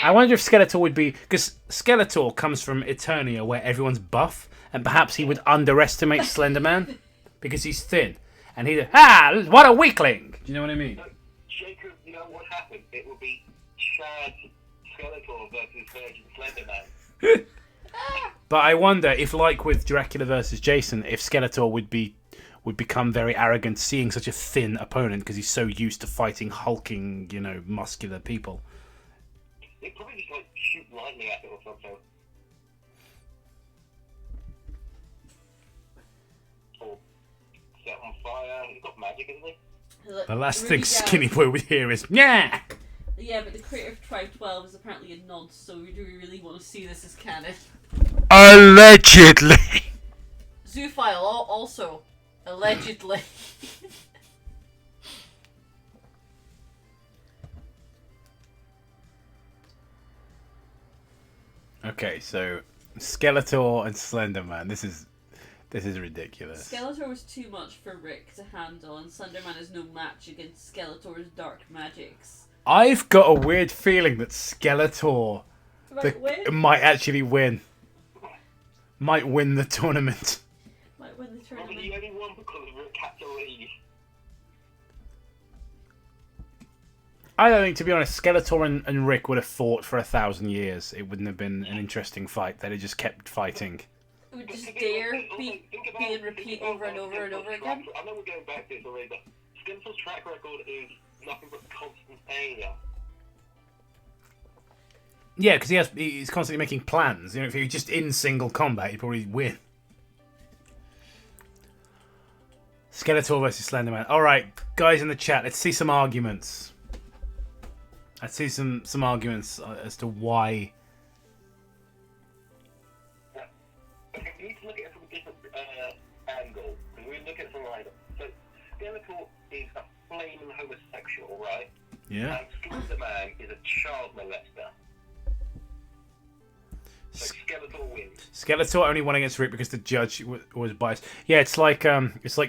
Speaker 1: I wonder if Skeletor would be... Because Skeletor comes from Eternia, where everyone's buff, and perhaps he would underestimate Slender Man because he's thin. And he'd... what a weakling! Do you know what I mean?
Speaker 4: So, Jacob, you know what happened? It would be Chad Skeletor versus Virgin Slender Man.
Speaker 1: But I wonder if, like with Dracula versus Jason, if Skeletor would become very arrogant seeing such a thin opponent because he's so used to fighting hulking, muscular people.
Speaker 4: They'd probably just shoot lightning at it or something. Or set on fire. He's got magic, isn't he?
Speaker 1: The last thing Skinny Boy would hear is, yeah!
Speaker 2: Yeah, but the creator of Tribe 12 is apparently a nod, so do we really want to see this as canon?
Speaker 1: Allegedly!
Speaker 2: Zoophile also, allegedly.
Speaker 1: Okay, so Skeletor and Slender Man. This is ridiculous.
Speaker 2: Skeletor was too much for Rick to handle, and Slender Man is no match against Skeletor's dark magics.
Speaker 1: I've got a weird feeling that Skeletor might actually win. Might win the tournament.
Speaker 2: Might win the
Speaker 4: Probably
Speaker 2: tournament.
Speaker 4: the only one because Rick had to leave.
Speaker 1: I don't think, to be honest, Skeletor and Rick would have fought for 1,000 years. It wouldn't have been an interesting fight. They'd have just kept fighting.
Speaker 2: It would just dare be and repeat over and over and over again.
Speaker 4: I know we're going back to this already, but Skeletor's track record is nothing but constant failure.
Speaker 1: Yeah, because he's constantly making plans. If he was just in single combat, he'd probably win. Skeletor versus Slender Man. All right, guys in the chat, let's see some arguments. Let's see some arguments as to why.
Speaker 4: Yeah. I think we need to look at it from a different angle. Because we look at it from so Skeletor is a flaming homosexual, right?
Speaker 1: Yeah.
Speaker 4: And Slender Man is a child molester. So Skeletor wins.
Speaker 1: Skeletor only won against Rick because the judge was biased. Yeah, it's like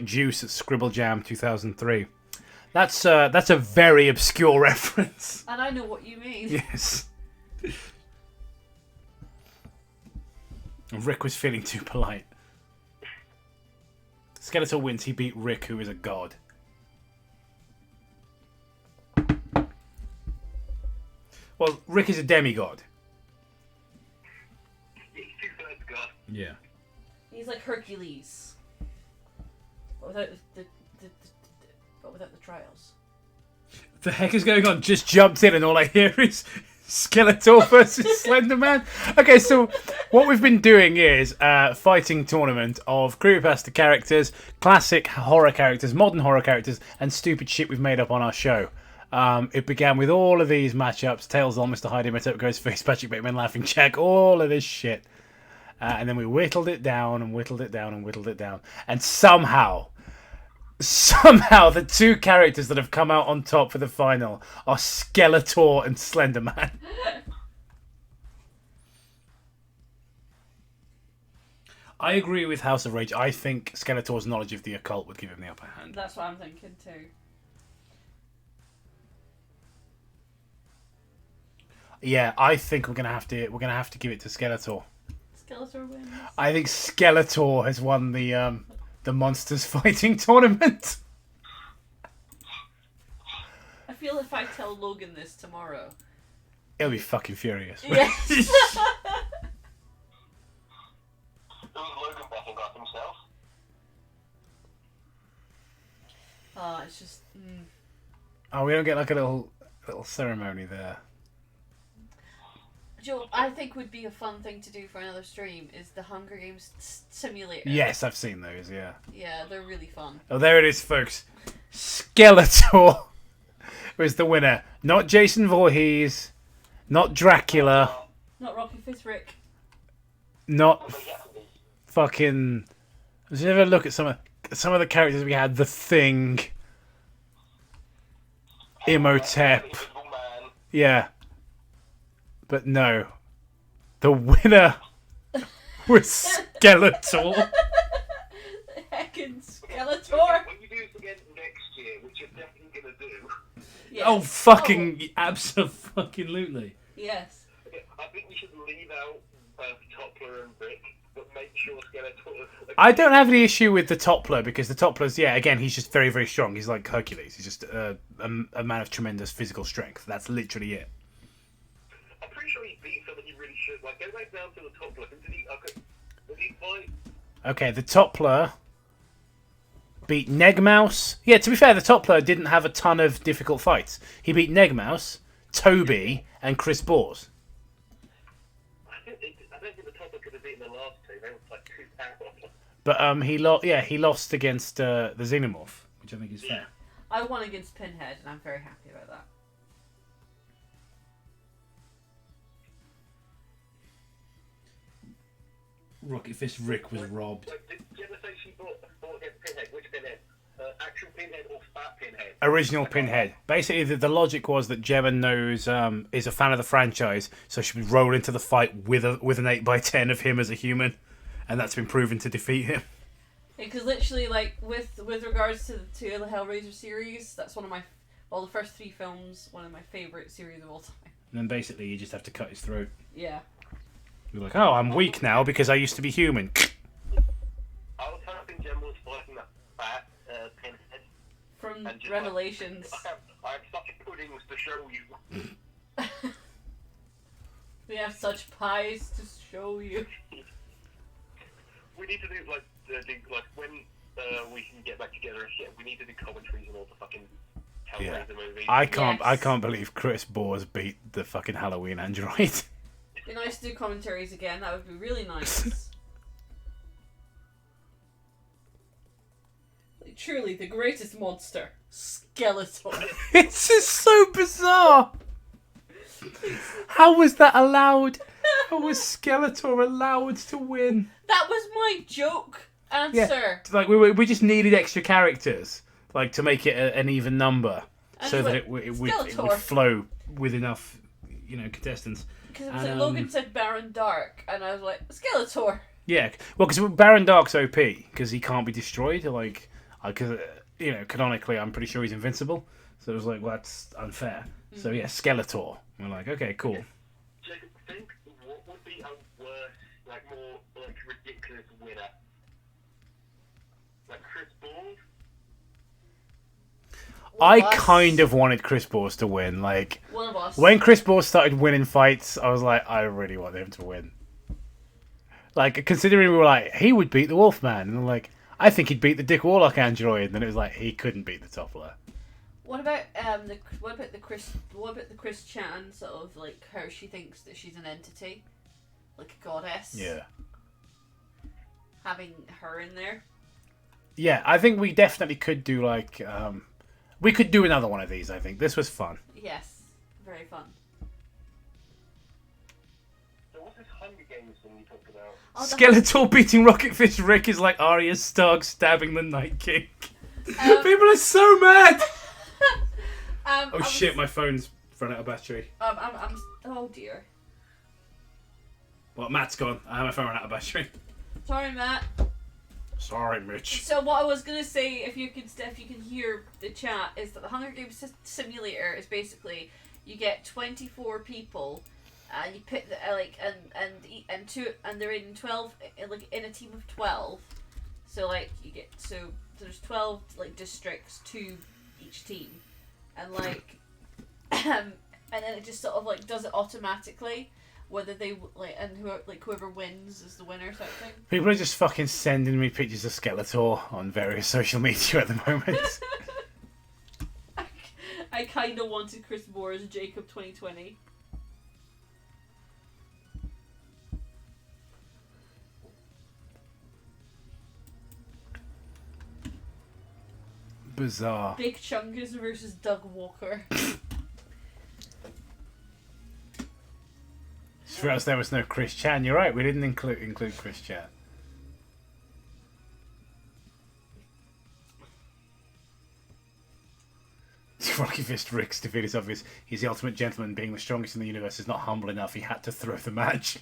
Speaker 1: Juice at Scribble Jam 2003. That's a very obscure reference.
Speaker 2: And I know what you mean.
Speaker 1: Yes. Rick was feeling too polite. Skeletor wins. He beat Rick, who is a god. Well, Rick is a demigod.
Speaker 4: He's 2/3
Speaker 1: Yeah.
Speaker 2: He's like Hercules, but without the trials.
Speaker 1: The heck is going on? Just jumped in and all I hear is Skeletor versus Slender Man. Okay, so what we've been doing is a fighting tournament of creepypasta characters, classic horror characters, modern horror characters, and stupid shit we've made up on our show. It began with all of these matchups: Tails, on Mr. Hyde, Imitator, Ghostface, Patrick Bateman, Laughing Jack, all of this shit. And then we whittled it down and whittled it down and whittled it down. And somehow the two characters that have come out on top for the final are Skeletor and Slender Man. I agree with House of Rage. I think Skeletor's knowledge of the occult would give him the upper hand.
Speaker 2: That's what I'm thinking too.
Speaker 1: Yeah, I think we're gonna have to give it to Skeletor.
Speaker 2: Skeletor wins.
Speaker 1: I think Skeletor has won the Monsters Fighting Tournament.
Speaker 2: I feel if I tell Logan this tomorrow,
Speaker 1: He'll be fucking furious.
Speaker 2: yes.
Speaker 4: Who's Logan betting got himself?
Speaker 2: It's just.
Speaker 1: Oh, we don't get like a little ceremony there.
Speaker 2: Joe, I think would be a fun thing to do for another stream is the Hunger Games simulator.
Speaker 1: Yes, I've seen those. Yeah.
Speaker 2: Yeah, they're really fun.
Speaker 1: Oh, there it is, folks. Skeletor was the winner. Not Jason Voorhees. Not Dracula.
Speaker 2: Not Rocky Fist Rick.
Speaker 1: Not fucking. Let's have a look at some of the characters we had. The Thing. Imhotep. Yeah. But no. The winner was Skeletor.
Speaker 2: Heckin' Skeletor.
Speaker 4: When you do this again next year, which you're definitely going to do,
Speaker 2: Yes.
Speaker 1: Oh, fucking. Absolutely.
Speaker 2: Yes.
Speaker 4: I think we should leave out Toppler and Rick, but make sure Skeletor...
Speaker 1: I don't have any issue with the Toppler because the Toppler's, yeah, again, he's just very, very strong. He's like Hercules. He's just a man of tremendous physical strength. That's literally it.
Speaker 4: I'm pretty sure he beat somebody he really should. Like, go back down to the Toppler. Who did he... Okay, did he fight?
Speaker 1: Okay, the Toppler beat Negmouse. Yeah, to be fair, the Toppler didn't have a ton of difficult fights. He beat Negmouse, Toby, and Chris Bors.
Speaker 4: I don't think the Toppler could have beaten the last two. They were like too powerful.
Speaker 1: But he lost against the Xenomorph, which I think is fair.
Speaker 2: I won against Pinhead, and I'm very happy about that.
Speaker 1: Rocket Fist Rick was robbed.
Speaker 4: Like, did Gemma say she fought against Pinhead? Which Pinhead? Actual Pinhead or Fat Pinhead?
Speaker 1: Original Pinhead. Basically, the logic was that Gemma knows is a fan of the franchise, so she would roll into the fight with an 8x10 of him as a human, and that's been proven to defeat him.
Speaker 2: Because literally, like with regards to the Hellraiser series, that's one of my the first three films, one of my favorite series of all time.
Speaker 1: And then basically, you just have to cut his throat.
Speaker 2: Yeah.
Speaker 1: You're like, oh, I'm weak now because I used to be human.
Speaker 4: I was hoping Gemma was fighting that Fat Pinhead.
Speaker 2: From
Speaker 4: And just
Speaker 2: Revelations.
Speaker 4: I have such puddings to show you.
Speaker 2: We have such pies to show you.
Speaker 4: We need to do like when we can get back together and shit. We need to do commentaries on all the fucking Hellraiser movies.
Speaker 1: I can't
Speaker 2: Yes.
Speaker 1: believe Chris Bors beat the fucking Halloween android.
Speaker 2: It'd be nice to do commentaries again. That would be really nice. Like, truly, the greatest monster, Skeletor.
Speaker 1: It's just so bizarre. How was that allowed? How was Skeletor allowed to win?
Speaker 2: That was my joke answer.
Speaker 1: Yeah, like we just needed extra characters, like to make it an even number,
Speaker 2: And
Speaker 1: so
Speaker 2: you
Speaker 1: that
Speaker 2: went,
Speaker 1: it would
Speaker 2: Skeletor.
Speaker 1: flow with enough, contestants.
Speaker 2: Because it was
Speaker 1: And,
Speaker 2: like Logan said Baron Dark, and I was like, Skeletor.
Speaker 1: Yeah, well, because Baron Dark's OP because he can't be destroyed. Like, because canonically, I'm pretty sure he's invincible. So it was like, well, that's unfair. So yeah, Skeletor. We're like, okay, cool.
Speaker 4: Jacob, think what would be a worse, like more like ridiculous winner? Like Chris Ball?
Speaker 1: I
Speaker 2: One of us.
Speaker 1: kind of wanted Chris Bors to win. Like,
Speaker 2: One of us.
Speaker 1: when Chris Bors started winning fights, I was like, I really want him to win. Like, considering we were like, he would beat the Wolfman, and I'm like, I think he'd beat the Dick Warlock android, and then it was like, he couldn't beat the Toppler.
Speaker 2: What about the Chris Chan sort of like how she thinks that she's an entity, like a goddess?
Speaker 1: Yeah.
Speaker 2: Having her in there.
Speaker 1: Yeah, I think we definitely could do like, we could do another one of these. I think this was fun.
Speaker 2: Yes, very fun.
Speaker 4: So what's this Hunger Games thing you talked about?
Speaker 2: Oh,
Speaker 1: Skeletor beating Rocket Fist Rick is like Arya Stark stabbing the Night King. People are so mad. Oh shit! My phone's run out of battery.
Speaker 2: Oh dear.
Speaker 1: Well, Matt's gone. My phone ran out of battery.
Speaker 2: Sorry, Matt.
Speaker 1: Sorry, Mitch.
Speaker 2: So what I was gonna say, if you can hear the chat, is that the Hunger Games simulator is basically you get 24 people, and you put the and they're in 12 in a team of 12. So like there's 12 like districts to each team, and like and then it just sort of like does it automatically. Whether they whoever wins is the winner type thing.
Speaker 1: People are just fucking sending me pictures of Skeletor on various social media at the moment.
Speaker 2: I kind of wanted Chris Moore as Jacob 2020.
Speaker 1: Bizarre.
Speaker 2: Big Chungus versus Doug Walker.
Speaker 1: For us, there was no Chris Chan. You're right. We didn't include Chris Chan. Rocky Fist Rick's defeat is obvious. He's the ultimate gentleman. Being the strongest in the universe is not humble enough. He had to throw the match.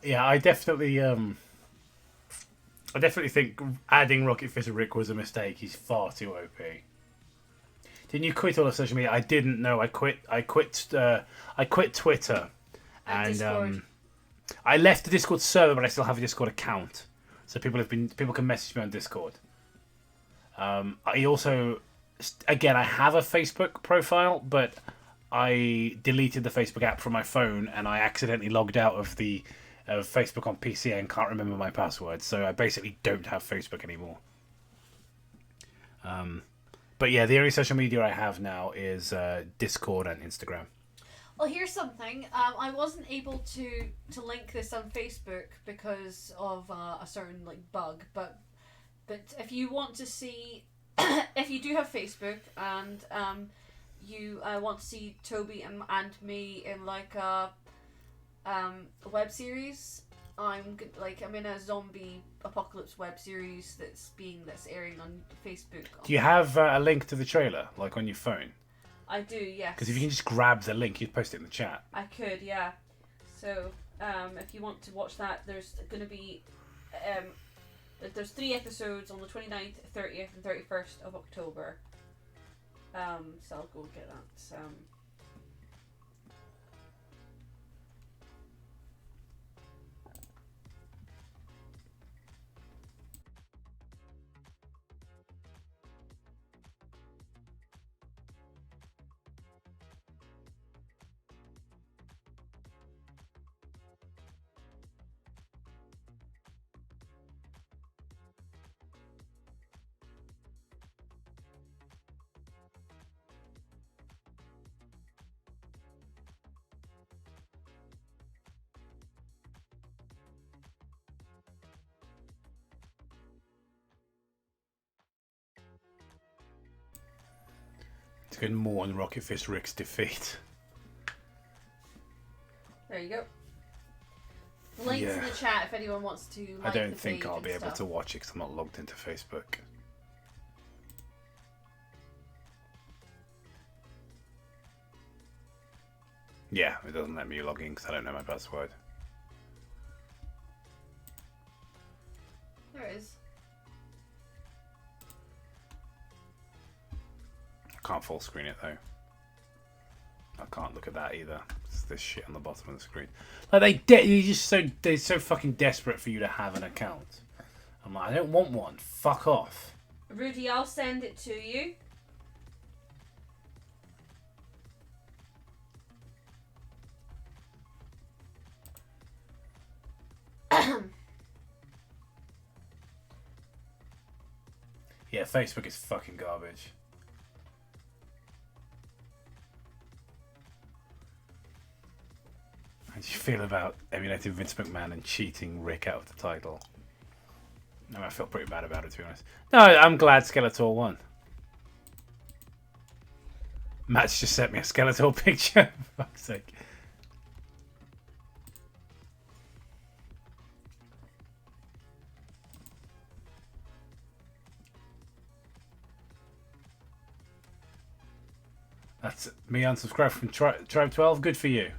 Speaker 1: Yeah, I definitely think adding Rocket Fist Rick was a mistake. He's far too OP. Didn't you quit all of social media? I didn't know. I quit Twitter, and I left the Discord server, but I still have a Discord account, so people can message me on Discord. I also, again, I have a Facebook profile, but I deleted the Facebook app from my phone, and I accidentally logged out of the Facebook on PC and can't remember my password, so I basically don't have Facebook anymore. But yeah, the only social media I have now is Discord and Instagram.
Speaker 2: Well, here's something. I wasn't able to link this on Facebook because of a certain like bug. But if you want to see, if you do have Facebook and you want to see Toby and me in like a web series, I'm in a zombie apocalypse web series that's airing on Facebook.
Speaker 1: Do you have a link to the trailer, like on your phone?
Speaker 2: I do, yes.
Speaker 1: Because if you can just grab the link, you'd post it in the chat.
Speaker 2: I could, yeah. So, if you want to watch that, there's going to be there's 3 episodes on the 29th, 30th, and 31st of October. So I'll go get that.
Speaker 1: To get more on Rocket Fist Rick's defeat.
Speaker 2: There you go. The link's in the chat if anyone wants to.
Speaker 1: I don't think I'll be able to watch it because I'm not logged into Facebook. Yeah, it doesn't let me log in because I don't know my password.
Speaker 2: There it is.
Speaker 1: I can't full screen it though. I can't look at that either. It's this shit on the bottom of the screen. Like they're so fucking desperate for you to have an account. I'm like, I don't want one. Fuck off.
Speaker 2: Rudy, I'll send it to you.
Speaker 1: Yeah, Facebook is fucking garbage. How do you feel about emulating Vince McMahon and cheating Rick out of the title? No, I feel pretty bad about it, to be honest. No, I'm glad Skeletor won. Matt's just sent me a Skeletor picture, for fuck's sake. That's me unsubscribed from Tribe 12. Good for you.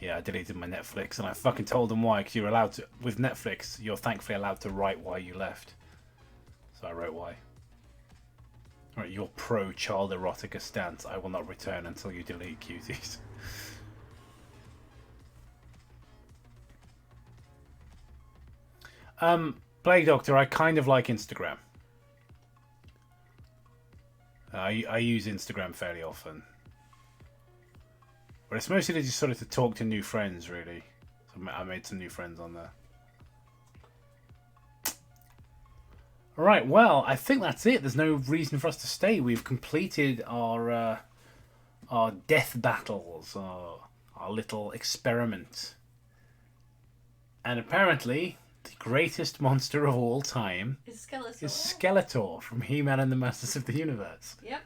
Speaker 1: Yeah, I deleted my Netflix and I fucking told them why, because you're allowed to, with Netflix, you're thankfully allowed to write why you left. So I wrote why. Alright, your pro-child erotica stance. I will not return until you delete cuties. Plague Doctor, I kind of like Instagram. I use Instagram fairly often. But it's mostly just sort of to talk to new friends, really. So I made some new friends on there. Alright, well, I think that's it. There's no reason for us to stay. We've completed our death battles, our little experiment. And apparently, the greatest monster of all time
Speaker 2: Is Skeletor.
Speaker 1: is Skeletor from He-Man and the Masters of the Universe.
Speaker 2: Yep.